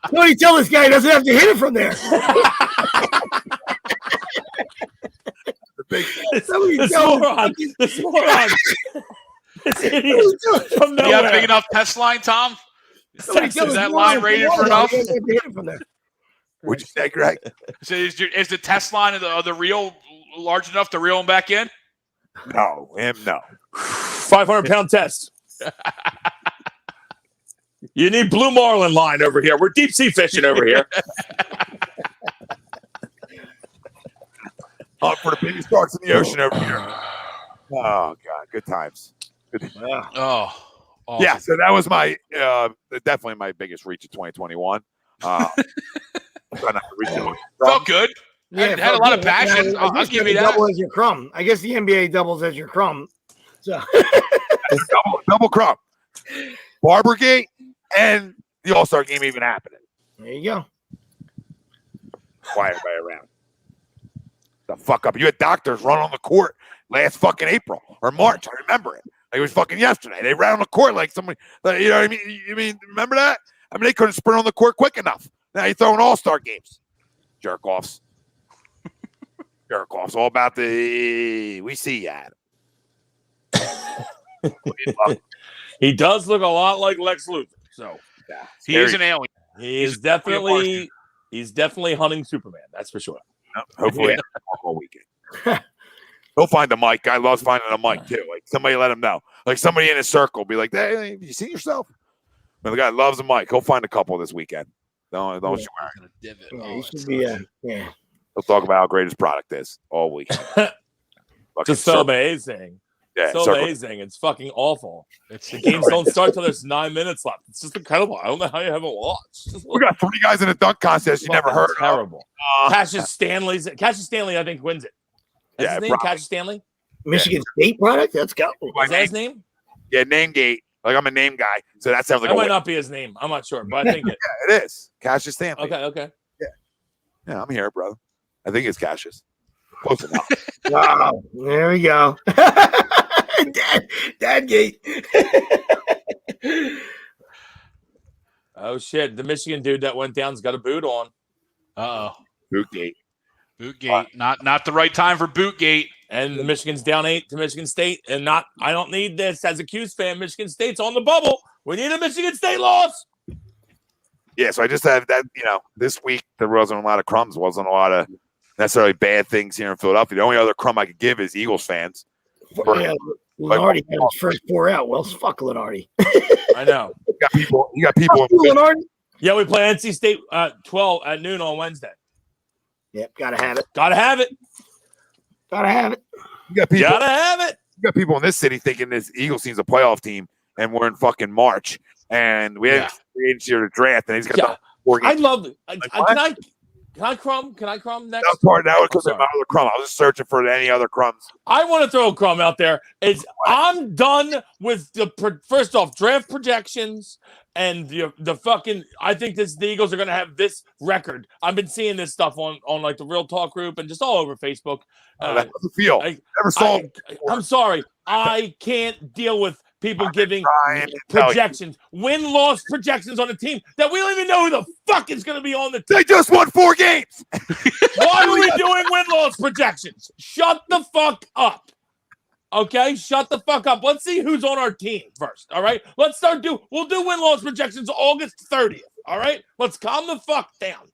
Tony, tell this guy he doesn't have to hit it from there. This moron. This idiot from nowhere. You have a big enough test line, Tom? Is that line rated for enough? What'd you say, Greg? So is the test line of the reel large enough to reel him back in? No, no. 500-pound test. You need blue marlin line over here. We're deep sea fishing over here. For the biggest sharks in the ocean over here. Oh God, good times. Oh, awesome. Yeah. So that was my definitely my biggest reach of 2021. Felt good. Yeah, had a lot of passion. I'll give you that. Double as your crumb. I guess the NBA doubles as your crumb. So double crumb. Barber gate. and the All-Star game even happening. There you go. Quiet everybody around. The fuck up. You had doctors run on the court last fucking April or March. I remember it. Like it was fucking yesterday. They ran on the court like somebody, you know what I mean? You mean, remember that? I mean, they couldn't sprint on the court quick enough. Now you're throwing All-Star games. Jerk-offs. Jerk-offs. All about we see you, Adam. He does look a lot like Lex Luthor. So Yeah. He is an alien. he's definitely hunting Superman. That's for sure. Hopefully, all weekend. He'll find a mic. Guy loves finding a mic too. Like somebody let him know. Like somebody in his circle be like, "Hey, you see yourself?" But the guy loves a mic. He'll find a couple this weekend. Don't you worry. Yeah, he should be. Yeah. He'll talk about how great his product is all week. Just so amazing. Yeah, So amazing. It's fucking awful. The games don't start till there's 9 minutes left. It's just incredible. I don't know how you haven't watched. We got 3 guys in a dunk contest you never heard terrible. of. Cassius Stanley, I think, wins it. That's his name, probably. Cassius Stanley? Michigan State product. Let's go. Is that his name? Yeah, name gate. Like I'm a name guy, so that sounds like That a might win. not be his name. I'm not sure, but I think it. Yeah, it is. Cassius Stanley. Okay. Yeah, I'm here, brother. I think it's Cassius. Close enough. Wow. There we go. Dad gate. Oh shit! The Michigan dude that went down's got a boot on. Uh-oh. Boot gate. Bootgate. Not the right time for Bootgate. And the Michigan's down 8 to Michigan State, and I don't need this as a Q's fan. Michigan State's on the bubble. We need a Michigan State loss. Yeah, so I just had that, this week there wasn't a lot of crumbs, wasn't a lot of necessarily bad things here in Philadelphia. The only other crumb I could give is Eagles fans. Yeah, Lenardi had his first 4 out. Well, fuck Lenardi. I know. You got people. Lenardi. Yeah, we play NC State 12 at noon on Wednesday. Yep, gotta have it. Gotta have it. Gotta have it. You got people. Gotta have it. You got people in this city thinking this Eagles team's a playoff team, and we're in fucking March, and we have free agency to draft, and he's got the 4 games. I love it. Can I crumb? Can I crumb next? That was my other crumb. I was just searching for any other crumbs. I want to throw a crumb out there. I'm done with first off draft projections and the fucking. I think the Eagles are going to have this record. I've been seeing this stuff on like the Real Talk group and just all over Facebook. That doesn't feel. Never saw. I'm sorry. I can't deal with people giving projections, win-loss projections on a team that we don't even know who the fuck is going to be on the team. They just won 4 games. Why are we doing win-loss projections? Shut the fuck up. Okay? Shut the fuck up. Let's see who's on our team first. All right? We'll do win-loss projections August 30th. All right? Let's calm the fuck down.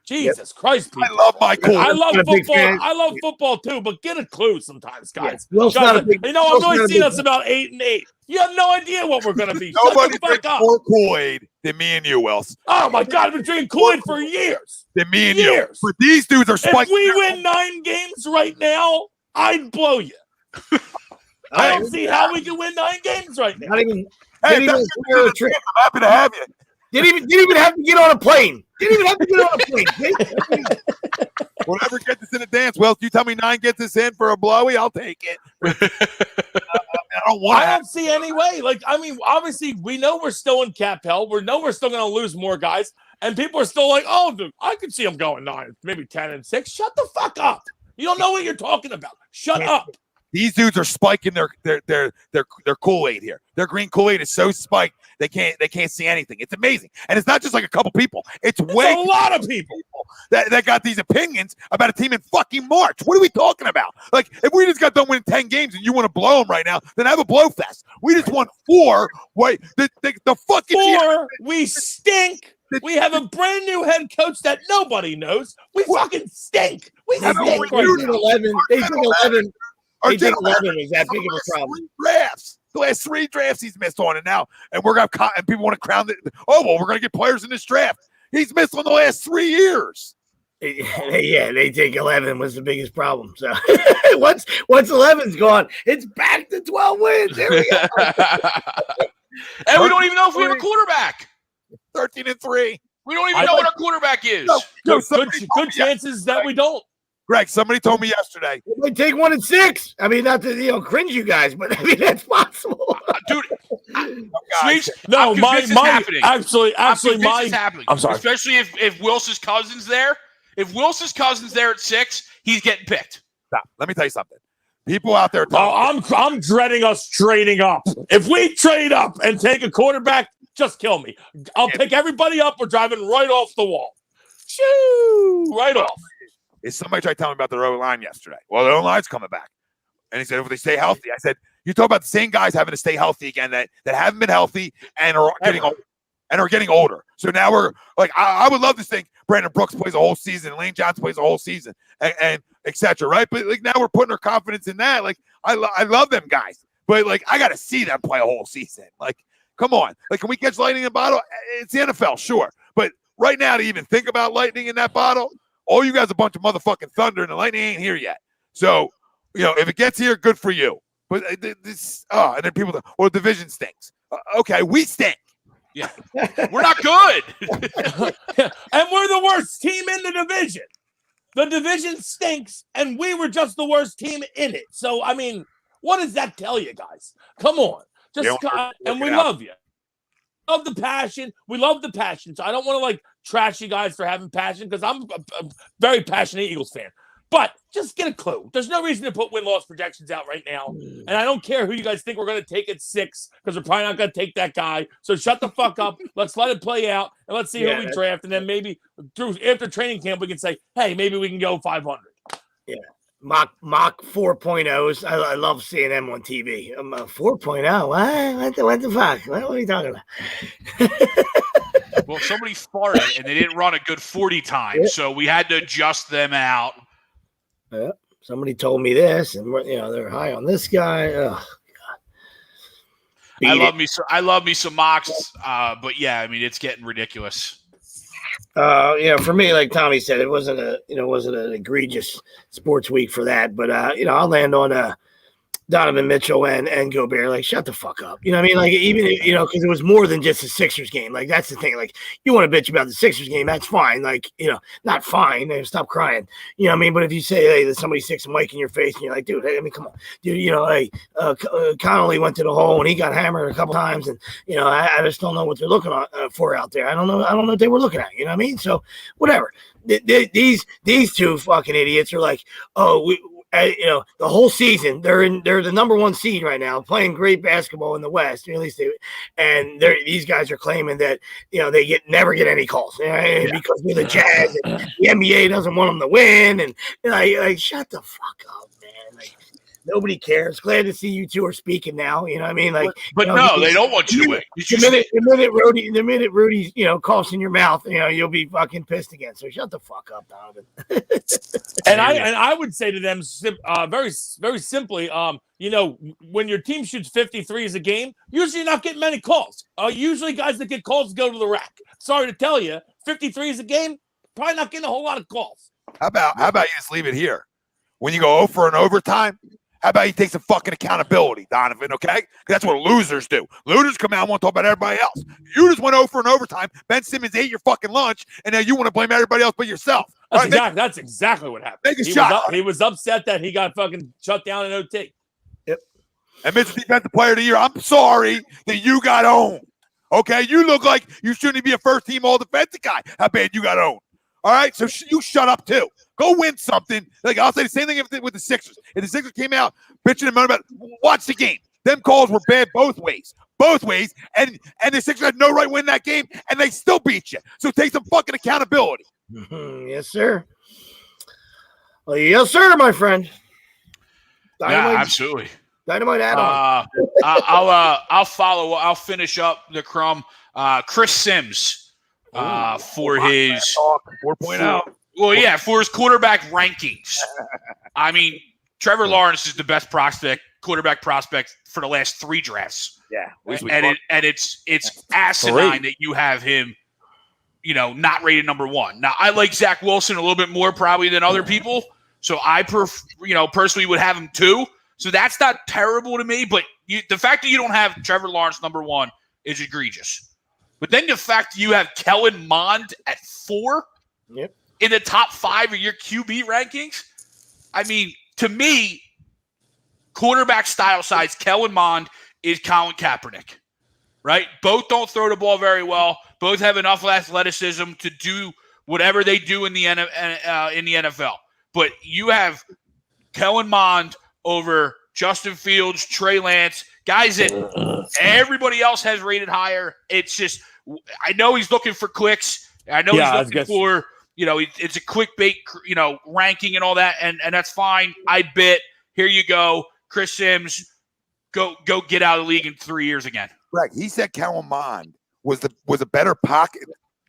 Jesus Christ, people. I love my cool. I love football. I love football too, but get a clue sometimes, guys. Will's not a big, I've only seen us about 8-8. You have no idea what we're going to be. Nobody Shut the fuck up. more Kool-Aid than me and you, Wells. Oh, my God. I've been drinking Kool-Aid for years. Than me and you. But these dudes are spiking. If we win 9 games right now, I'd blow you. I don't see how we can win 9 games right now. Not even. Hey, I'm happy to have you. Didn't even have to get on a plane. Didn't even have to get on a plane. Whatever gets us in a dance. Well, if you tell me 9 gets us in for a blowy, I'll take it. I don't see any way. Obviously, we know we're still in cap hell. We know we're still going to lose more guys. And people are still like, oh, dude, I could see them going 9, maybe 10-6. Shut the fuck up. You don't know what you're talking about. Shut up. These dudes are spiking their Kool-Aid here. Their green Kool-Aid is so spiked they can't see anything. It's amazing, and it's not just like a couple people. It's way a lot of people that got these opinions about a team in fucking March. What are we talking about? Like, if we just got done winning 10 games and you want to blow them right now, then have a blow fest. We just won 4. Wait, the fucking 4. We stink. We have a brand new head coach that nobody knows. We fucking stink. We stink. They think 11. They think 11. They think 11 is that big of a problem. The last 3 drafts he's missed on, and we're gonna and people want to crown it. Oh well, we're gonna get players in this draft. He's missed on the last 3 years. Yeah, they think 11 was the biggest problem. So once 11's gone, it's back to 12 wins. There we go. And we don't even know if we have a quarterback. 13-3. We don't even know what our quarterback is. Good chances that we don't. Greg, somebody told me yesterday. It might take 1 and 6. I mean, not to cringe you guys, but I mean that's possible. Dude, Guys, No, I'm my convinced it's happening. actually, I'm convinced my. it's happening. I'm sorry. Especially if Wilson's cousin's there. If Wilson's cousin's there at 6, he's getting picked. Stop. Let me tell you something. People out there Oh, I'm dreading us trading up. If we trade up and take a quarterback, just kill me. I'll pick everybody up. We're driving right off the wall. Shoo! Right off. Is somebody tried to tell me about the O-line yesterday. Well, the O-line's coming back. And he said, if they stay healthy. I said, you talk about the same guys having to stay healthy again that haven't been healthy and are getting older. So now we're like, I would love to think Brandon Brooks plays a whole season, and Lane Johnson plays a whole season, and et cetera, right? But like now we're putting our confidence in that. Like I love them guys, but like I got to see them play a whole season. Like, come on. Like, can we catch lightning in a bottle? It's the NFL, sure. But right now to even think about lightning in that bottle, all you guys are a bunch of motherfucking thunder, and the lightning ain't here yet. So, if it gets here, good for you. But this, and then people, the division stinks. Okay, we stink. Yeah, we're not good. And we're the worst team in the division. The division stinks, and we were just the worst team in it. So, I mean, what does that tell you guys? Come on. And we love you. Love the passion. We love the passion. So I don't want to, trash you guys for having passion because I'm a very passionate Eagles fan. But just get a clue. There's no reason to put win-loss projections out right now. And I don't care who you guys think we're going to take at 6 because we're probably not going to take that guy. So shut the fuck up. Let's let it play out, and let's see who we draft. And then maybe after training camp, we can say, hey, maybe we can go 500. Yeah. Mock 4.0s. I love seeing them on TV. 4.0? What the fuck? What are you talking about? Well, somebody farted, and they didn't run a good 40 times, so we had to adjust them out. Yeah, somebody told me this, and they're high on this guy. Oh, God. I love me some mocks, but yeah, I mean it's getting ridiculous. For me, like Tommy said, it wasn't an egregious sports week for that, but I'll land on Donovan Mitchell and Gobert. Like, shut the fuck up. You know what I mean? Like, even because it was more than just a Sixers game. Like, that's the thing. Like, you want to bitch about the Sixers game, that's fine. Like, not fine. Stop crying. You know what I mean? But if you say, hey, that somebody sticks a mic in your face, and you're like, dude, I mean, come on, dude. Connolly went to the hole and he got hammered a couple times, and I just don't know what they're looking for out there. I don't know what they were looking at. You know what I mean? So whatever. These two fucking idiots are like, the whole season they're the number 1 seed right now, playing great basketball in the West. At least these guys are claiming that they never get any calls because they're the Jazz and the NBA doesn't want them to win. And like shut the fuck up, man. Like, nobody cares. Glad to see you two are speaking now. You know what I mean? Like, but no, they don't want you to win. The minute Rudy's coughs in your mouth, you'll be fucking pissed again. So shut the fuck up, Donovan. And I would say to them very, very simply, when your team shoots 53s a game, usually you're not getting many calls. Usually guys that get calls go to the rack. Sorry to tell you, 53s a game, probably not getting a whole lot of calls. How about you just leave it here? When you go 0 for an overtime, how about you take some fucking accountability, Donovan, okay? That's what losers do. Losers come out and want to talk about everybody else. You just went 0 for an overtime. Ben Simmons ate your fucking lunch, and now you want to blame everybody else but yourself. That's exactly what happened. Make a shot. He was upset that he got fucking shut down in OT. Yep. And Mr. Defensive Player of the Year, I'm sorry that you got owned, okay? You look like you shouldn't be a first-team all-defensive guy. How bad you got owned. All right? So you shut up, too. Go win something. Like, I'll say the same thing with the Sixers. If the Sixers came out bitching and moaning about watch the game. Them calls were bad both ways. And the Sixers had no right to win that game, and they still beat you. So take some fucking accountability. Yes, sir. Well, yes, sir, my friend. Dynamite, yeah, absolutely. Dynamite add-on. I'll follow. I'll finish up the crumb. Chris Sims for his 4.0. Well, yeah, for his quarterback rankings. I mean, Trevor Lawrence is the best quarterback prospect for the last 3 drafts. Yeah, it's asinine that you have him, not rated number 1. Now, I like Zach Wilson a little bit more probably than other people, so I personally would have him 2. So that's not terrible to me, but the fact that you don't have Trevor Lawrence number 1 is egregious. But then the fact that you have Kellen Mond at 4. Yep. In the top 5 of your QB rankings, I mean, to me, quarterback style size, Kellen Mond is Colin Kaepernick, right? Both don't throw the ball very well. Both have enough athleticism to do whatever they do in the NFL. But you have Kellen Mond over Justin Fields, Trey Lance, guys that everybody else has rated higher. It's just, I know he's looking for clicks. I know he's looking for, it's a clickbait, ranking and all that, and that's fine. I bet. Here you go, Chris Sims. Go get out of the league in 3 years again. Greg, he said Kellen Mond was a better pocket.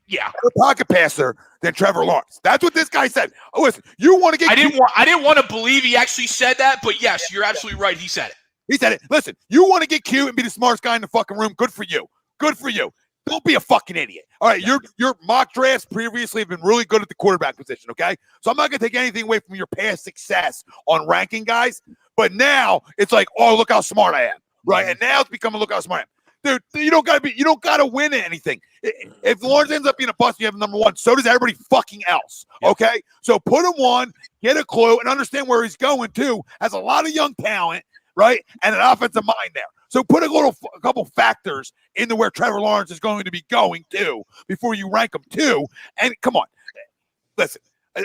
Yeah, better pocket passer than Trevor Lawrence. That's what this guy said. Oh, listen, you want to get? I didn't want to believe he actually said that, but yes, you're absolutely right. He said it. He said it. Listen, you want to get cute and be the smartest guy in the fucking room. Good for you. Good for you. Don't be a fucking idiot. All right, your mock drafts previously have been really good at the quarterback position, okay? So I'm not going to take anything away from your past success on ranking guys, but now it's like, oh, look how smart I am, right? And now it's becoming look how smart I am. Dude, you don't gotta win anything. If Lawrence ends up being a bust, you have number one. So does everybody fucking else. Okay, so put him on, get a clue, and understand where he's going too. Has a lot of young talent, right, and an offensive mind there. So put a couple factors into where Trevor Lawrence is going to be going to before you rank him too. And come on, listen.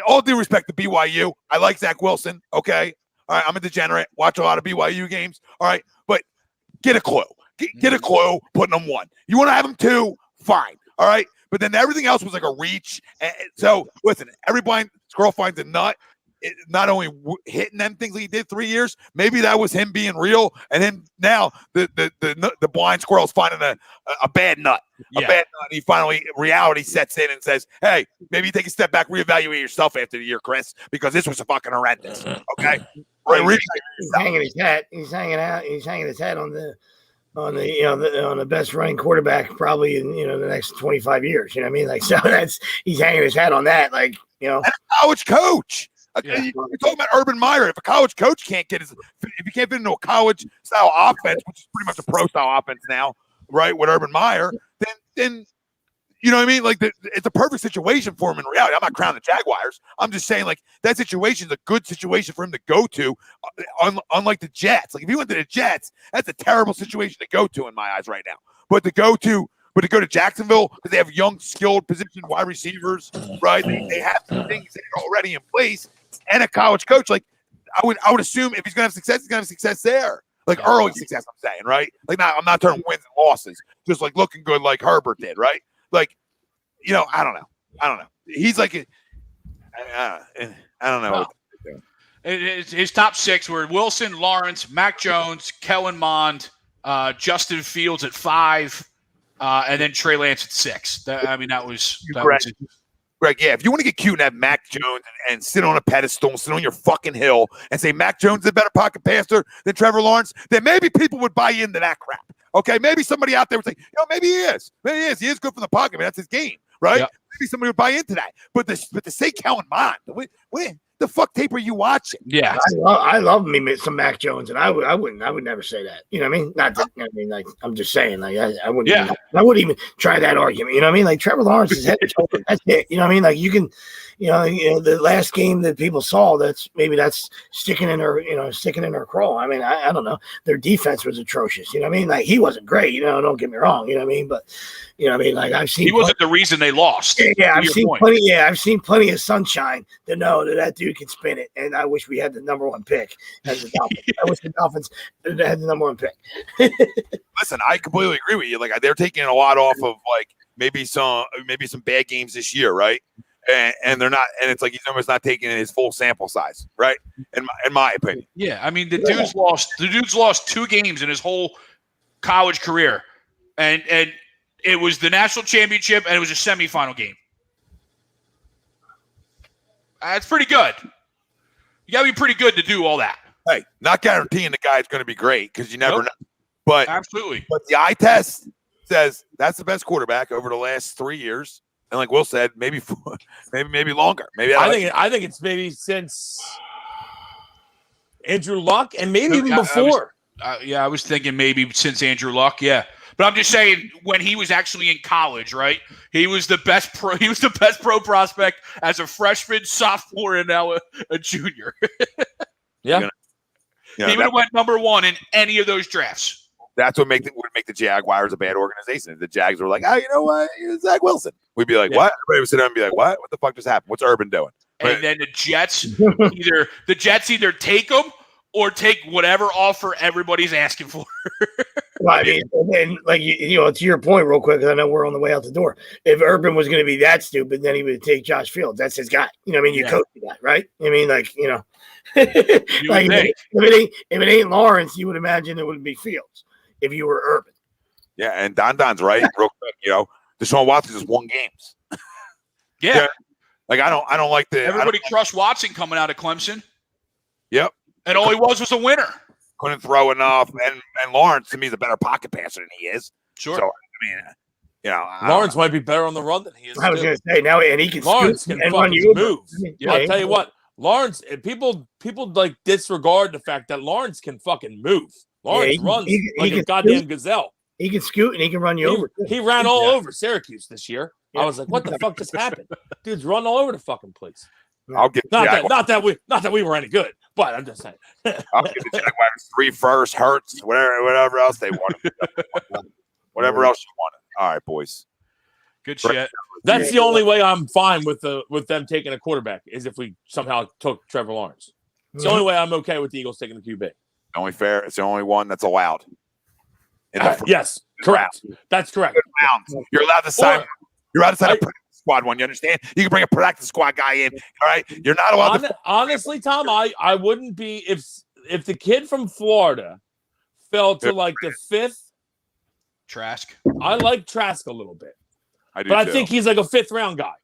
All due respect to BYU, I like Zach Wilson. Okay, all right, I'm a degenerate. Watch a lot of BYU games. All right, but get a clue. Get a clue, putting them one. You want to have them two? Fine. All right. But then everything else was like a reach. And so, listen, everybody, Squirrel finds a nut. Not only hitting them things he did 3 years, maybe that was him being real. And then now the blind squirrel's finding a bad nut. A bad nut. And he finally, reality sets in and says, hey, maybe you take a step back, reevaluate yourself after the year, Chris, because this was fucking horrendous. Okay. He's hanging his hat. He's hanging his hat on the best running quarterback probably in the next 25 years. You know what I mean? Like, so he's hanging his hat on that. Like, and a college coach. You're talking about Urban Meyer. If a college coach can't if you can't fit into a college style offense, which is pretty much a pro style offense now, right? With Urban Meyer, then you know what I mean? Like it's a perfect situation for him in reality. I'm not crowning the Jaguars. I'm just saying like that situation is a good situation for him to go to, unlike the Jets. Like if he went to the Jets, that's a terrible situation to go to in my eyes right now. But to go to Jacksonville because they have young, skilled position wide receivers, right? They have some things that are already in place, and a college coach. Like I would assume if he's gonna have success, he's gonna have success there. Like early success, I'm saying, right? Like I'm not turning wins and losses, just like looking good like Harper did, right? Like, I don't know. He's like, I don't know. His top six were Wilson, Lawrence, Mac Jones, Kellen Mond, Justin Fields at 5, and then Trey Lance at 6. That was Greg, yeah, if you want to get cute and have Mac Jones and sit on a pedestal and sit on your fucking hill and say Mac Jones is a better pocket passer than Trevor Lawrence, then maybe people would buy into that crap. Okay, maybe somebody out there would say, maybe he is. Maybe he is. He is good from the pocket, but that's his game, right? Yep. Maybe somebody would buy into that. But to say Kellen Mond, what the fuck tape are you watching? Yeah, I love me some Mac Jones, and I would never say that. You know what I mean? Not that, like I'm just saying, like I wouldn't. Yeah. I wouldn't even try that argument. You know what I mean? Like Trevor Lawrence is head and shoulders. That's it. You know what I mean? Like you can, the last game that people saw, that's sticking in their craw. I mean, I don't know. Their defense was atrocious. You know what I mean? Like he wasn't great. Don't get me wrong. You know what I mean? But like I've seen. He wasn't the reason they lost. Yeah, I've seen plenty. Yeah, I've seen plenty of sunshine to know that dude can spin it. And I wish we had the number one pick as the Dolphins. I wish the Dolphins had the number one pick. Listen, I completely agree with you. Like they're taking a lot off of like maybe some bad games this year, right? And they're not, and it's like he's almost not taking his full sample size, right? In my opinion. Yeah, I mean the dude's lost 2 games in his whole college career, and it was the national championship and it was a semifinal game. That's pretty good. You got to be pretty good to do all that. Hey, not guaranteeing the guy's going to be great because you never know. But absolutely. But the eye test says that's the best quarterback over the last 3 years. And like Will said, maybe longer. Maybe I think it's maybe since Andrew Luck and maybe even before. I was thinking maybe since Andrew Luck. Yeah. But I'm just saying, when he was actually in college, right? He was the best pro. He was the best pro prospect as a freshman, sophomore, and now a junior. Yeah. He would have went number 1 in any of those drafts. That's what would make the Jaguars a bad organization. If the Jags were like, oh, you know what? It's Zach Wilson. We'd be like, what? Everybody would sit down and be like, what? What the fuck just happened? What's Urban doing? And then the Jets either take him or take whatever offer everybody's asking for. Well, I mean, and like you know, to your point, real quick, 'cause I know we're on the way out the door. If Urban was going to be that stupid, then he would take Josh Fields. That's his guy. You know, what I mean, you coach the guy, right? I mean, like you know, like if it ain't Lawrence, you would imagine it would be Fields if you were Urban. Yeah, and Don's right. Real quick, you know, Deshaun Watson just won games. Yeah. Like I don't like the everybody trusts Watson coming out of Clemson. Yep. And all he was a winner. Couldn't throw enough, and Lawrence to me is a better pocket passer than he is. Sure. So I mean, you know, Lawrence might be better on the run than he is. I was going to say now, and he can Lawrence can and fucking you move. Yeah, I'll tell you what, Lawrence. People like disregard the fact that Lawrence can fucking move. Lawrence runs like a goddamn gazelle. He can scoot and he can run you over. He ran all over Syracuse this year. I was like, what the fuck just happened? Dude's run all over the fucking place. I'll give not that we were any good, but I'm just saying. I'll give the Jaguars 3 firsts, Hurts, whatever else they wanted. Whatever else you wanted. All right, boys. Good shit. That's the only way I'm fine with them taking a quarterback is if we somehow took Trevor Lawrence. It's the only way I'm okay with the Eagles taking the QB. Only fair. It's the only one that's allowed. Yes, correct. That's correct. You're allowed to sign. You're allowed to sign a practice squad one. You understand? You can bring a practice squad guy in. All right. You're not allowed to. Honestly, Tom, I wouldn't be if the kid from Florida fell to like the 5th. Trask. I like Trask a little bit. I do, but I think he's like a 5th round guy.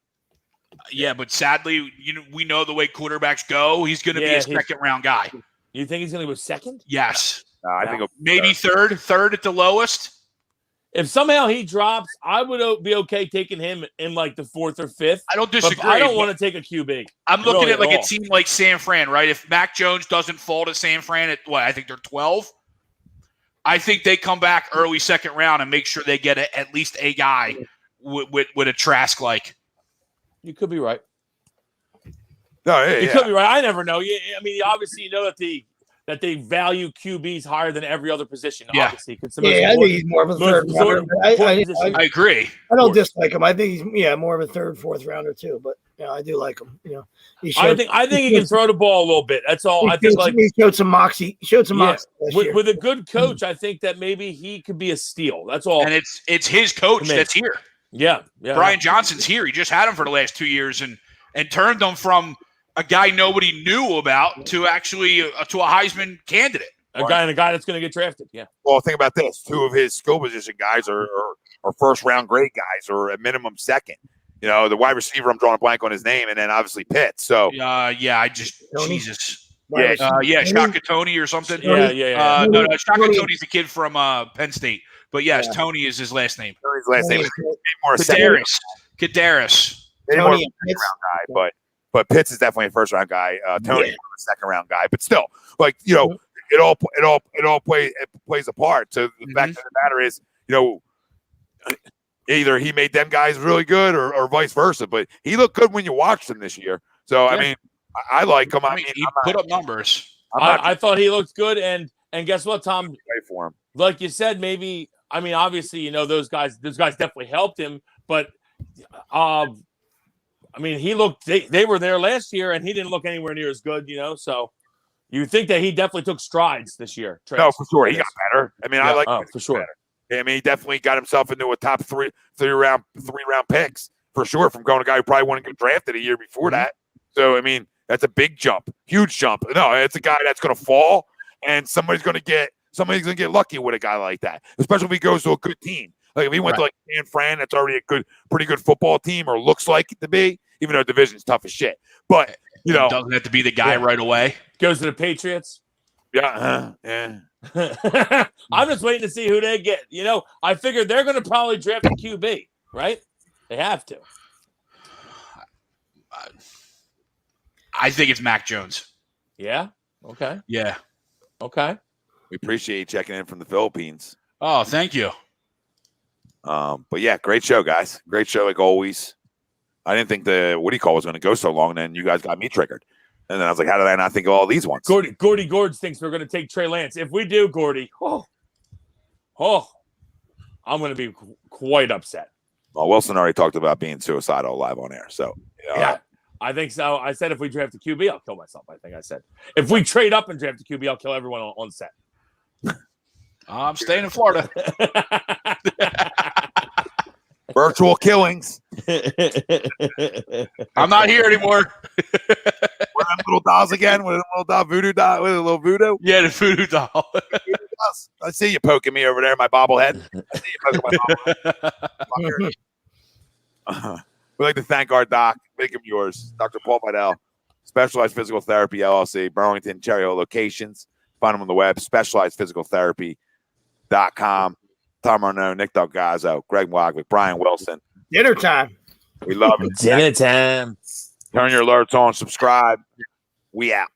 Yeah, but sadly, we know the way quarterbacks go. He's going to be a 2nd round guy. You think he's going to go 2nd? Yes. I think maybe third at the lowest. If somehow he drops, I would be okay taking him in like the 4th or 5th. I don't disagree. I don't want to take a QB. I'm looking at like a team like San Fran, right? If Mac Jones doesn't fall to San Fran at I think they're 12. I think they come back early 2nd round and make sure they get at least a guy with a Trask like. You could be right. No, you could be right. I never know. I mean, obviously, you know that they value QBs higher than every other position. Yeah. Obviously, I think he's more of a 3rd rounder. I agree. I don't dislike him. I think he's more of a 3rd, 4th rounder too. But I do like him. You know, I think he can throw the ball a little bit. That's all. I think he showed some moxie. Moxie with a good coach. I think that maybe he could be a steal. That's all. And it's his coach that's here. Yeah. Brian Johnson's here. He just had him for the last 2 years and turned them from a guy nobody knew about to actually to a Heisman candidate. A guy that's going to get drafted. Yeah. Well, think about this: 2 of his skill position guys are 1st round grade guys, or at minimum 2nd. You know, the wide receiver, I'm drawing a blank on his name, and then obviously Pitt. So Jesus. Shaka Tony or something. Yeah. No, Shaka Tony's the kid from Penn State. But yes, Tony is his last name. Tony's last name is more Kadarius. Maybe more of a 2nd round guy, but Pitts is definitely a 1st round guy. Tony is a 2nd round guy, but still, like it all plays a part. So the fact of the matter is, either he made them guys really good or vice versa. But he looked good when you watched him this year. So I mean, I like him. I mean, he put up numbers. I thought he looked good, and guess what, Tom? Wait for him. Like you said, maybe. I mean, obviously, those guys definitely helped him, but I mean, he looked. They were there last year, and he didn't look anywhere near as good. So you think that he definitely took strides this year. No, for sure, he got better. I mean, I like him for sure. Better. I mean, he definitely got himself into a top three round picks for sure from going to a guy who probably wouldn't get drafted a year before that. So I mean, that's a big jump, huge jump. No, it's a guy that's going to fall, and somebody's going to get lucky with a guy like that, especially if he goes to a good team. Like if he went to like San Fran, that's already a pretty good football team, or looks like it to be, even though division's tough as shit. But he doesn't have to be the guy right away. Goes to the Patriots. Yeah. I'm just waiting to see who they get. I figured they're going to probably draft a QB, right? They have to. I think it's Mac Jones. Yeah. Okay. Yeah. Okay. We appreciate you checking in from the Philippines. Oh, thank you. But yeah, great show, guys. Great show like always. I didn't think the Woody call was going to go so long, and then you guys got me triggered. And then I was like, how did I not think of all these ones? Gordy Gorge thinks we're going to take Trey Lance. If we do, Gordy, I'm going to be quite upset. Well, Wilson already talked about being suicidal live on air. So, yeah, I think so. I said if we draft a QB, I'll kill myself. I think I said. If we trade up and draft a QB, I'll kill everyone on set. I'm staying in Florida. Virtual killings. I'm not here anymore. What are them little dolls again? What are them little doll? Voodoo doll? What are the little voodoo? Yeah, the voodoo doll. I see you poking me over there, my bobblehead. I see you poking my bobblehead. We'd like to thank our doc. Make him yours. Dr. Paul Vidal, Specialized Physical Therapy, LLC, Burlington, Cherry Hill locations. Find them on the web, specializedphysicaltherapy.com. Tom Arnone, Nick DelGozzo, Greg Milakovic, Brian Wilson. Dinner time. We love it. Dinner time. Turn your alerts on. Subscribe. We out.